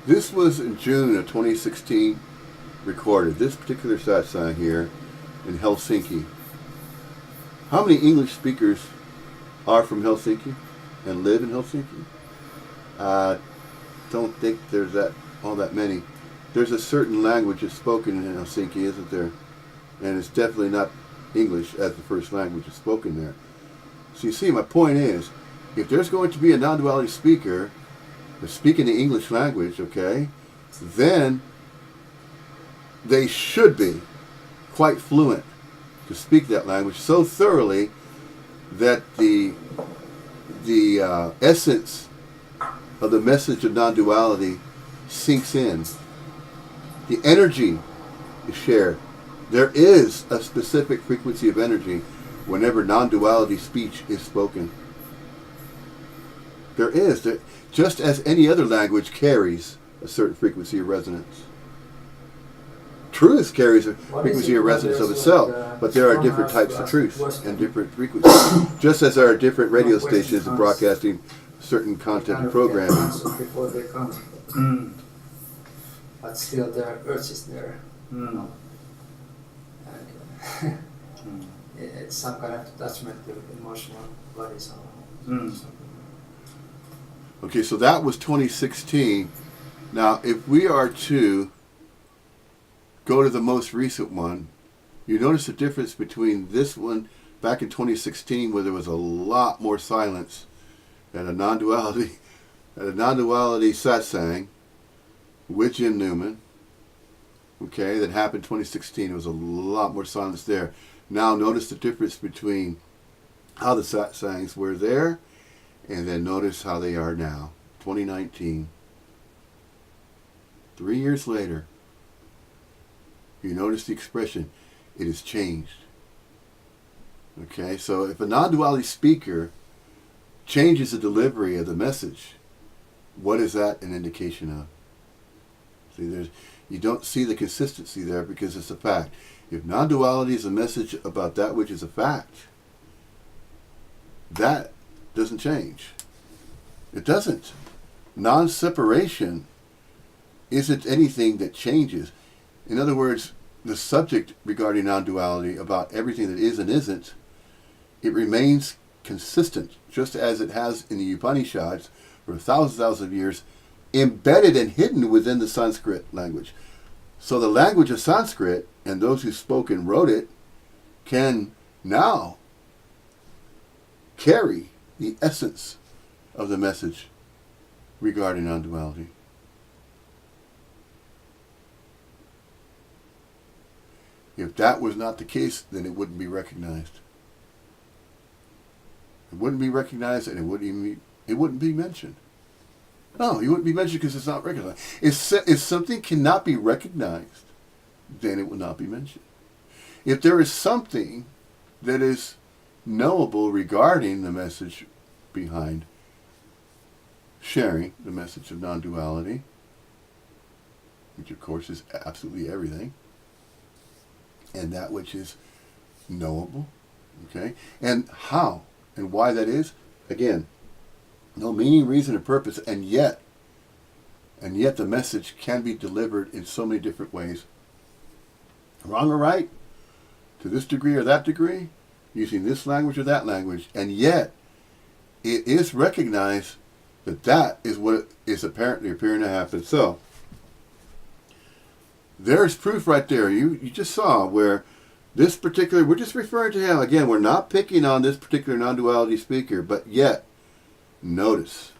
This was in June of 2016 recorded. This particular satsang here in Helsinki. How many English speakers are from Helsinki and live in Helsinki? Don't think there's all that many. There's a certain language that's spoken in Helsinki, isn't there? And it's definitely not English as the first language is spoken there. So you see, my point is, if there's going to be a non-duality speaker that's speaking the English language, okay, then they should be quite fluent to speak that language so thoroughly that the essence of the message of non-duality sinks in. The energy is shared. There is a specific frequency of energy whenever non-duality speech is spoken. There is. Just as any other language carries a certain frequency of resonance. Truth carries a frequency of resonance of itself, but there are different types of truth and different frequencies. Just as there are different radio stations broadcasting certain content and programming. Before they come. But still the earth is there. And it's some kind of attachment to emotional bodies. Okay, so that was 2016. Now, if we are to go to the most recent one, you notice the difference between this one back in 2016, where there was a lot more silence, and a non-duality satsang with Jim Newman. Okay, that happened in 2016. There was a lot more silence there. Now notice the difference between how the satsangs were there, and then notice how they are now, 2019. 3 years later, you notice the expression, it has changed. Okay, so if a non-duality speaker changes the delivery of the message, what is that an indication of? See, you don't see the consistency there because it's a fact. If non-duality is a message about that which is a fact, that doesn't change. It doesn't. Non-separation isn't anything that changes. In other words, the subject regarding non-duality, about everything that is and isn't, it remains consistent, just as it has in the Upanishads for thousands of years, embedded and hidden within the Sanskrit language. So the language of Sanskrit, and those who spoke and wrote it, can now carry the essence of the message regarding non-duality. If that was not the case, then it wouldn't be recognized. It wouldn't be recognized, and it wouldn't be mentioned. No, it wouldn't be mentioned because it's not recognized. If something cannot be recognized, then it will not be mentioned. If there is something that is knowable regarding the message behind sharing the message of non-duality, which of course is absolutely everything, and that which is knowable, okay, and how and why that is, again, no meaning, reason, or purpose, and yet the message can be delivered in so many different ways. Wrong or right, to this degree or that degree, using this language or that language, and yet it is recognized that that is what is apparently appearing to happen. So, there's proof right there. You just saw where this particular, we're just referring to him. Again, we're not picking on this particular non-duality speaker, but yet, notice,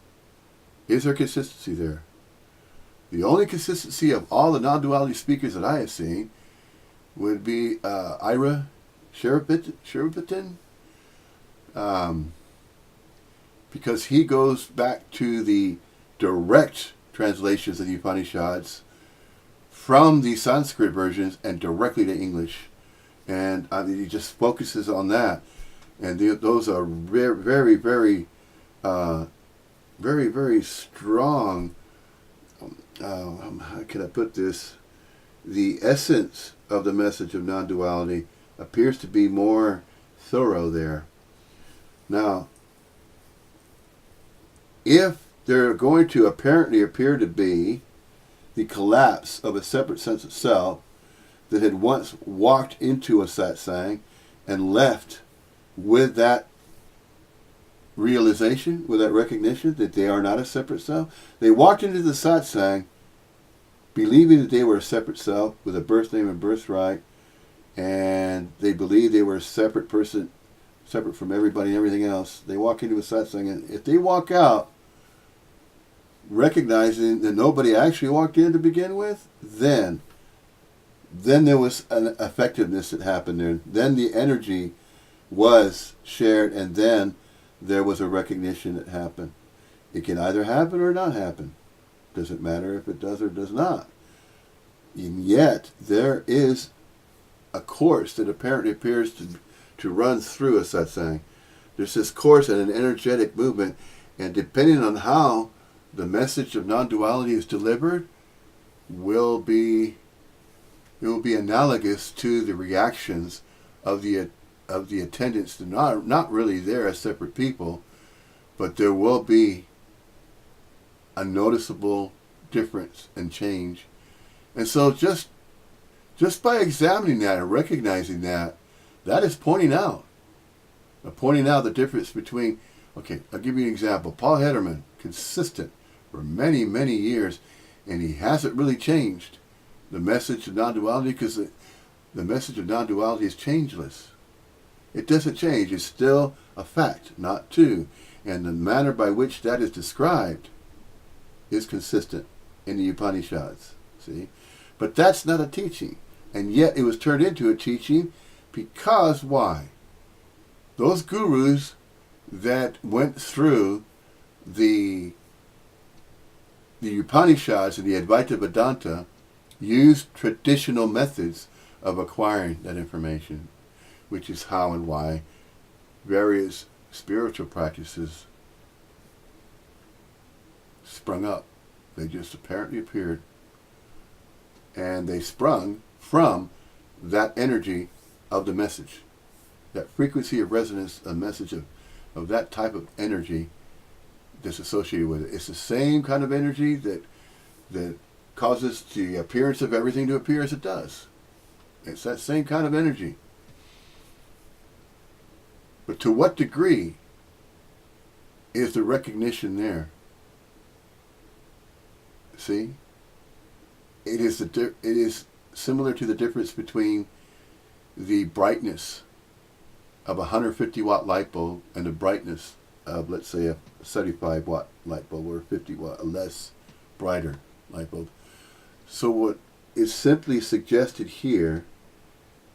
is there consistency there? The only consistency of all the non-duality speakers that I have seen would be Ira Sherabitin, because he goes back to the direct translations of the Upanishads from the Sanskrit versions and directly to English. And he just focuses on that. And those are very, very, very, very strong, how can I put this? The essence of the message of non-duality appears to be more thorough there. Now, if they're going to apparently appear to be the collapse of a separate sense of self that had once walked into a satsang and left with that realization, with that recognition that they are not a separate self. They walked into the satsang believing that they were a separate self with a birth name and birthright, and they believed they were a separate person, separate from everybody and everything else. They walk into a satsang, and if they walk out recognizing that nobody actually walked in to begin with, then there was an effectiveness that happened there. Then the energy was shared, and then there was a recognition that happened. It can either happen or not happen. Doesn't matter if it does or does not. And yet, there is a course that apparently appears to run through a satsang. There's this course and an energetic movement, and depending on how the message of non-duality is delivered, it will be analogous to the reactions of the attendants. They're not really there as separate people, but there will be a noticeable difference and change. And so just by examining that and recognizing that is pointing out the difference between, okay, I'll give you an example. Paul Hederman, consistent for many, many years, and he hasn't really changed the message of non-duality, because the message of non-duality is changeless. It doesn't change. It's still a fact, not two. And the manner by which that is described is consistent in the Upanishads. See? But that's not a teaching. And yet it was turned into a teaching because why? Those gurus that went through the Upanishads and the Advaita Vedanta used traditional methods of acquiring that information, which is how and why various spiritual practices sprung up. They just apparently appeared, and they sprung from that energy of the message, that frequency of resonance, a message of that type of energy that's associated with it. It's the same kind of energy that causes the appearance of everything to appear as it does. It's that same kind of energy. But to what degree is the recognition there? See? It is similar to the difference between the brightness of a 150 watt light bulb and the brightness of, let's say, a 75 watt light bulb or a 50 watt, a less brighter light bulb. So what is simply suggested here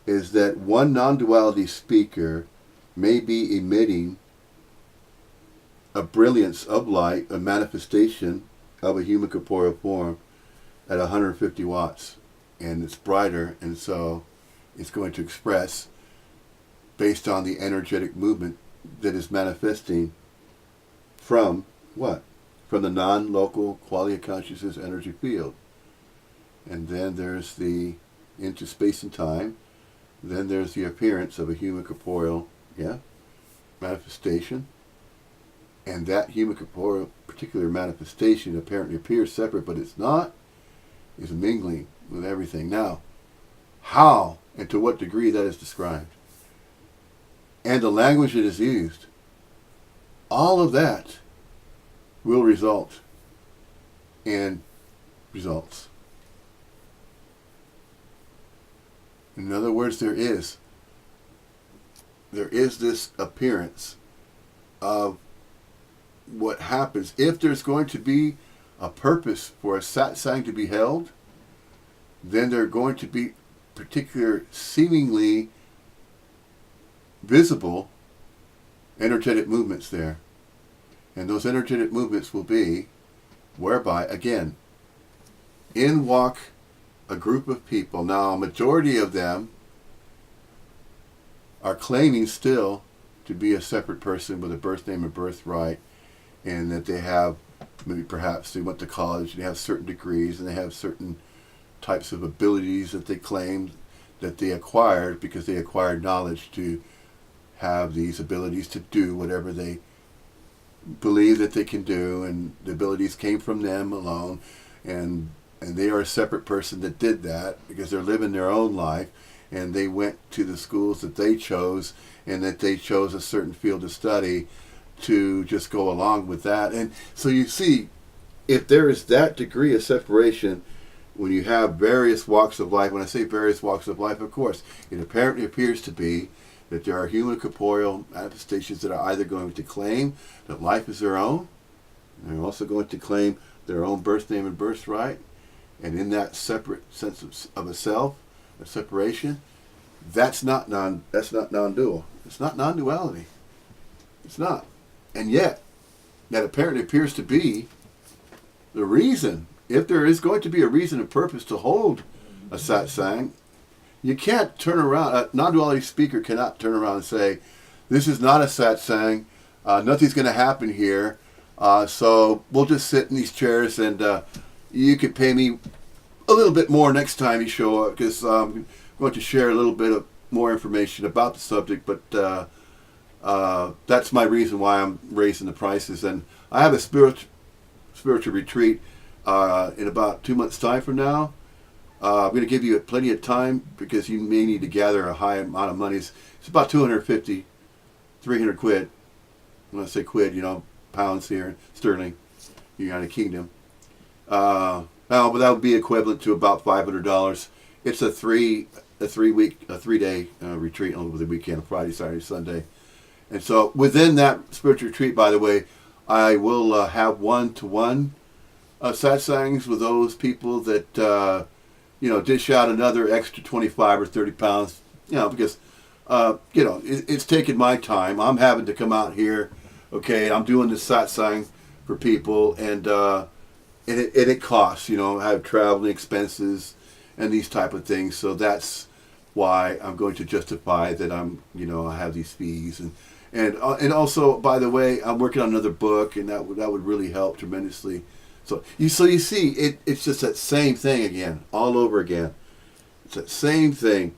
is that one non-duality speaker may be emitting a brilliance of light, a manifestation of a human corporeal form at 150 watts, and it's brighter, and so it's going to express based on the energetic movement that is manifesting from what? From the non-local quality of consciousness energy field. And then there's the into space and time. Then there's the appearance of a human corporeal manifestation. And that human corporeal particular manifestation apparently appears separate, but it's not. It's mingling with everything. Now, how and to what degree that is described, and the language that is used, all of that will result in results. In other words, there is this appearance of what happens if there's going to be a purpose for a satsang to be held. Then there are going to be particular seemingly visible energetic movements there, and those energetic movements will be whereby, again, in walk a group of people. Now, a majority of them are claiming still to be a separate person with a birth name and birthright, and that they have, maybe perhaps they went to college and they have certain degrees and they have certain types of abilities that they claim that they acquired because they acquired knowledge to have these abilities to do whatever they believe that they can do, and the abilities came from them alone, and and they are a separate person that did that because they're living their own life, and they went to the schools that they chose, and that they chose a certain field of study to just go along with that. And so you see, if there is that degree of separation, when you have various walks of life, when I say various walks of life, of course, it apparently appears to be that there are human corporeal manifestations that are either going to claim that life is their own, and they're also going to claim their own birth name and birthright, and in that separate sense of a self, a separation, that's not non-dual. It's not non-duality. It's not. And yet, that apparently appears to be the reason. If there is going to be a reason and purpose to hold a satsang, you can't turn around. A non-duality speaker cannot turn around and say, "This is not a satsang. Nothing's going to happen here. So we'll just sit in these chairs, and you could pay me a little bit more next time you show up, because I'm going to share a little bit of more information about the subject. But that's my reason why I'm raising the prices. And I have a spiritual retreat in about 2 months' time from now. I'm going to give you plenty of time, because you may need to gather a high amount of money. It's about 250, 300 quid. When I say quid, pounds here, sterling, United Kingdom. But that would be equivalent to about $500. It's a 3-day retreat over the weekend, Friday, Saturday, Sunday. And so within that spiritual retreat, by the way, I will have one-to-one satsangs with those people that dish out another extra 25 or 30 pounds, because it's taking my time. I'm having to come out here, okay, I'm doing this satsang for people, and it costs, I have traveling expenses and these type of things. So that's why I'm going to justify that I have these fees. And also, by the way, I'm working on another book, and that would really help tremendously. So you see, it's just that same thing again, all over again. It's that same thing,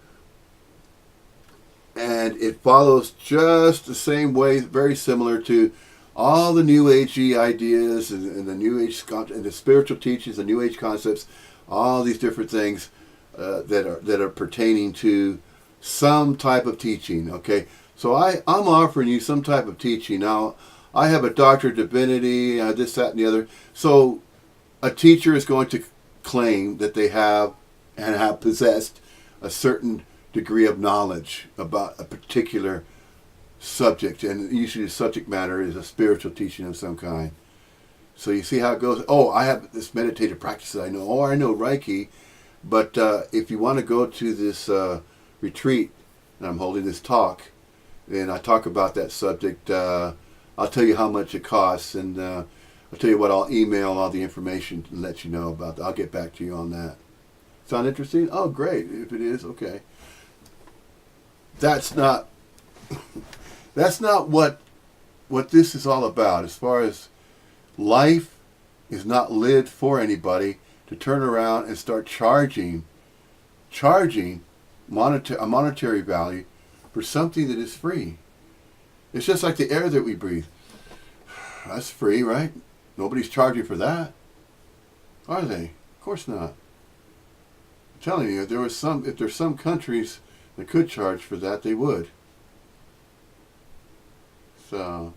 and it follows just the same way, very similar to all the New Agey ideas and the New Age and the spiritual teachings, the New Age concepts, all these different things that are pertaining to some type of teaching. Okay, so I'm offering you some type of teaching now. I have a doctorate of divinity, this, that, and the other. So a teacher is going to claim that they have and have possessed a certain degree of knowledge about a particular subject, and usually the subject matter is a spiritual teaching of some kind. So you see how it goes. Oh, I have this meditative practice that I know. Oh, I know Reiki. But if you want to go to this retreat, and I'm holding this talk, and I talk about that subject, I'll tell you how much it costs, and I'll tell you what, I'll email all the information and let you know about that. I'll get back to you on that. Sound interesting? Oh, great. If it is, okay. That's not what this is all about. As far as life is not lived for anybody to turn around and start charging a monetary value for something that is free. It's just like the air that we breathe. That's free, right? Nobody's charging for that, are they? Of course not. I'm telling you, if there's some countries that could charge for that, they would. So,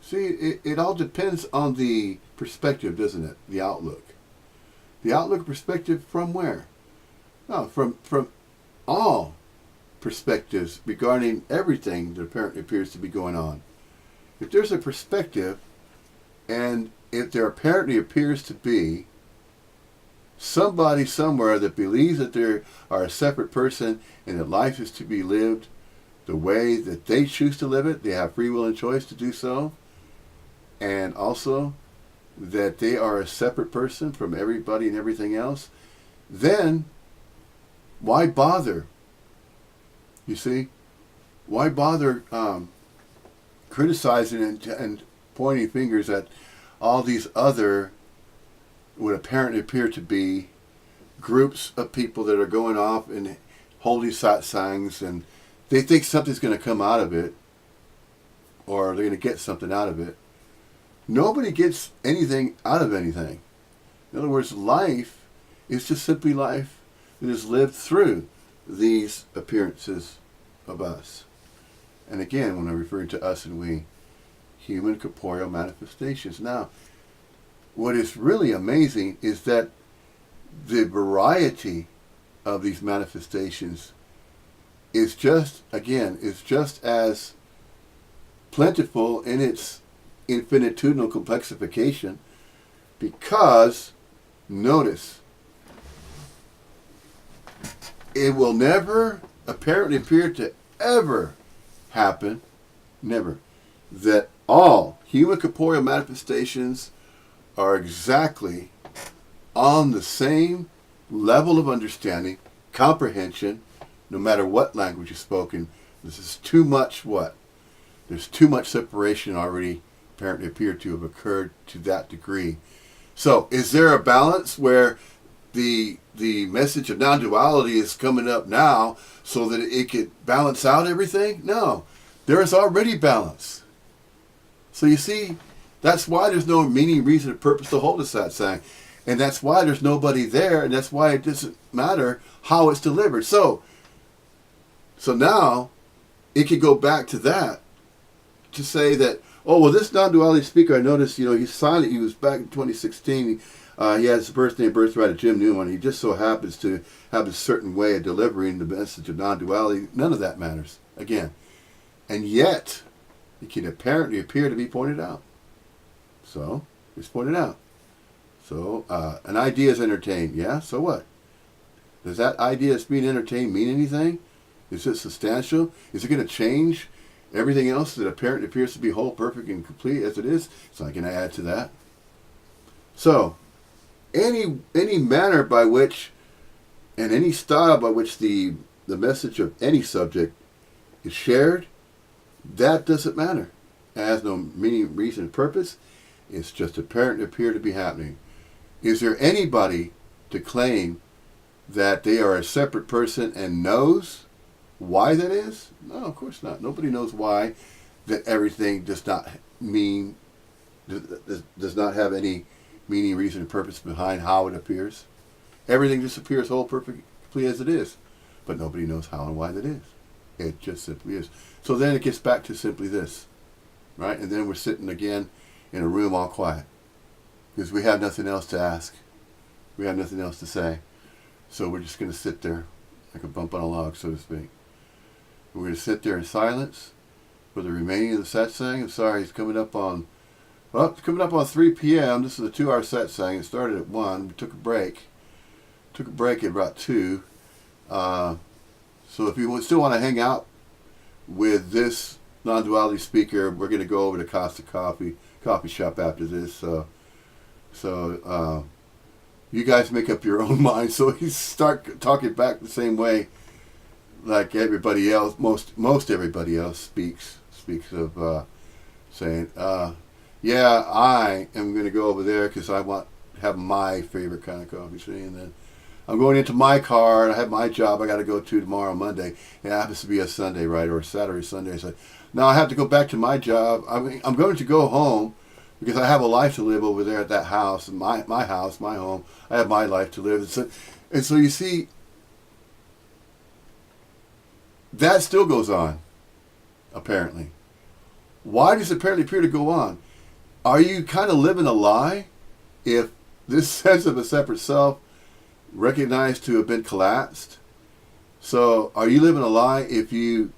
see, it all depends on the perspective, doesn't it? The outlook. The outlook perspective from where? No, from all perspectives regarding everything that apparently appears to be going on. If there's a perspective, and if there apparently appears to be somebody somewhere that believes that they are a separate person and that life is to be lived the way that they choose to live it, they have free will and choice to do so, and also that they are a separate person from everybody and everything else, then why bother? You see? Why bother criticizing and pointing fingers at all these other, what apparently appear to be groups of people that are going off and holding satsangs, and they think something's going to come out of it, or they're going to get something out of it. Nobody gets anything out of anything. In other words, life It's just simply life that is lived through these appearances of us. And again, when I refer to us and we, human corporeal manifestations. Now, what is really amazing is that the variety of these manifestations is just as plentiful in its infinitudinal complexification, because, notice, it will never apparently appear to ever happen, never, that all human corporeal manifestations are exactly on the same level of understanding, comprehension, no matter what language is spoken. This is too much what? There's too much separation already apparently appear to have occurred to that degree. So, is there a balance where the message of non-duality is coming up now so that it could balance out everything? No. There is already balance. So you see, that's why there's no meaning, reason, or purpose to hold a satsang. And that's why there's nobody there, and that's why it doesn't matter how it's delivered. So now, it could go back to that, to say that, oh, well, this non-duality speaker, I noticed, he's silent. He was back in 2016. He had his birthday and birthright of Jim Newman. He just so happens to have a certain way of delivering the message of non-duality. None of that matters, again. And yet, it can apparently appear to be pointed out. So, it's pointed out. So, an idea is entertained. Yeah, so what? Does that idea that's being entertained mean anything? Is it substantial? Is it going to change everything else that apparently appears to be whole, perfect, and complete as it is? It's not going to add to that. So, any manner by which, and any style by which the message of any subject is shared, that doesn't matter. It has no meaning, reason, and purpose. It's just apparent to appear to be happening. Is there anybody to claim that they are a separate person and knows why that is? No, of course not. Nobody knows why that everything does not have any meaning, reason, and purpose behind how it appears. Everything just appears whole, perfectly as it is. But nobody knows how and why that is. It just simply is. So then it gets back to simply this, right? And then we're sitting again in a room all quiet, because we have nothing else to ask. We have nothing else to say. So we're just going to sit there like a bump on a log, so to speak. We're going to sit there in silence for the remaining of the satsang. I'm sorry, it's coming up on 3 p.m. This is a 2-hour satsang. It started at 1. We took a break. Took a break at about 2. So if you still want to hang out with this non-duality speaker, we're going to go over to Costa Coffee Shop after this. So you guys make up your own mind. So you start talking back the same way like everybody else, most everybody else speaks of saying, yeah, I am going to go over there because I want to have my favorite kind of coffee. See, and then I'm going into my car and I have my job I got to go to tomorrow, Monday. It happens to be a Sunday, right, or a Saturday, Sunday. So now I have to go back to my job. I mean, I'm going to go home because I have a life to live over there at that house, my house, my home. I have my life to live. And so you see, that still goes on, apparently. Why does it apparently appear to go on? Are you kind of living a lie if this sense of a separate self recognized to have been collapsed? So are you living a lie if you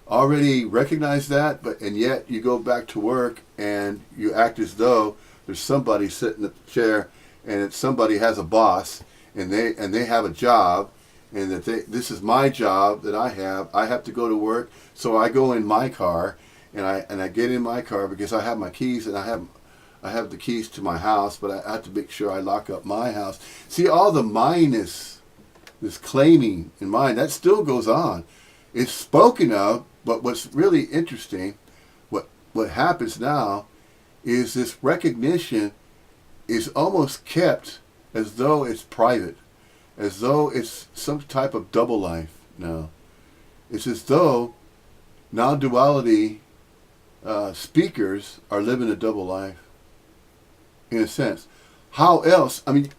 already recognize that, and yet you go back to work and you act as though there's somebody sitting at the chair and somebody has a boss and they have a job, and that this is my job that I have to go to work, so I go in my car and I get in my car because I have my keys and I have the keys to my house, but I have to make sure I lock up my house. See, all the mindness, this claiming in mind, that still goes on. It's spoken of, but what's really interesting, what happens now is this recognition is almost kept as though it's private, as though it's some type of double life now. It's as though non-duality speakers are living a double life, in a sense. How else? I mean,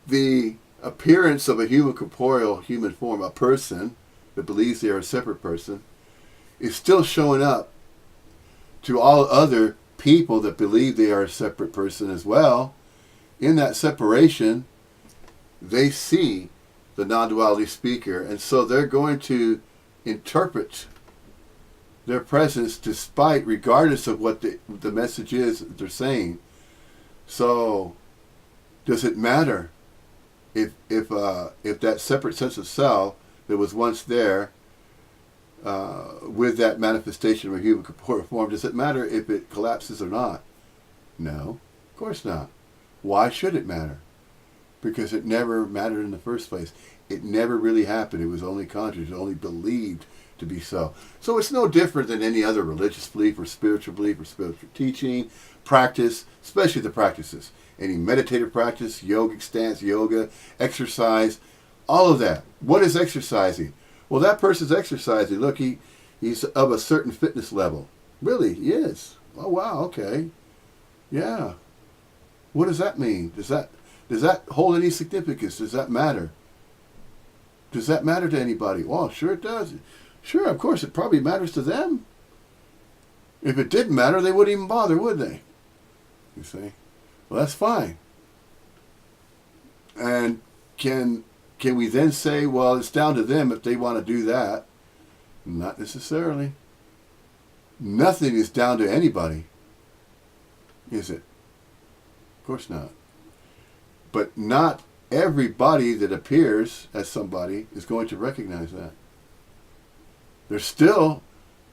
the appearance of a human corporeal human form, a person that believes they are a separate person, is still showing up to all other people that believe they are a separate person as well. In that separation, they see the non-duality speaker, and so they're going to interpret their presence despite, regardless of what the message is that they're saying. So, does it matter if that separate sense of self that was once there with that manifestation of a human corporeal form, does it matter if it collapses or not? No, of course not. Why should it matter? Because it never mattered in the first place. It never really happened. It was only conjured. It was only believed to be so. So it's no different than any other religious belief or spiritual teaching, practice, especially the practices. Any meditative practice, yogic stance, yoga, exercise, all of that. What is exercising? Well, that person's exercising. Look, he's of a certain fitness level. Really, he is. Oh, wow, okay. Yeah. What does that mean? Does that hold any significance? Does that matter? Does that matter to anybody? Well, sure it does. Sure, of course, it probably matters to them. If it didn't matter, they wouldn't even bother, would they? You see? Well, that's fine. And can we then say, well, it's down to them if they want to do that? Not necessarily. Nothing is down to anybody, is it? Of course not. But not everybody that appears as somebody is going to recognize that. There's still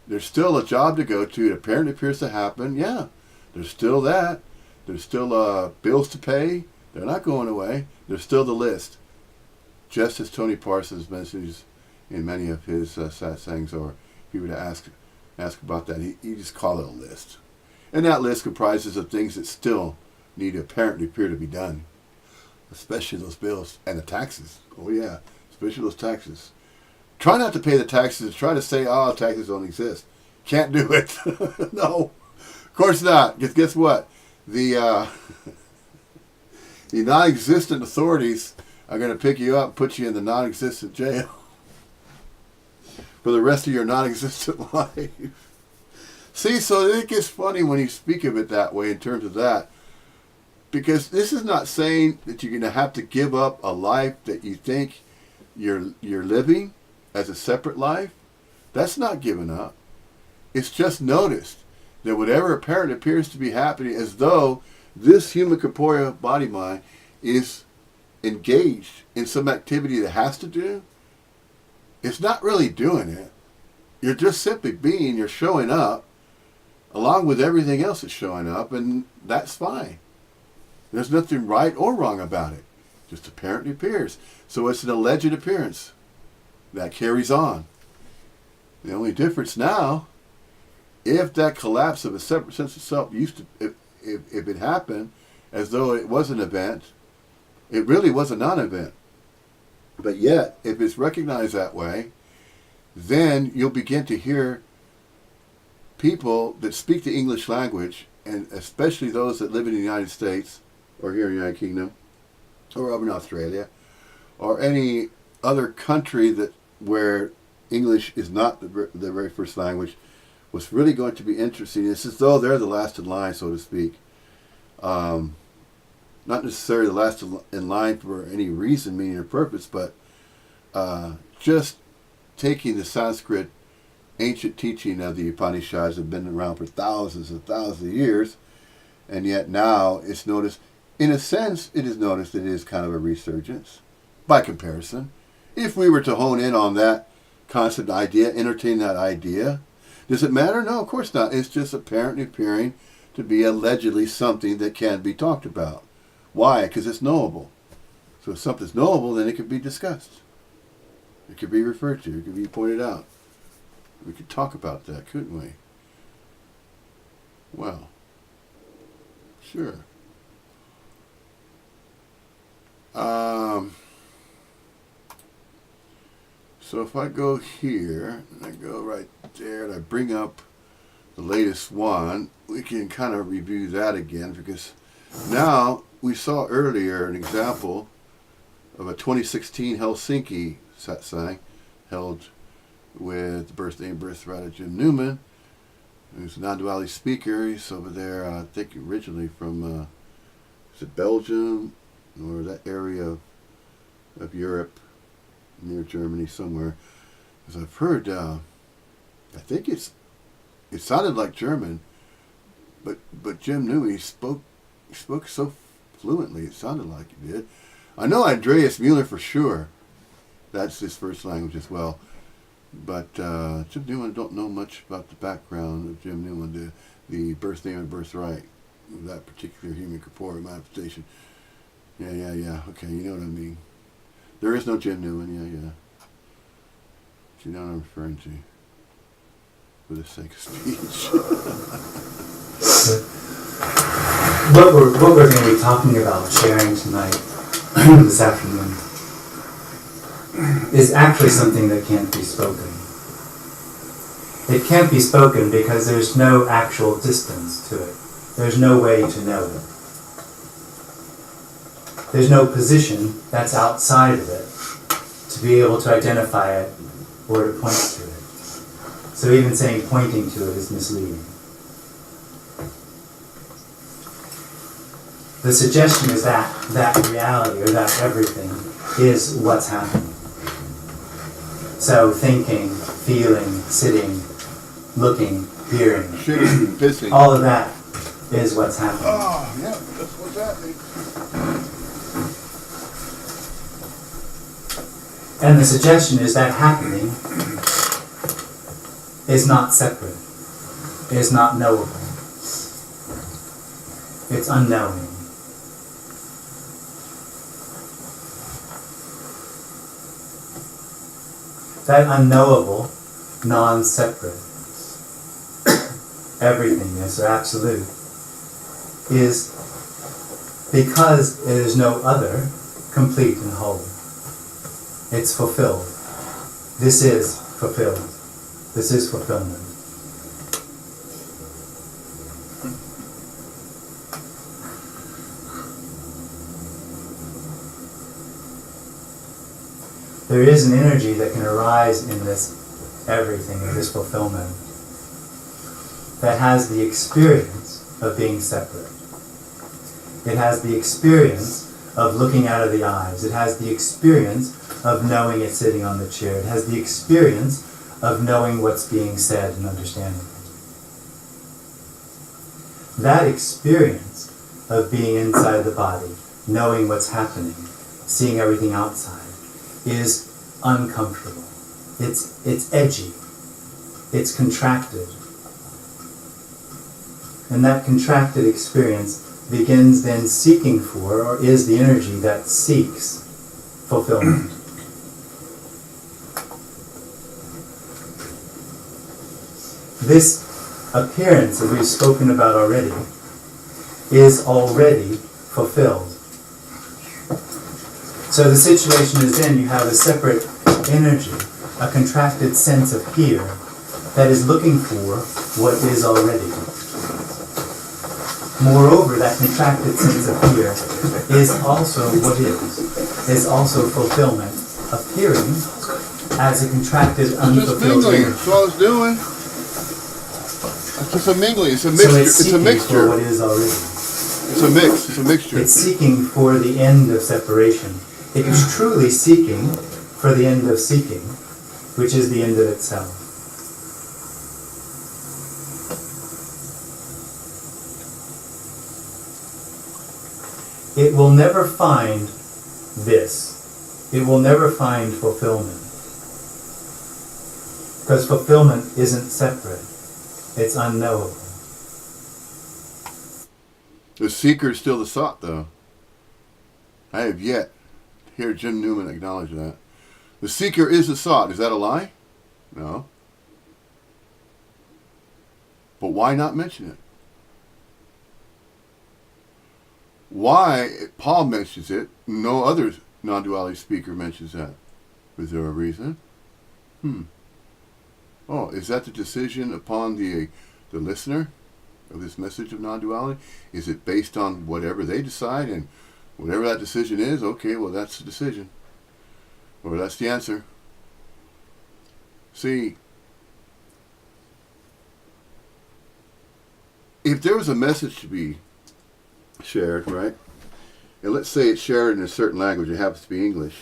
a job to go to. It apparently appears to happen. Yeah, there's still that. There's still bills to pay. They're not going away. There's still the list. Just as Tony Parsons mentions in many of his satsangs, or if you were to ask about that, he just call it a list. And that list comprises of things that still need to apparently appear to be done. Especially those bills and the taxes. Oh yeah, especially those taxes. Try not to pay the taxes. Try to say, oh, taxes don't exist. Can't do it. No, of course not. Guess what? The non-existent authorities are going to pick you up and put you in the non-existent jail for the rest of your non-existent life. See, so it gets funny when you speak of it that way in terms of that. Because this is not saying that you're going to have to give up a life that you think you're living as a separate life. That's not giving up. It's just noticed that whatever apparently appears to be happening, as though this human corporeal body mind is engaged in some activity that has to do, it's not really doing it. You're just simply being, you're showing up along with everything else that's showing up, and that's fine. There's nothing right or wrong about it. Just apparently appears. So it's an alleged appearance. That carries on. The only difference now, if that collapse of a separate sense of self if it happened as though it was an event, it really was a non-event. But yet, if it's recognized that way, then you'll begin to hear people that speak the English language, and especially those that live in the United States, or here in the United Kingdom, or over in Australia, or any other country where English is not the very first language. What's really going to be interesting is as though they're the last in line, so to speak. Not necessarily the last in line for any reason, meaning, or purpose, but just taking the Sanskrit ancient teaching of the Upanishads have been around for thousands and thousands of years, and yet now it's noticed. In a sense, it is noticed that it is kind of a resurgence, by comparison. If we were to hone in on that concept idea, entertain that idea, does it matter? No, of course not. It's just apparently appearing to be allegedly something that can be talked about. Why? Because it's knowable. So if something's knowable, then it can be discussed. It could be referred to. It could be pointed out. We could talk about that, couldn't we? Well, sure. So if I go here, and I go right there, and I bring up the latest one, we can kind of review that again, because now we saw earlier an example of a 2016 Helsinki satsang held with the birthday and birthright of Jim Newman, who's a non-duality speaker. He's over there, I think originally from, is it Belgium or that area of Europe, near Germany somewhere. As I've heard, I think it sounded like German, but Jim Newman, he spoke so fluently, it sounded like he did. I know Andreas Mueller for sure. That's his first language as well. But Jim Newman, don't know much about the background of Jim Newman, the birth name and birthright of that particular human corporeal manifestation. Yeah. Okay, you know what I mean. There is no Jim Newman, yeah. You know what I'm referring to. For the sake of speech. What we're going to be talking about, sharing tonight, this afternoon, is actually something that can't be spoken. It can't be spoken because there's no actual distance to it. There's no way to know it. There's no position that's outside of it to be able to identify it or to point to it. So even saying pointing to it is misleading. The suggestion is that reality or that everything is what's happening. So thinking, feeling, sitting, looking, hearing, Shitting, pissing. all of that is what's happening. Oh, yeah, that's what's happening. And the suggestion is that happening is not separate, is not knowable. It's unknowing. That unknowable, non-separate, everythingness or absolute is because it is no other, complete and whole. It's fulfilled. This is fulfilled. This is fulfillment. There is an energy that can arise in this everything, in this fulfillment, that has the experience of being separate. It has the experience of looking out of the eyes. It has the experience of knowing it's sitting on the chair. It has the experience of knowing what's being said and understanding it. That experience of being inside the body, knowing what's happening, seeing everything outside, is uncomfortable. It's edgy. It's contracted. And that contracted experience begins then seeking for, or is the energy that seeks fulfillment. This appearance, as we've spoken about already, is already fulfilled. So the situation is then you have a separate energy, a contracted sense of here, that is looking for what is already. Moreover, that contracted sense of here is also what is also fulfillment, appearing as a contracted, Just unfulfilled mingling. energy. That's all it's doing. It's just a mingling. It's a So mixture. it's It's a seeking for mixture. what is already. It's a mix. It's a mixture. It's seeking for the end of separation. It is truly seeking for the end of seeking, which is the end of itself. It will never find this. It will never find fulfillment. Because fulfillment isn't separate. It's unknowable. The seeker is still the sought, though. I have yet to hear Jim Newman acknowledge that. The seeker is the sought. Is that a lie? No. But why not mention it? Why Paul mentions it, no other non-duality speaker mentions that? Is there a reason? Oh, is that the decision upon the listener of this message of non-duality? Is it based on whatever they decide, and whatever that decision is, okay, well, that's the decision, or that's the answer? See, if there was a message to be shared, right, and let's say it's shared in a certain language, it happens to be English,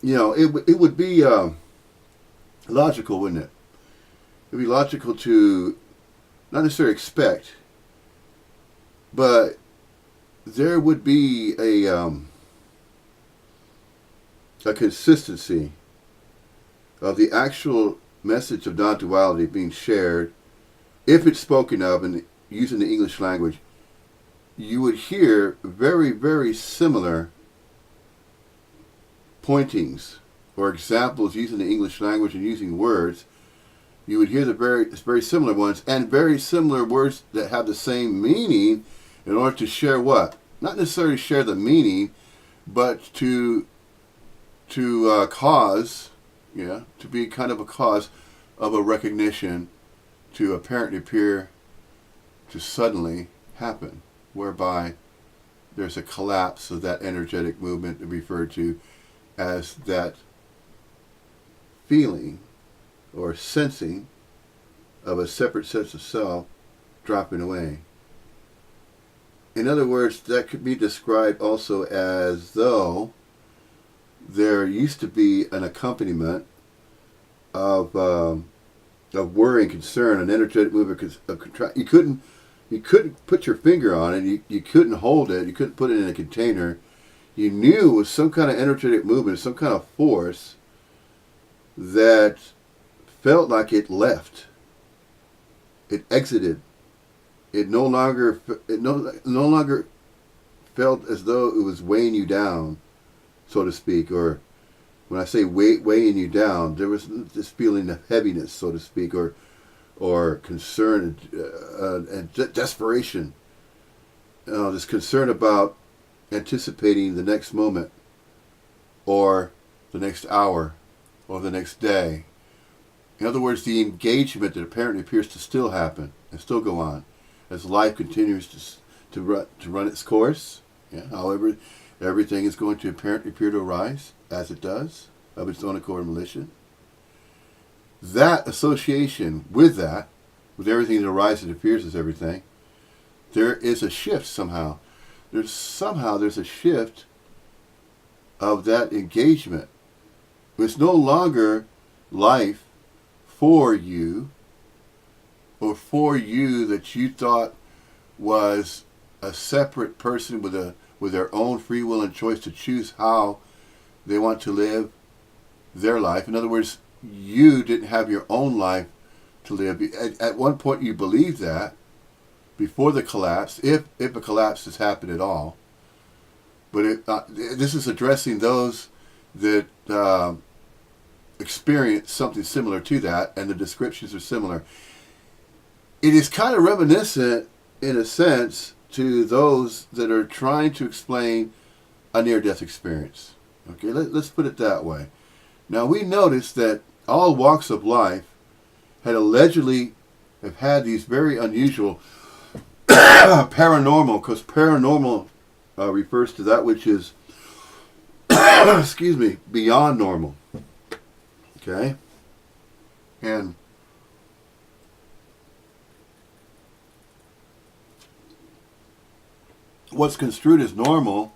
it would be logical, wouldn't it? It would be logical to not necessarily expect, but there would be a consistency of the actual message of non-duality being shared. If it's spoken of and using the English language, you would hear very, very similar pointings or examples using the English language and using words. You would hear the very similar ones, and very similar words that have the same meaning, in order to share what? Not necessarily share the meaning, but to cause, to be kind of a cause of a recognition to apparently appear to suddenly happen, whereby there's a collapse of that energetic movement referred to as that feeling or sensing of a separate sense of self dropping away. In other words, that could be described also as though there used to be an accompaniment of worry and concern, an energetic movement of contraction. You couldn't put your finger on it. You couldn't hold it. You couldn't put it in a container. You knew it was some kind of energetic movement, some kind of force that felt like it left. It exited. It no longer felt as though it was weighing you down, so to speak. Or when I say weighing you down, there was this feeling of heaviness, so to speak, or concern and desperation. This concern about anticipating the next moment, or the next hour, or the next day. In other words, the engagement that apparently appears to still happen and still go on as life continues to run its course. However, everything is going to apparently appear to arise as it does of its own accord and volition. That association with everything that arises that appears as everything, there is a shift somehow. There's a shift of that engagement. It's no longer life for you, or for you that you thought was a separate person with their own free will and choice to choose how they want to live their life. In other words, you didn't have your own life to live. At one point you believed that, before the collapse, if a collapse has happened at all. But this is addressing those that experience something similar to that, and the descriptions are similar. It is kind of reminiscent, in a sense, to those that are trying to explain a near-death experience. Okay, let's put it that way. Now, we notice that all walks of life had allegedly have had these very unusual paranormal, because paranormal refers to that which is beyond normal. Okay? And what's construed as normal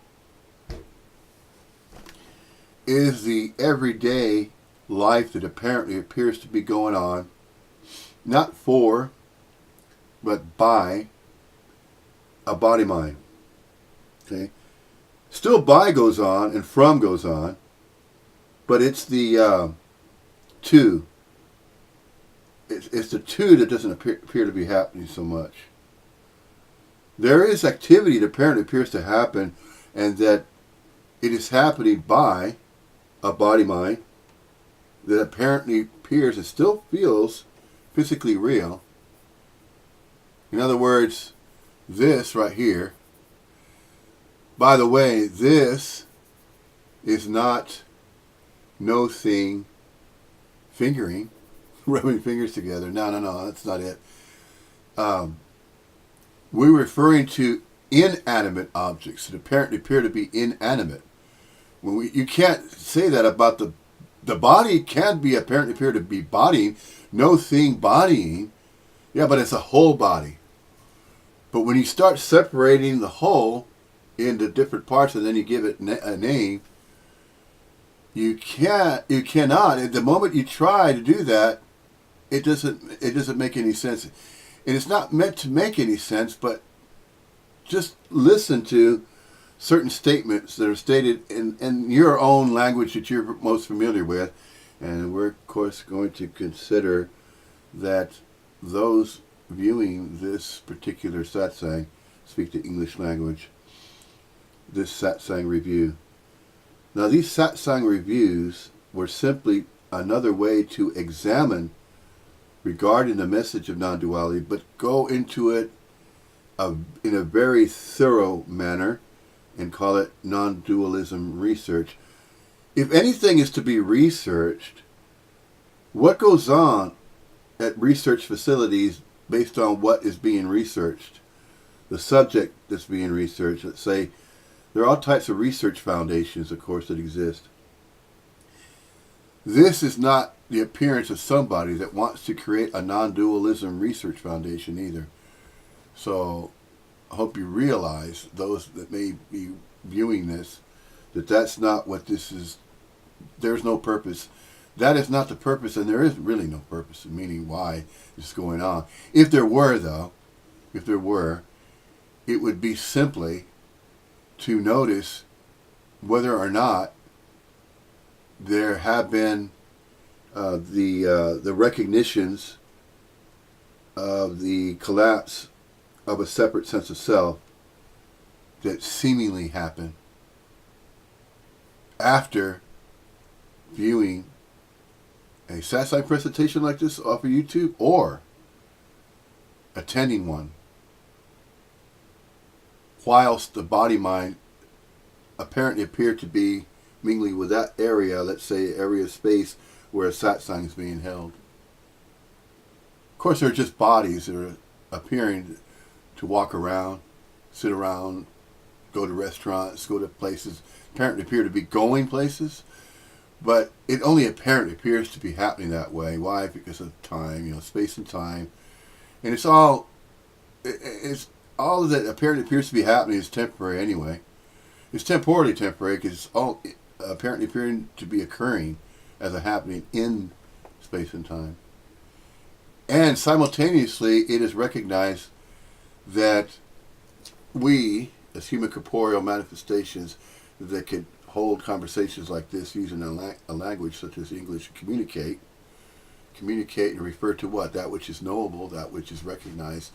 is the everyday life that apparently appears to be going on, not for, but by a body mind. Okay? Still by goes on and from goes on, but it's the to. It's the to that doesn't appear to be happening so much. There is activity that apparently appears to happen, and that it is happening by a body mind that apparently appears and still feels physically real. In other words, this right here, by the way, this is not no thing fingering. rubbing fingers together. No, that's not it. We're referring to inanimate objects that apparently appear to be inanimate. You can't say that about the body. Can be apparently appear to be bodying, no thing bodying. Yeah, but it's a whole body. But when you start separating the whole into different parts and then you give it a name, you cannot. At the moment you try to do that, it doesn't make any sense. And it's not meant to make any sense, but just listen to certain statements that are stated in your own language that you're most familiar with. And we're, of course, going to consider that those viewing this particular satsang speak the English language, this satsang review. Now, these satsang reviews were simply another way to examine regarding the message of non-duality, but go into it in a very thorough manner and call it non-dualism research. If anything is to be researched, what goes on at research facilities based on what is being researched? The subject that's being researched. Let's say there are all types of research foundations, of course, that exist. This is not the appearance of somebody that wants to create a non-dualism research foundation either. So I hope you realize, those that may be viewing this, that that's not what this is. There's no purpose. That is not the purpose, and there is really no purpose, meaning why this is going on. If there were, though, it would be simply to notice whether or not there have been the recognitions of the collapse of a separate sense of self that seemingly happened after viewing a satsang presentation like this off of YouTube or attending one whilst the body-mind apparently appeared to be mingling with that area, let's say area of space where a satsang is being held. Of course, they're just bodies that are appearing to walk around, sit around, go to restaurants, go to places, apparently appear to be going places, but it only apparently appears to be happening that way. Why? Because of time, space and time. And it's all that apparently appears to be happening is temporary anyway. It's temporally temporary because it's all apparently appearing to be occurring as a happening in space and time. And simultaneously, it is recognized that we, as human corporeal manifestations that could hold conversations like this using a language such as English, communicate and refer to what? That which is knowable, that which is recognized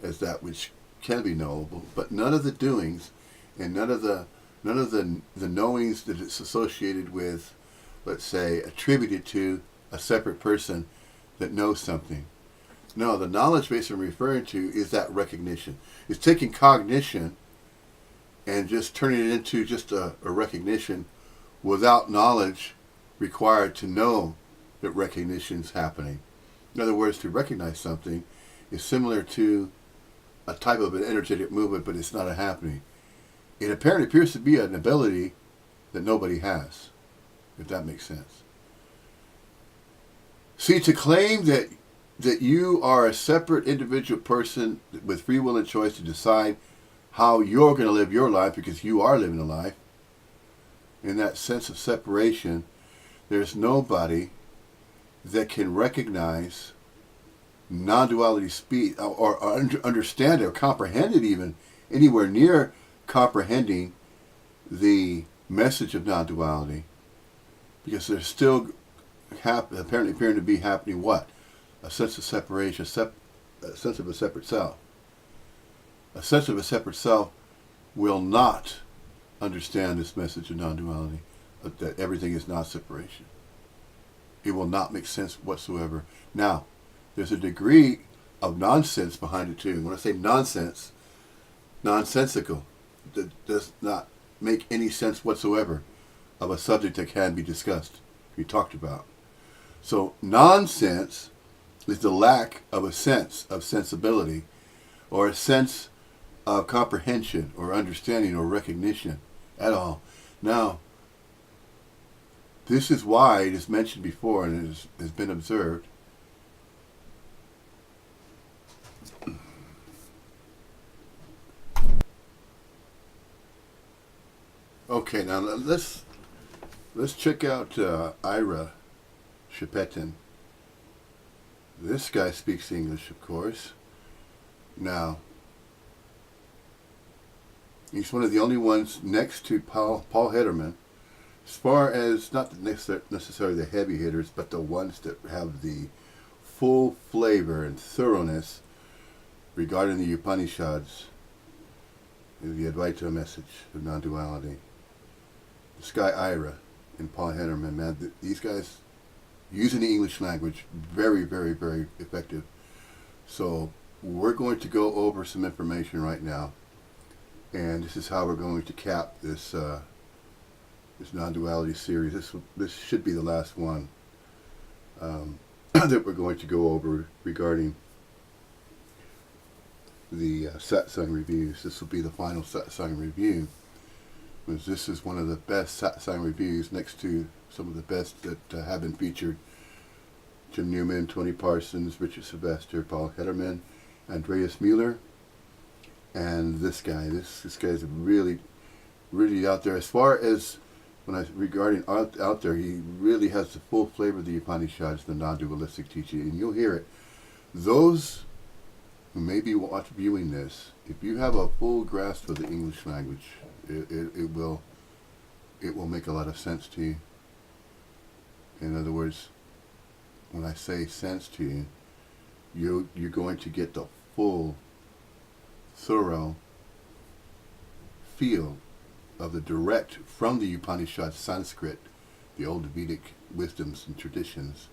as that which can be knowable, but none of the doings and none of the knowings that it's associated with, let's say, attributed to a separate person that knows something. No, the knowledge base I'm referring to is that recognition. It's taking cognition and just turning it into just a recognition without knowledge required to know that recognition's happening. In other words, to recognize something is similar to a type of an energetic movement, but it's not a happening. It apparently appears to be an ability that nobody has, if that makes sense. See, to claim that you are a separate individual person with free will and choice to decide how you're going to live your life, because you are living a life, in that sense of separation, there's nobody that can recognize non-duality speech or understand it or comprehend it even anywhere near comprehending the message of non-duality, because there's still apparently appearing to be happening what? A sense of separation, a sense of a separate self. A sense of a separate self will not understand this message of non-duality, that everything is not separation. It will not make sense whatsoever. Now, there's a degree of nonsense behind it too. When I say nonsense, nonsensical, that does not make any sense whatsoever of a subject that can be discussed, be talked about. So nonsense is the lack of a sense of sensibility or a sense of comprehension or understanding or recognition at all. Now, this is why it is mentioned before and it has been observed. Okay, now let's check out Ira Shapetin. This guy speaks English, of course. Now, he's one of the only ones next to Paul Hederman, as far as not necessarily the heavy hitters, but the ones that have the full flavor and thoroughness regarding the Upanishads, the Advaita message of non-duality. This guy Ira and Paul Hederman, man, these guys using the English language, very, very, very effective. So we're going to go over some information right now, and this is how we're going to cap this this non-duality series. This should be the last one that we're going to go over regarding the satsang reviews. This will be the final satsang review, because this is one of the best satsang reviews next to some of the best that have been featured. Jim Newman, Tony Parsons, Richard Sylvester, Paul Hederman, Andreas Mueller, and this guy. This guy's really, really out there. As far as regarding out there, he really has the full flavor of the Upanishads, the non-dualistic teaching, and you'll hear it. Those who may be viewing this, if you have a full grasp of the English language, it will make a lot of sense to you. In other words, when I say sense to you, you're going to get the full, thorough feel of the direct from the Upanishad Sanskrit, the old Vedic wisdoms and traditions,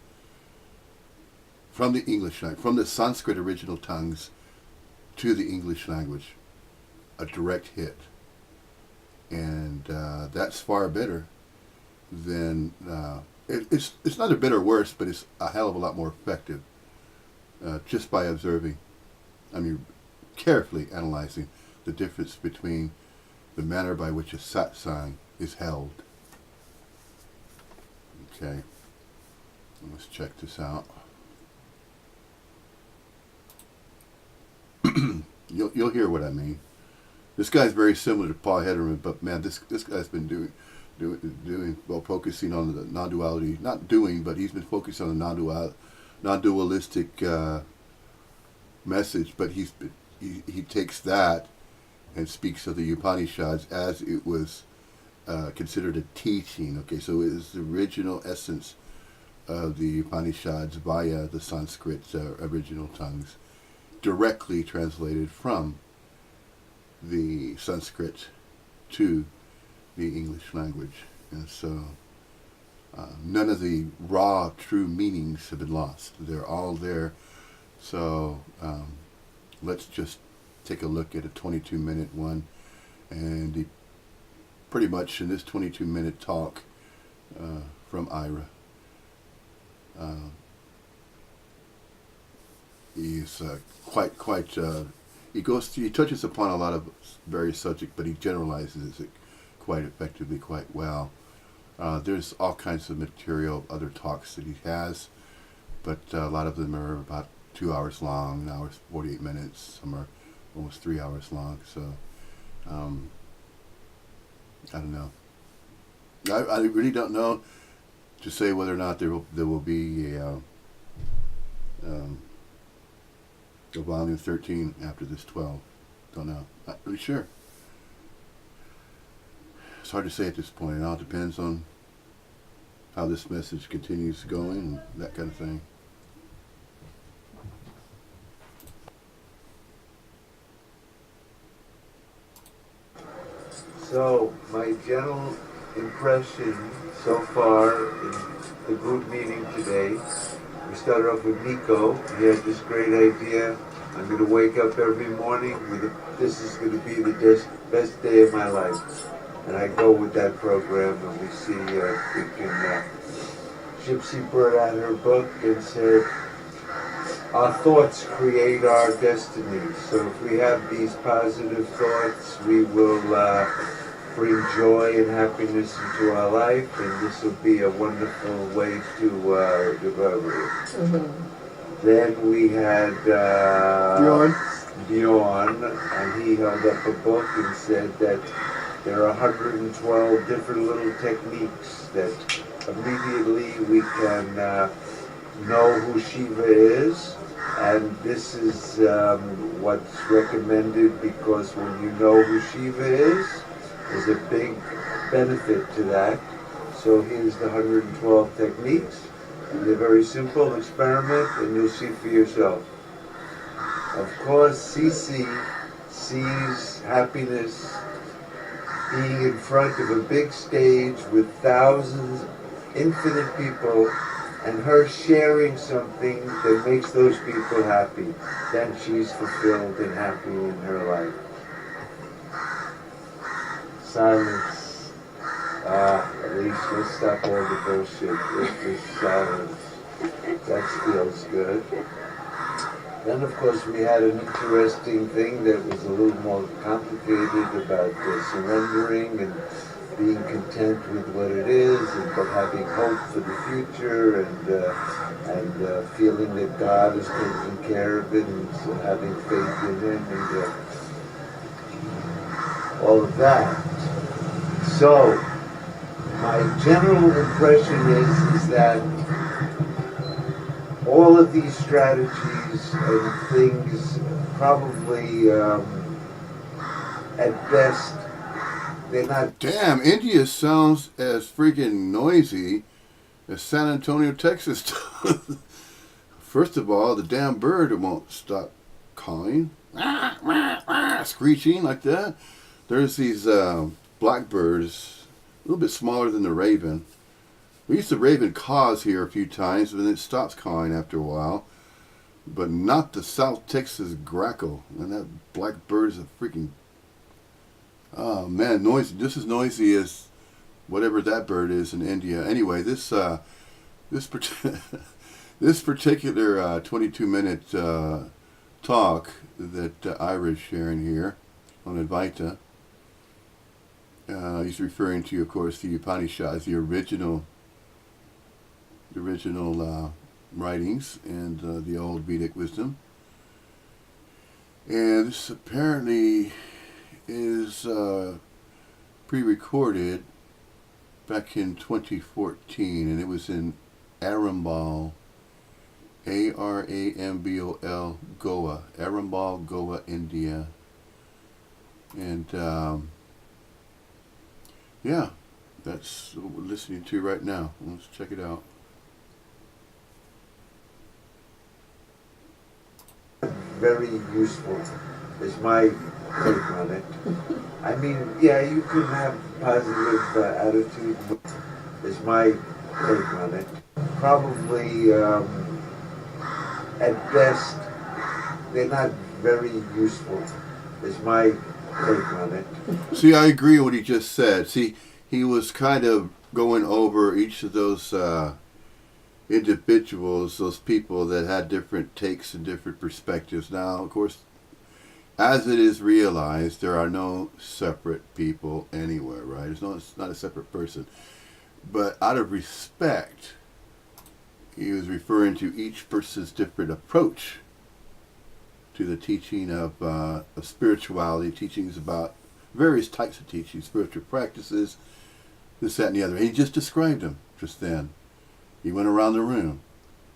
from the English language, from the Sanskrit original tongues to the English language, a direct hit. And that's far better than, it's not a bit or worse, but it's a hell of a lot more effective just by observing, carefully analyzing the difference between the manner by which a satsang is held. Okay, let's check this out. You'll hear what I mean. This guy's very similar to Paul Hederman, but man, this guy's been doing well, focusing on the non-duality. Not doing, but he's been focused on the non-dualistic message. But he takes that and speaks of the Upanishads as it was considered a teaching. Okay, so it is the original essence of the Upanishads via the Sanskrit original tongues, directly translated from the Sanskrit to the English language. And so none of the raw, true meanings have been lost. They're all there. So let's just take a look at a 22-minute one. And he pretty much in this 22-minute talk from Ira, he's quite he touches upon a lot of various subjects, but he generalizes it quite effectively, quite well. There's all kinds of material, other talks that he has, but a lot of them are about 2 hours long, an hour 48 minutes. Some are almost 3 hours long. So I don't know. I really don't know to say whether or not there will be a volume 13 after this 12. Don't know. Not really sure. It's hard to say at this point. It all depends on how this message continues going and that kind of thing. So, my general impression so far in the group meeting today, we started off with Nico. He had this great idea. I'm going to wake up every morning with this is going to be the best day of my life. And I go with that program and we see if we can Gypsy brought out her book and said, our thoughts create our destiny. So if we have these positive thoughts, we will bring joy and happiness into our life, and this will be a wonderful way to develop it. Then we had Bjorn, and he held up a book and said that there are 112 different little techniques that immediately we can know who Shiva is, and this is what's recommended because when you know who Shiva is, there's a big benefit to that. So here's the 112 techniques, and they're very simple. Experiment and you'll see for yourself. Of course, Cece sees happiness being in front of a big stage with thousands, infinite people, and her sharing something that makes those people happy. Then she's fulfilled and happy in her life. Silence. At least let's stop all the bullshit. Just silence. That feels good. Then, of course, we had an interesting thing that was a little more complicated about surrendering and being content with what it is, and but having hope for the future, and feeling that God is taking care of it, and so having faith in Him, and all of that. So, my general impression is that all of these strategies and things probably, at best, they're not. Damn, India sounds as freaking noisy as San Antonio, Texas does. First of all, the damn bird won't stop calling. Screeching like that. There's these blackbirds, a little bit smaller than the raven. We used to raven caws here a few times, but then it stops cawing after a while. But not the South Texas grackle. And that blackbird is a freaking... Oh man, noisy. Just as noisy as whatever that bird is in India. Anyway, this particular 22-minute talk that Ira's sharing here on Advaita, he's referring to, of course, the Upanishads, the original writings and the old Vedic wisdom. And this apparently is pre-recorded back in 2014, and it was in Arambol, Arambol, Goa, Arambol, Goa, India. And yeah, that's what we're listening to right now. Let's check it out. Very useful is my take on it. I mean, yeah, you can have positive attitude is my take on it. Probably at best they're not very useful is my take on it. See, I agree with what he just said. See, he was kind of going over each of those individuals, those people that had different takes and different perspectives. Now, of course, as it is realized, there are no separate people anywhere, right? It's not a separate person. But out of respect, he was referring to each person's different approach to the teaching of spirituality, teachings about various types of teachings, spiritual practices, this, that, and the other. He just described them just then. He went around the room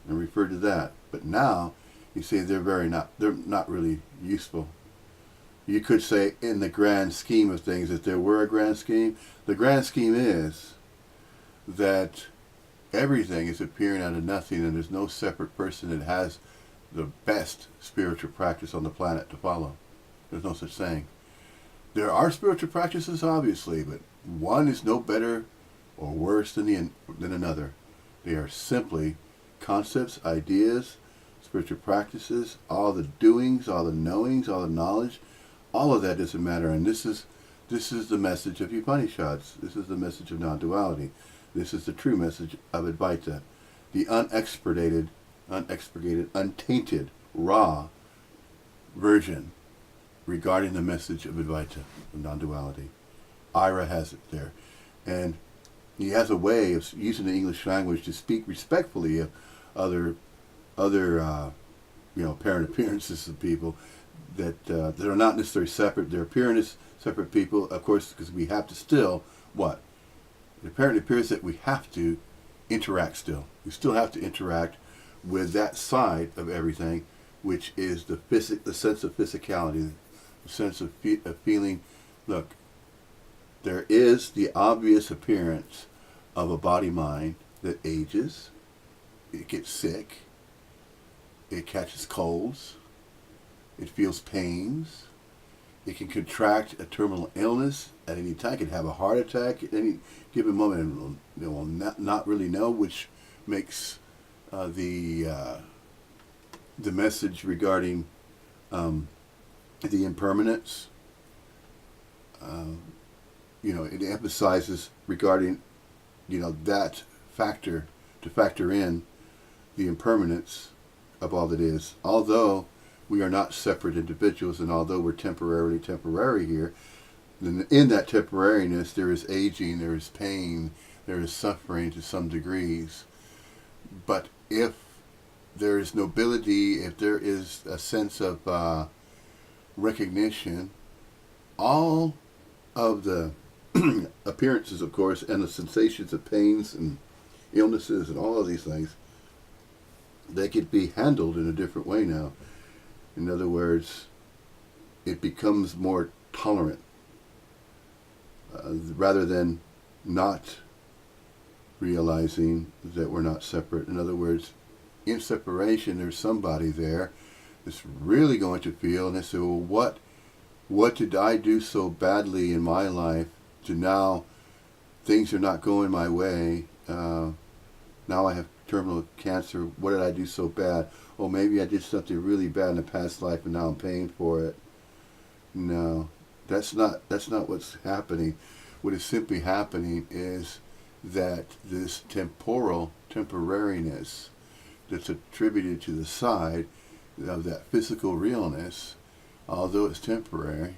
and referred to that. But now, you say they're not really useful. You could say in the grand scheme of things, if there were a grand scheme, the grand scheme is that everything is appearing out of nothing, and there's no separate person that has the best spiritual practice on the planet to follow. There's no such thing. There are spiritual practices, obviously, but one is no better or worse than another. They are simply concepts, ideas, spiritual practices, all the doings, all the knowings, all the knowledge. All of that doesn't matter, and this is the message of Upanishads. This is the message of non-duality. This is the true message of Advaita. the unexpurgated, untainted, raw version regarding the message of Advaita, of non-duality. Ira has it there. And he has a way of using the English language to speak respectfully of other apparent appearances of people that are not necessarily separate. They're appearing as separate people, of course, because we have to still, what? It apparently appears that we have to interact still. We still have to interact with that side of everything, which is the sense of physicality, the sense of feeling. Look, there is the obvious appearance of a body-mind that ages, it gets sick, it catches colds, it feels pains, it can contract a terminal illness at any time, it can have a heart attack at any given moment, and they will not really know, which makes the message regarding the impermanence, it emphasizes regarding, that factor, to factor in the impermanence of all that is. Although we are not separate individuals, and although we're temporary here, then in that temporariness there is aging, there is pain, there is suffering to some degrees. But if there is nobility, if there is a sense of recognition, all of the appearances, of course, and the sensations of pains and illnesses and all of these things, they could be handled in a different way now. In other words, it becomes more tolerant rather than not realizing that we're not separate. In other words, in separation, there's somebody there that's really going to feel, and they say, well, what did I do so badly in my life to now things are not going my way? Now I have terminal cancer. What did I do so bad? Oh, maybe I did something really bad in a past life and now I'm paying for it. No, that's not what's happening. What is simply happening is that this temporariness that's attributed to the side of that physical realness, although it's temporary,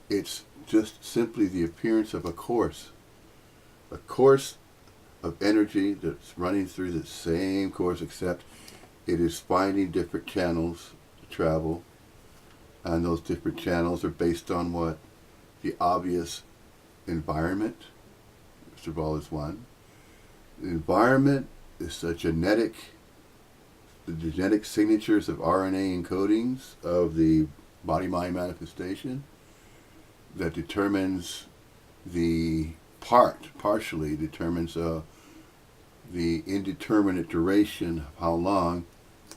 it's just simply the appearance of a course of energy that's running through the same course, except it is finding different channels to travel, and those different channels are based on what? The obvious environment, first of all, is one. The environment is the genetic signatures of RNA encodings of the body-mind manifestation that determines partially determines the indeterminate duration of how long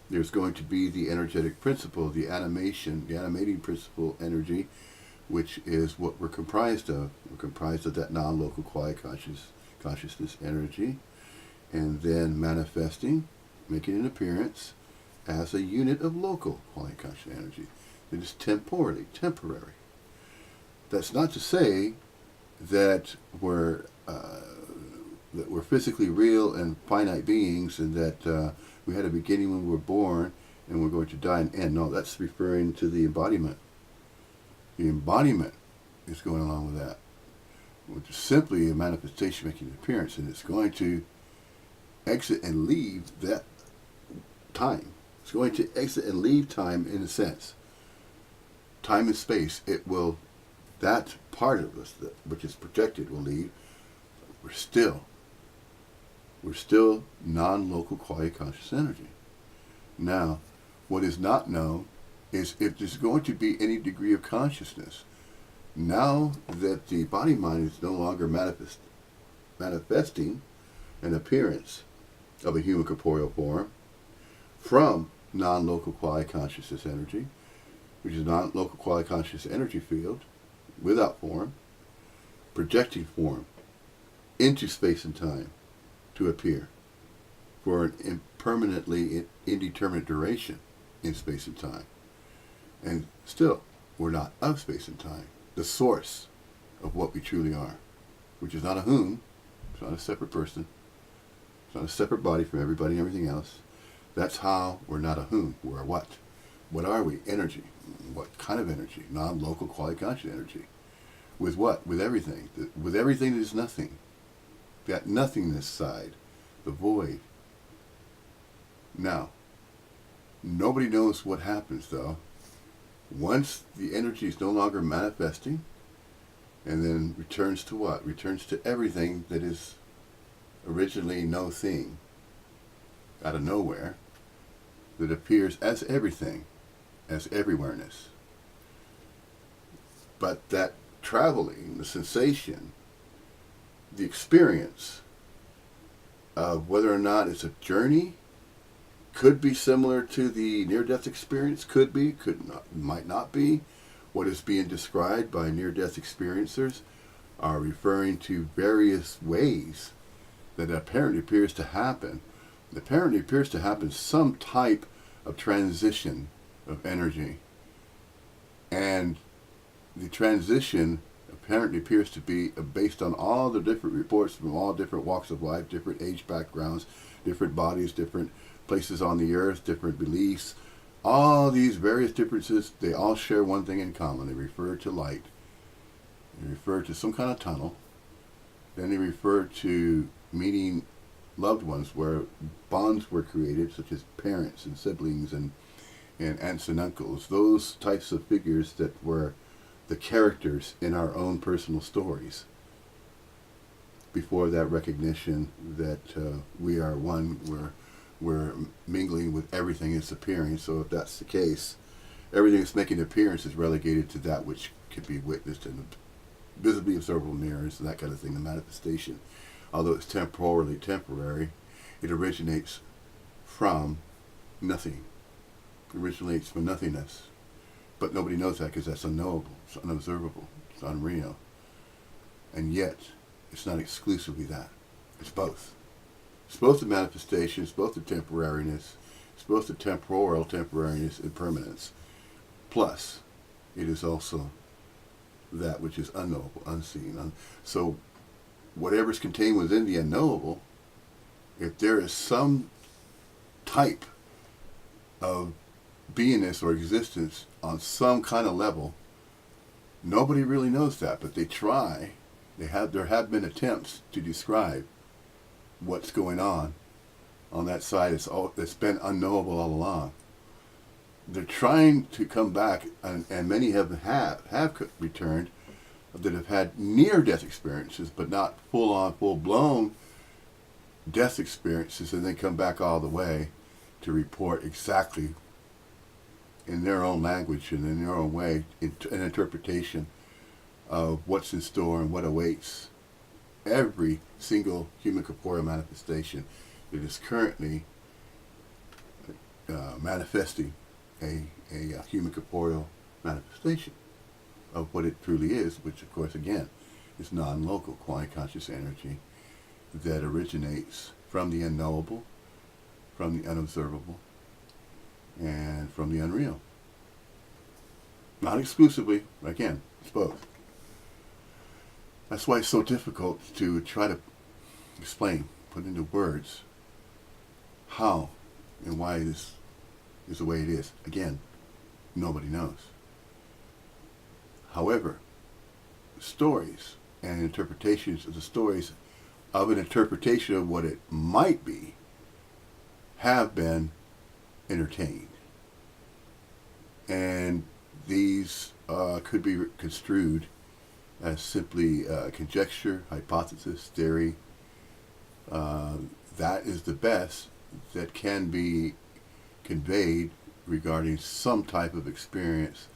there's going to be the energetic principle, the animating principle energy, which is what we're comprised of. We're comprised of that non-local quiet consciousness energy, and then manifesting, making an appearance as a unit of local quiet conscious energy. It is temporary. That's not to say that we're physically real and finite beings, and that we had a beginning when we were born and we're going to die and end. No, that's referring to the embodiment. The embodiment is going along with that, which is simply a manifestation making an appearance, and it's going to exit and leave that time. It's going to exit and leave time in a sense. Time and space, that part of us which is projected will leave. We're still non-local quiet conscious energy. Now, what is not known is if there's going to be any degree of consciousness. Now that the body-mind is no longer manifesting an appearance of a human corporeal form from non-local quiet consciousness energy, which is non-local quiet conscious energy field, without form, projecting form into space and time to appear for an impermanently indeterminate duration in space and time. And still, we're not of space and time, the source of what we truly are, which is not a whom, it's not a separate person, it's It's not a separate body from everybody and everything else. That's how we're not a whom, we're a what. What are we? Energy. What kind of energy? Non-local quality conscious energy. With what? With everything. With everything that is nothing. That nothingness side. The void. Now, nobody knows what happens though. Once the energy is no longer manifesting, and then returns to what? Returns to everything that is originally no thing, out of nowhere, that appears as everything, as everywhereness. But that traveling, the sensation, the experience of whether or not it's a journey, could be similar to the near-death experience, could be, could not, might not be. What is being described by near-death experiencers are referring to various ways that apparently appears to happen. Apparently appears to happen some type of transition of energy. And the transition apparently appears to be based on all the different reports from all different walks of life, different age backgrounds, different bodies, different places on the earth, different beliefs. All these various differences, they all share one thing in common. They refer to light. They refer to some kind of tunnel. Then they refer to meeting loved ones where bonds were created, such as parents and siblings and aunts and uncles. Those types of figures that were the characters in our own personal stories. Before that recognition that we are one, we're mingling with everything that's appearing. So if that's the case, everything that's making an appearance is relegated to that which could be witnessed in visibly observable mirrors and that kind of thing, the manifestation. Although it's temporally temporary, it originates from nothing. It originates from nothingness. But nobody knows that because that's unknowable, it's unobservable, it's unreal. And yet, it's not exclusively that. It's both. It's both the manifestation, it's both the temporariness, it's both the temporal temporariness and permanence. Plus, it is also that which is unknowable, unseen. So, whatever's contained within the unknowable, if there is some type of beingness or existence on some kind of level, nobody really knows that, but they try. There have been attempts to describe what's going on that side. It's been unknowable all along. They're trying to come back, and many have returned that have had near-death experiences, but not full-on, full-blown death experiences, and then come back all the way to report exactly in their own language and in their own way an interpretation of what's in store and what awaits every single human corporeal manifestation that is currently manifesting a human corporeal manifestation of what it truly is, which of course again is non-local quantum conscious energy that originates from the unknowable, from the unobservable, and from the unreal. Not exclusively, again, it's both. That's why it's so difficult to try to explain, put into words, how and why this is the way it is. Again, nobody knows. However, stories and interpretations of the stories of an interpretation of what it might be have been entertained. And these could be construed as simply conjecture, hypothesis, theory. That is the best that can be conveyed regarding some type of experience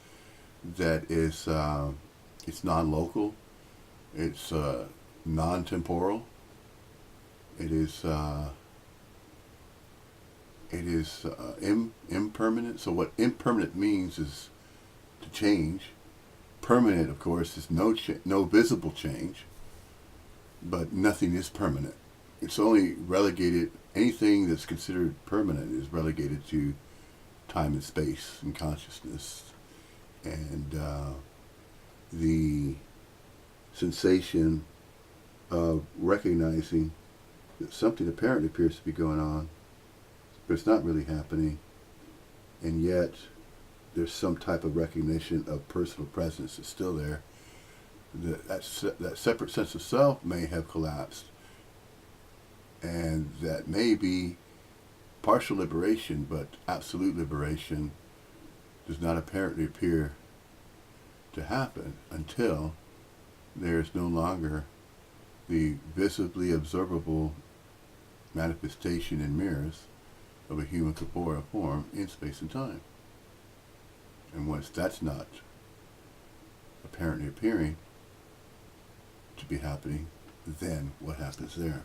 that is it's non-local, it's non-temporal, it is impermanent. So what impermanent means is to change. Permanent, of course, is no visible change, but nothing is permanent. It's only relegated, anything that's considered permanent is relegated to time and space and consciousness. And the sensation of recognizing that something apparently appears to be going on, but it's not really happening, and yet there's some type of recognition of personal presence that's still there. That separate sense of self may have collapsed, and that may be partial liberation, but absolute liberation does not apparently appear to happen until there is no longer the visibly observable manifestation in mirrors of a human corporeal form in space and time. And once that's not apparently appearing to be happening, then what happens there?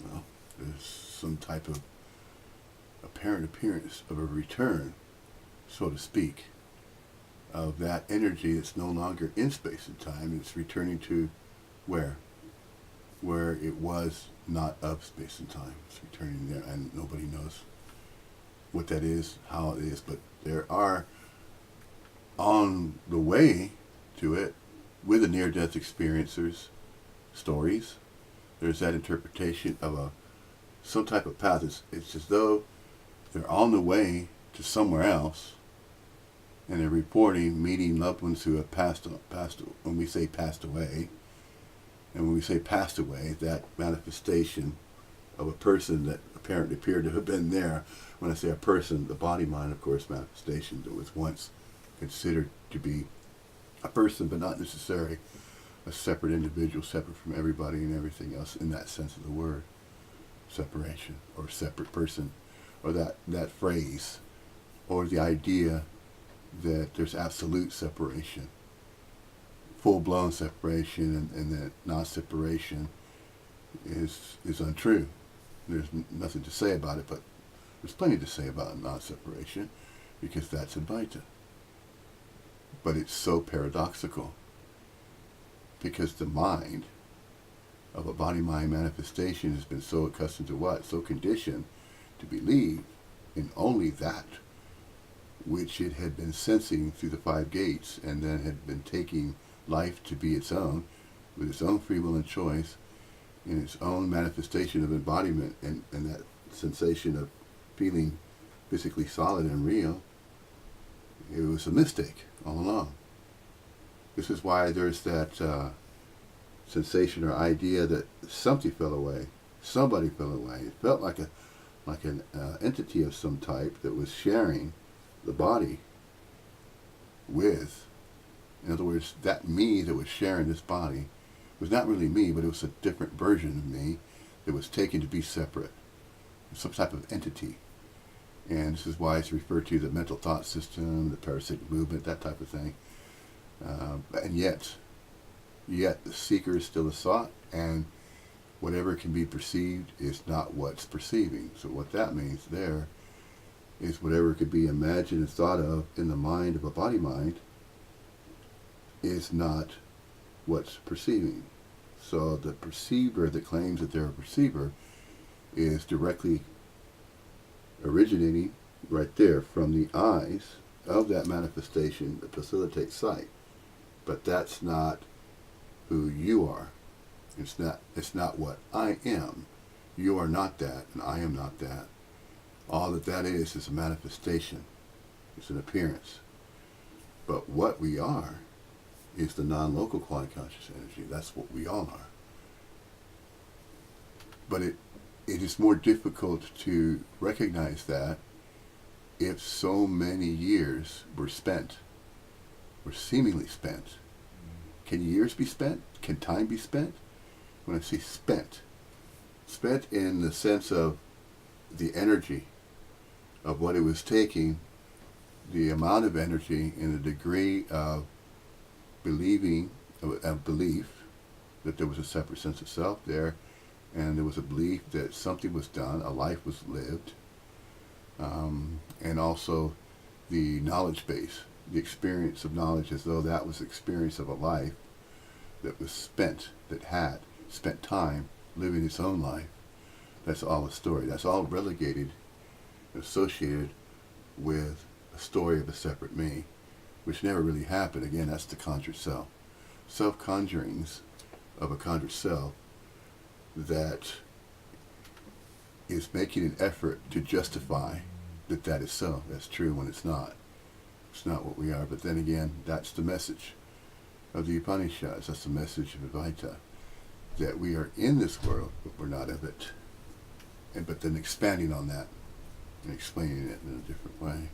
Well, there's some type of apparent appearance of a return, so to speak, of that energy that's no longer in space and time. It's returning to where? Where it was not of space and time. It's returning there, and nobody knows what that is, how it is, but there are on the way to it with the near-death experiencers stories. There's that interpretation of some type of path. It's as though they're on the way to somewhere else, and they're reporting meeting loved ones who have passed. When we say passed away, and when we say passed away, that manifestation of a person that apparently appeared to have been there. When I say a person, the body mind, of course, manifestation that was once considered to be a person, but not necessarily a separate individual, separate from everybody and everything else in that sense of the word, separation, or separate person, or that phrase, or the idea that there's absolute separation, full-blown separation, and that non-separation is untrue. There's nothing to say about it, but there's plenty to say about non-separation, because that's Advaita. But it's so paradoxical, because the mind of a body-mind manifestation has been so accustomed to what? So conditioned to believe in only that which it had been sensing through the five gates, and then had been taking life to be its own, with its own free will and choice, in its own manifestation of embodiment, and that sensation of feeling physically solid and real. It was a mistake all along. This is why there's that sensation or idea that something fell away, somebody fell away. It felt like an entity of some type that was sharing the body with. In other words, that me that was sharing this body was not really me, but it was a different version of me that was taken to be separate, some type of entity. And this is why it's referred to the mental thought system, the parasitic movement, that type of thing. And yet the seeker is still a sought, and whatever can be perceived is not what's perceiving. So what that means there is whatever could be imagined and thought of in the mind of a body mind is not what's perceiving. So the perceiver that claims that they're a perceiver is directly originating right there from the eyes of that manifestation that facilitates sight. But that's not who you are. It's not what I am. You are not that, and I am not that. All that is a manifestation. It's an appearance. But what we are is the non-local quantum conscious energy. That's what we all are. But it is more difficult to recognize that if so many years were spent, or seemingly spent. Can years be spent? Can time be spent? When I say spent in the sense of the energy of what it was taking, the amount of energy and the degree of belief that there was a separate sense of self there, and there was a belief that something was done, a life was lived, and also the knowledge base, the experience of knowledge, as though that was the experience of a life that was spent, that had spent time living its own life. That's all a story. That's all relegated, associated with a story of a separate me, which never really happened. Again, that's the conjured self. Self-conjurings of a conjured self that is making an effort to justify that that is so. That's true when it's not. It's not what we are. But then again, that's the message of the Upanishads. That's the message of Advaita. That we are in this world, but we're not of it. But then expanding on that and explaining it in a different way.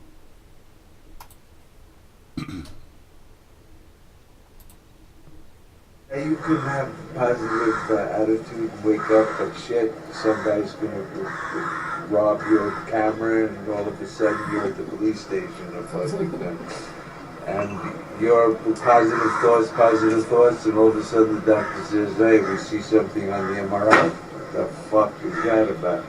You can have positive attitude and wake up, but shit, some guy's gonna rob your camera and all of a sudden you're at the police station or fucking and your positive thoughts, and all of a sudden the doctor says, hey, we see something on the MRI. What the fuck is that about?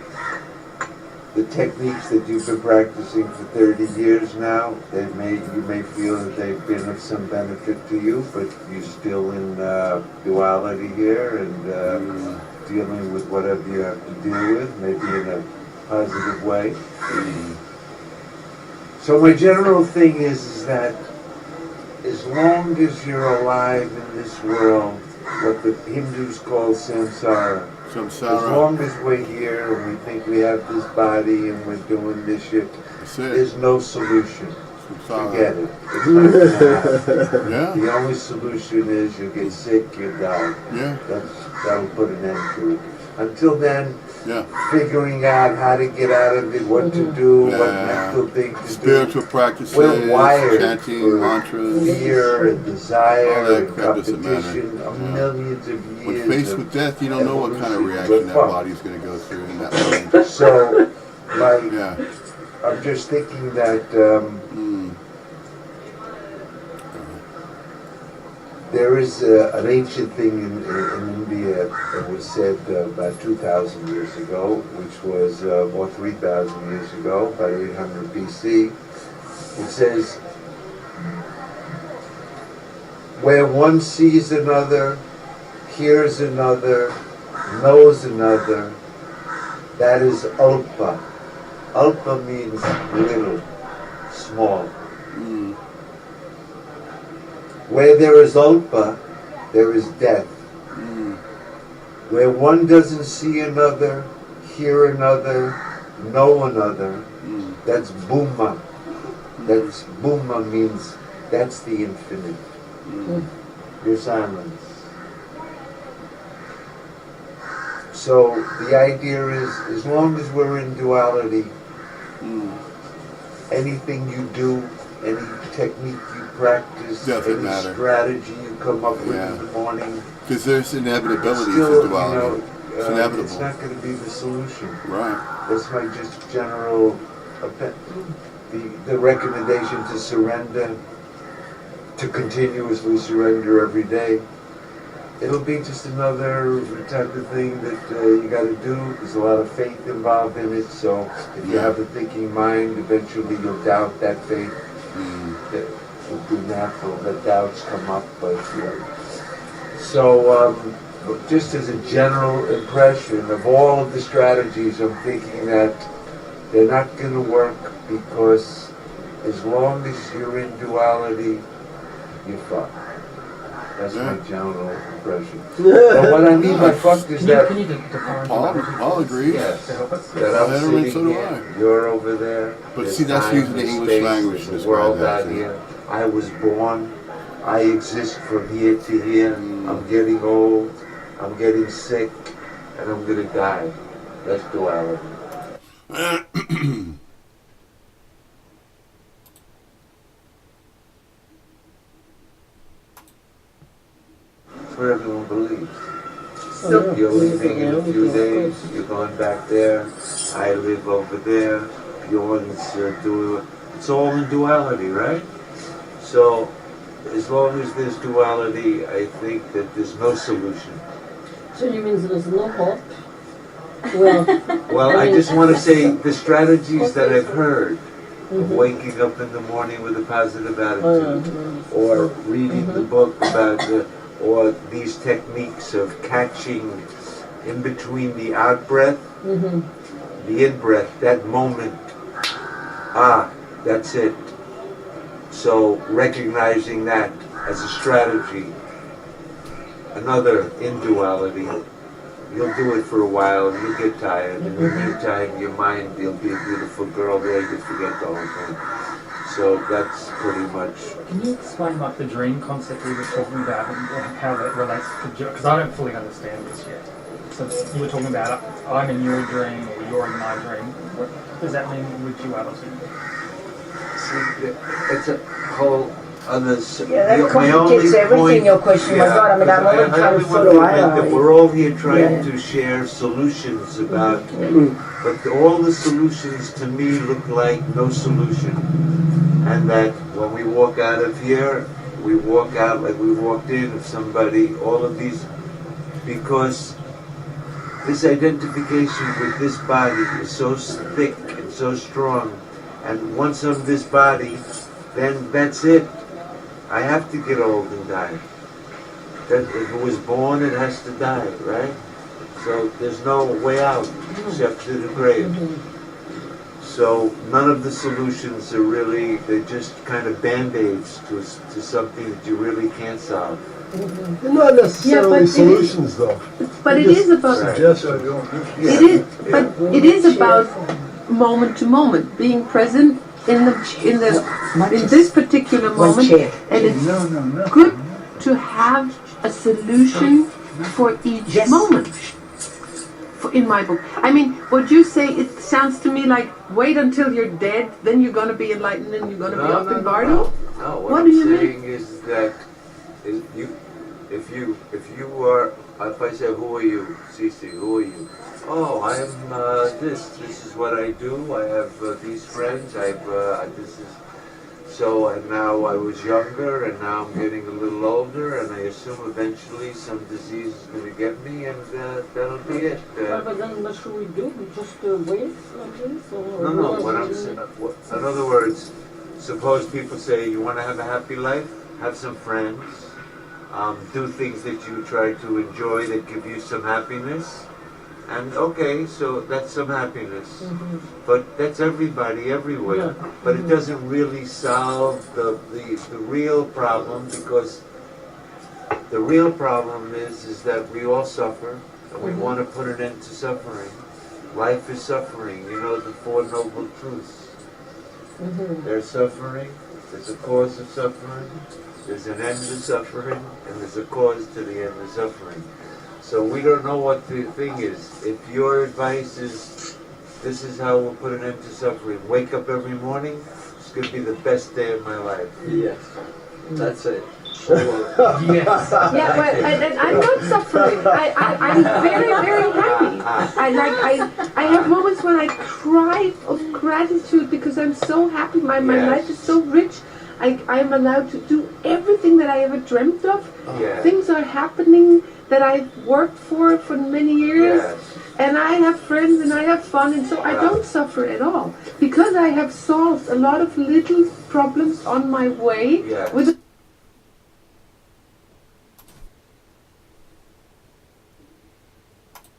The techniques that you've been practicing for 30 years now, you may feel that they've been of some benefit to you, but you're still in duality here and dealing with whatever you have to deal with, maybe in a positive way. So my general thing is that as long as you're alive in this world, what the Hindus call samsara, as long as we're here and we think we have this body and we're doing this shit, there's no solution. Forget it. It's not gonna happen. Yeah. The only solution is you get sick, you die. Yeah. That'll put an end to it. Until then, Yeah. figuring out how to get out of it, what to do, what mental thing to Spiritual do. practices, We're wired chanting, for mantras. fear and All desire that and crap doesn't matter. competition of Yeah. millions of years. When faced of with death, you don't know what kind of evolution. reaction We're that fucked. body's going to go through in that moment. So, like, Yeah. I'm just thinking that there is an ancient thing in India that was said about 2,000 years ago, which was or 3,000 years ago, about 800 BC. It says, where one sees another, hears another, knows another, that is alpa. Alpa means little, small. Where there is alpa, there is death. Where one doesn't see another, hear another, know another, that's Bhuma. That's Bhuma means that's the infinite. Your silence. So the idea is, as long as we're in duality, anything you do, any technique you practice, Doesn't any matter. strategy you come up with Yeah. in the morning, Because there's inevitability still, to duality. It's inevitable. it's not going to be the solution. Right. That's my just general, the recommendation to surrender, to continuously surrender every day. It'll be just another type of thing that you got to do. There's a lot of faith involved in it, so if you have a thinking mind, eventually you'll doubt that faith. That would be natural that doubts come up, but so just as a general impression of all of the strategies, I'm thinking that they're not going to work because as long as you're in duality, you're fucked. That's my general impression. But what I mean by fucked is that Can you define Paul agrees. yes, to help us? that Well, I'm and sitting so do here, you're over there. But there's see, that's time, using the there's English space, language there's to a describe world that, out see? here. I was born. I exist from here to here. I'm getting old. I'm getting sick, and I'm gonna die. That's duality. That's what everyone believes. You're leaving in a few days. You're going back there. I live over there. Bjorn's doing. It's all in duality, right? So, as long as there's duality, I think that there's no solution. So you mean there's no hope? Well, Well, I just want to say the strategies that I've heard of waking up in the morning with a positive attitude, or reading the book about or these techniques of catching in between the out breath, the in breath, that moment. That's it. So recognizing that as a strategy, another in duality, you'll do it for a while, and you'll get tired. In the meantime, your mind, you'll be a beautiful girl there, you forget the whole thing. So that's pretty much. Can you explain like the dream concept we were talking about and how that relates to, because I don't fully understand this yet. So you were talking about I'm in your dream or you're in my dream. What does that mean with duality? See, it's a whole other. Yeah, that complicates everything, your question. My God, I mean, I'm only trying to follow that we're all here trying to share solutions about, but all the solutions to me look like no solution. And that when we walk out of here, we walk out like we walked in of somebody, all of these, because this identification with this body is so thick and so strong, and once I'm this body, then that's it. I have to get old and die. That if it was born, it has to die, right? So there's no way out except to the grave. So none of the solutions are really, they're just kind of band-aids to something that you really can't solve. They're not necessarily solutions, though. But it is about it is about moment to moment, being present in this particular moment, and it's good to have a solution for each moment. In my book, I mean, what you say, it sounds to me like wait until you're dead, then you're going to be enlightened and you're going to be up in Bardo. No, what do you saying mean? Is that if you are, if I say who are you, Cece, who are you? Oh, I am this. This is what I do. I have these friends. This is. So, and now I was younger, and now I'm getting a little older, and I assume eventually some disease is going to get me, and that'll be it. But then what should we do? We just wait like this? Or No, what I'm saying, in other words, suppose people say, you want to have a happy life? Have some friends, do things that you try to enjoy that give you some happiness. And okay, so that's some happiness, but that's everybody everywhere. But it doesn't really solve the real problem, because the real problem is that we all suffer, and we want to put an end to suffering. Life is suffering. You know the Four Noble Truths. There's suffering. There's a cause of suffering. There's an end to suffering, and there's a cause to the end of suffering. So we don't know what the thing is. If your advice is, this is how we'll put an end to suffering, wake up every morning, it's going to be the best day of my life. Yes, that's it. Yes. Yeah, but I'm not suffering. I'm very, very happy. I have moments when I cry of gratitude because I'm so happy. My life is so rich. I'm allowed to do everything that I ever dreamt of. Things are happening that I've worked for many years, and I have friends and I have fun, and so I don't suffer at all, because I have solved a lot of little problems on my way with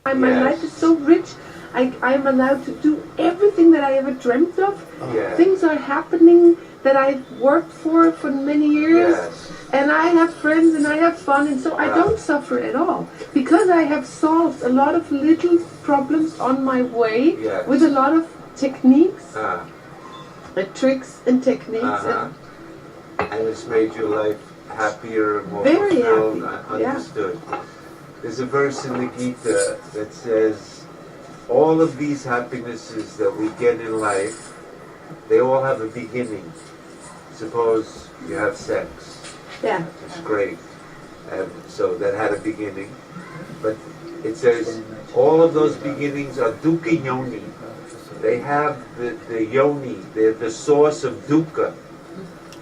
my life is so rich. I'm allowed to do everything that I ever dreamt of. Things are happening that I've worked for many years, and I have friends and I have fun, and so I don't suffer at all, because I have solved a lot of little problems on my way with a lot of techniques, tricks and techniques. And it's made your life happier and more Very fulfilled, happy. understood. There's a verse in the Gita that says, all of these happinesses that we get in life, they all have a beginning. Suppose you have sex. It's great. And so that had a beginning. But it says all of those beginnings are dukkha yoni. They have the yoni, they're the source of dukkha.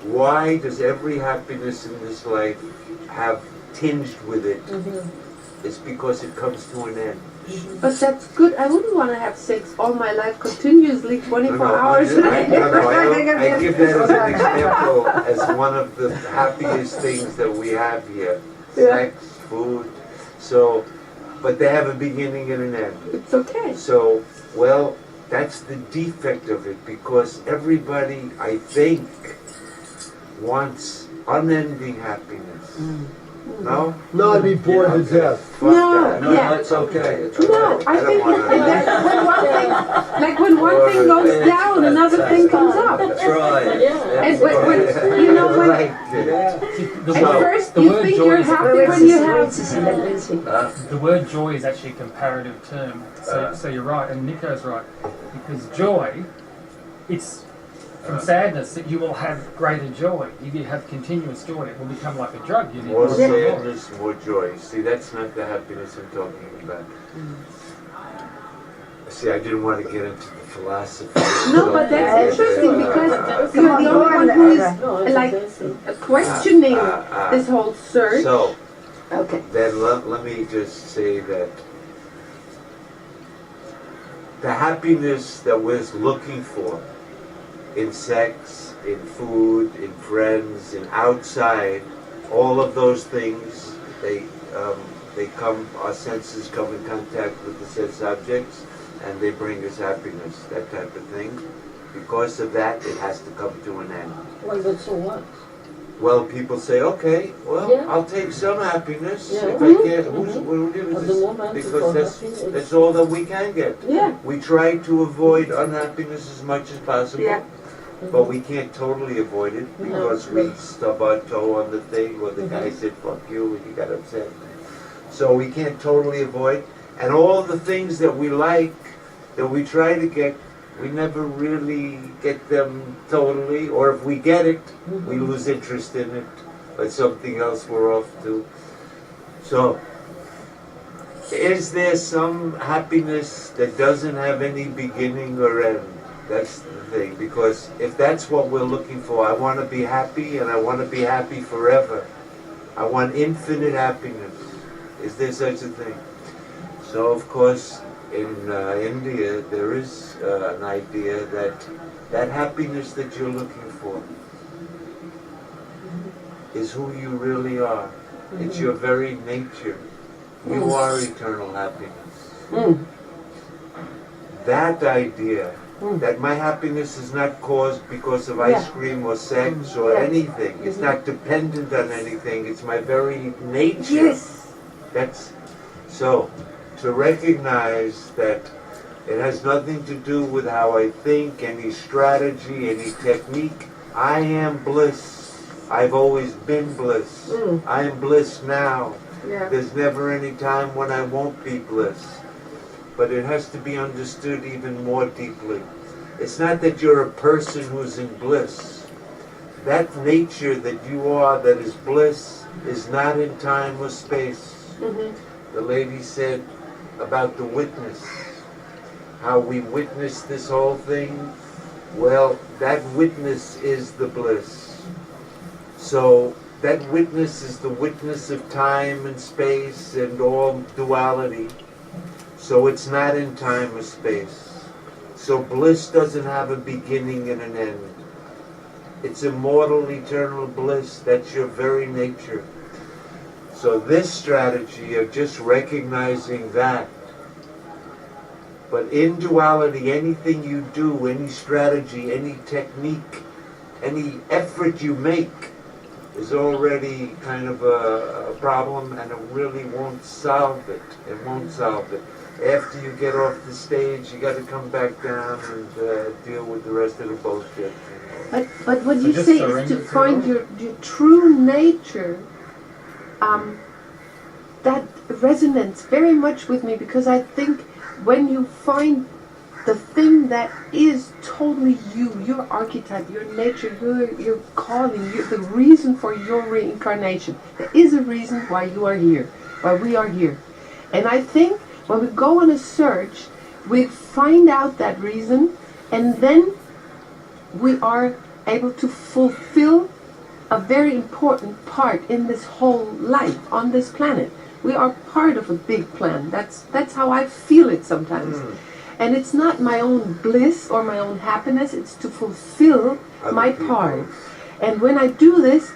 Why does every happiness in this life have tinged with it? It's because it comes to an end. But that's good. I wouldn't want to have sex all my life continuously, 24 hours a day. I give that as an example, as one of the happiest things that we have here. Sex, food. So, but they have a beginning and an end. It's okay. So, well, that's the defect of it, because everybody, I think, wants unending happiness. No? No, I'd be bored to death. Fuck that. No, Yeah. it's okay. It's No, okay. I think don't wanna- when one thing, like when one thing goes down, another thing comes up. That's right. And when you know when Like it. at word, first the you word think joy you're is happy when you have. the word joy is actually a comparative term. So you're right, and Nico's right, because joy, it's from sadness that you will have greater joy. If you have continuous joy, it will become like a drug. You need More more and more. sadness, more joy. See, that's not the happiness I'm talking about. See, I didn't want to get into the philosophy. No, but that's interesting because you're the only one who is like questioning this whole search. So, Okay. then let me just say that the happiness that we're looking for in sex, in food, in friends, in outside, all of those things, they come, our senses come in contact with the sense objects, and they bring us happiness, that type of thing. Because of that, it has to come to an end. Well, but so what? Well, people say, okay, well, Yeah. I'll take some happiness Yeah. if I can. Who's, what do At this? the moment, Because it's that's all that we can get. Yeah. We try to avoid unhappiness as much as possible, Yeah. but we can't totally avoid it because we stub our toe on the thing, or the guy said, fuck you, and you got upset. So we can't totally avoid. And all the things that we like, that we try to get, we never really get them totally, or if we get it, we lose interest in it, or something else we're off to. So, is there some happiness that doesn't have any beginning or end? That's the thing, because if that's what we're looking for, I want to be happy, and I want to be happy forever. I want infinite happiness. Is there such a thing? So, of course, in India, there is an idea that that happiness that you're looking for is who you really are. It's your very nature. You are eternal happiness. That idea, that my happiness is not caused because of ice cream or sex or anything. It's not dependent on anything. It's my very nature. Yes. That's so. To recognize that it has nothing to do with how I think, any strategy, any technique. I am bliss. I've always been bliss. I am bliss now. Yeah. There's never any time when I won't be bliss. But it has to be understood even more deeply. It's not that you're a person who's in bliss. That nature that you are that is bliss is not in time or space. The lady said about the witness, how we witness this whole thing. Well, that witness is the bliss. So that witness is the witness of time and space and all duality. So it's not in time or space. So bliss doesn't have a beginning and an end. It's immortal, eternal bliss. That's your very nature. So this strategy of just recognizing that, but in duality, anything you do, any strategy, any technique, any effort you make is already kind of a problem, and it really won't solve it. It won't solve it. After you get off the stage, you got to come back down and deal with the rest of the bullshit. But what you say is to find your true nature. That resonates very much with me, because I think when you find the thing that is totally you, your archetype, your nature, your calling, the reason for your reincarnation, there is a reason why you are here, why we are here. And I think when we go on a search, we find out that reason, and then we are able to fulfill a very important part in this whole life on this planet. We are part of a big plan. That's how I feel it sometimes. And it's not my own bliss or my own happiness, it's to fulfill my part. And when I do this,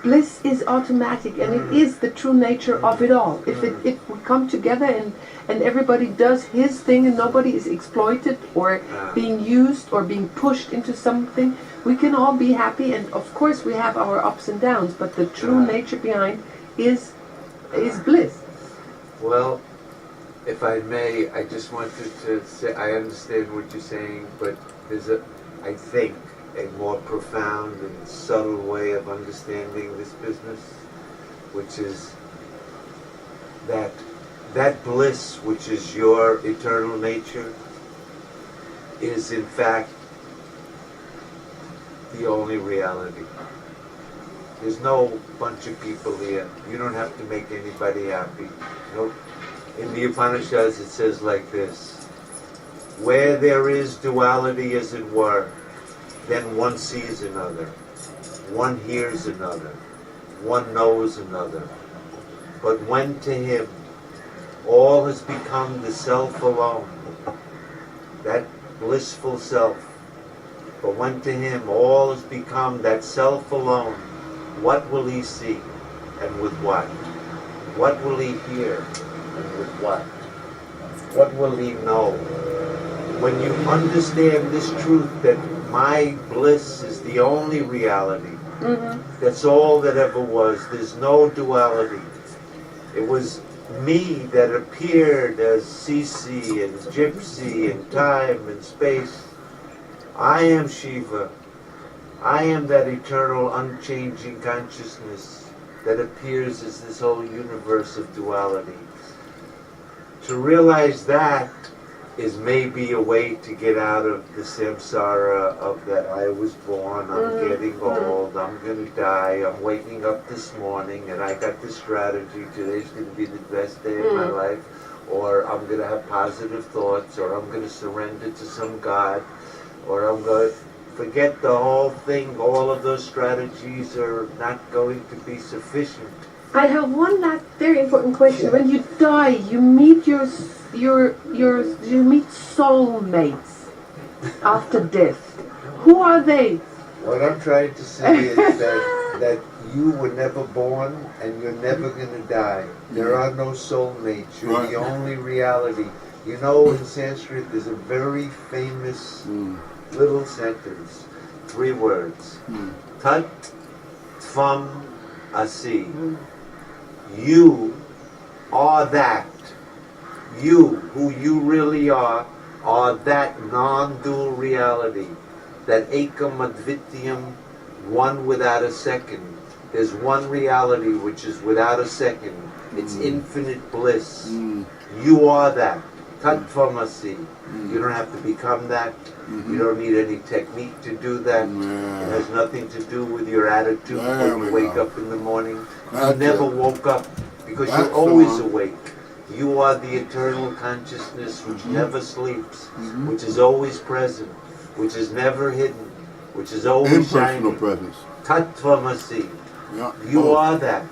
bliss is automatic, and it is the true nature of it all. If we come together and everybody does his thing and nobody is exploited or being used or being pushed into something, we can all be happy. And of course we have our ups and downs, but the true nature behind is is bliss. Well, if I may, I just wanted to say, I understand what you're saying, but there's I think, a more profound and subtle way of understanding this business, which is that bliss, which is your eternal nature, is in fact the only reality. There's no bunch of people here. You don't have to make anybody happy. Nope. In the Upanishads it says like this: where there is duality, as it were, then one sees another, one hears another, one knows another. But when to him all has become the self alone, that blissful self, but when to him all has become that self alone, what will he see, and with what? What will he hear, and with what? What will he know? When you understand this truth that my bliss is the only reality, that's all that ever was, there's no duality. It was me that appeared as Sisi and Gypsy in time and space. I am Shiva. I am that eternal, unchanging consciousness that appears as this whole universe of duality. To realize that is maybe a way to get out of the samsara of that I was born, I'm getting old, I'm going to die, I'm waking up this morning and I got this strategy, today's going to be the best day of my life, or I'm going to have positive thoughts, or I'm going to surrender to some God, or I'm going to forget the whole thing. All of those strategies are not going to be sufficient. I have one last very important question. When you die, you meet you meet soulmates after death. Who are they? What I'm trying to say is that you were never born and you're never going to die. There are no soulmates. You're the only reality. You know, in Sanskrit, there's a very famous little sentence, 3 words. Tat Tvam Asi. You are that. You, who you really are that non-dual reality, that ekam advityam, one without a second. There's one reality which is without a second. It's infinite bliss. You are that. Tattvamasi. You don't have to become that. You don't need any technique to do that. It has nothing to do with your attitude when you wake up in the morning. You never woke up because you're always awake. You are the eternal consciousness which never sleeps, which is always present, which is never hidden, which is always shining. Presence. Tattvamasi. You are that.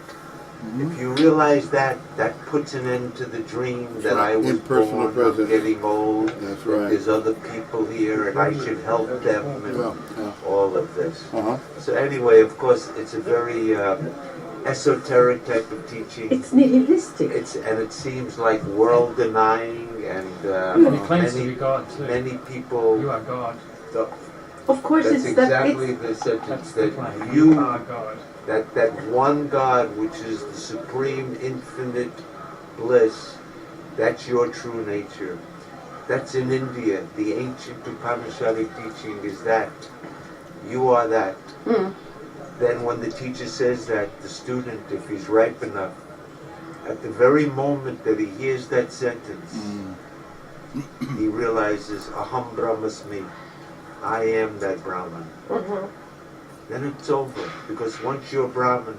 If you realize that, that puts an end to the dream that I was born, I'm getting old, there's other people here and I should help them, and all of this. So anyway, of course, it's a very esoteric type of teaching. It's nihilistic. And it seems like world denying, and He claims to be God too. many people. You are God. Of course, That's it's exactly that. the sentence The that claim. you are God. that one God, which is the supreme infinite bliss, that's your true nature. That's in India. The ancient Upanishadic teaching is that. You are that. Then when the teacher says that, the student, if he's ripe enough, at the very moment that he hears that sentence, he realizes, Aham Brahmasmi, I am that Brahman. Then it's over. Because once you're Brahman,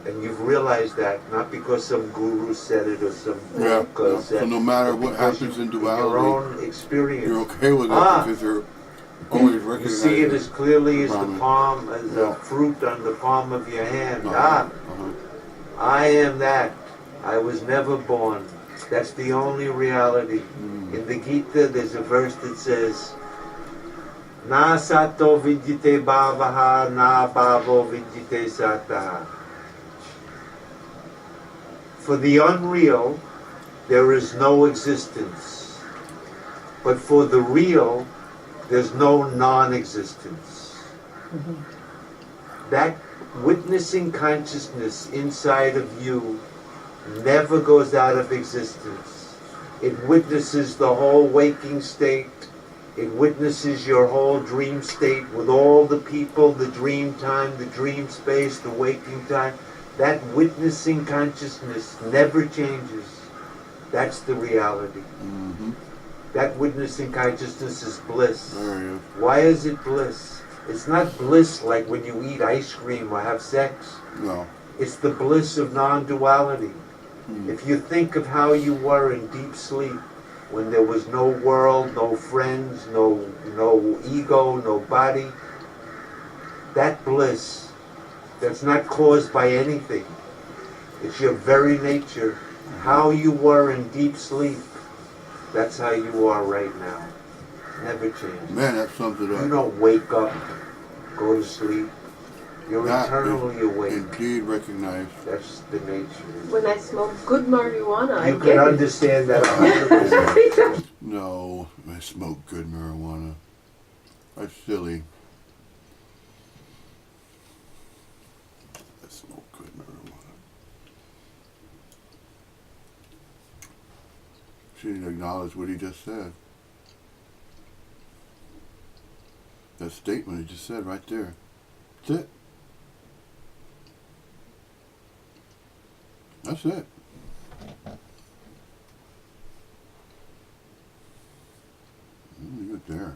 and you've realized that, not because some guru said it or some book or said, so no matter what happens in duality, your own experience, you're okay with it because you're always you recognizing. see it as clearly as the Brahman. palm, as a fruit on the palm of your hand. I am that. I was never born. That's the only reality. In the Gita, there's a verse that says, Na sato vidyate bhavaha, na bhavo vidyate sataha. For the unreal, there is no existence. But for the real, there's no non-existence. That witnessing consciousness inside of you never goes out of existence. It witnesses the whole waking state. It witnesses your whole dream state with all the people, the dream time, the dream space, the waking time. That witnessing consciousness never changes. That's the reality. Mm-hmm. That witnessing consciousness is bliss. There he is. Why is it bliss? It's not bliss like when you eat ice cream or have sex. No. It's the bliss of non-duality. If you think of how you were in deep sleep, when there was no world, no friends, no ego, no body, that bliss, that's not caused by anything. It's your very nature. How you were in deep sleep, that's how you are right now. Never change. Man, that sums it up. You don't wake up, go to sleep. You're That eternally is awake. indeed recognized. That's the nature. When I smoke good marijuana, I You get can it. understand that 100%. No, I smoke good marijuana. That's silly. I smoke good marijuana. She didn't acknowledge what he just said. That statement he just said right there. That's it. That's it. Leave it there.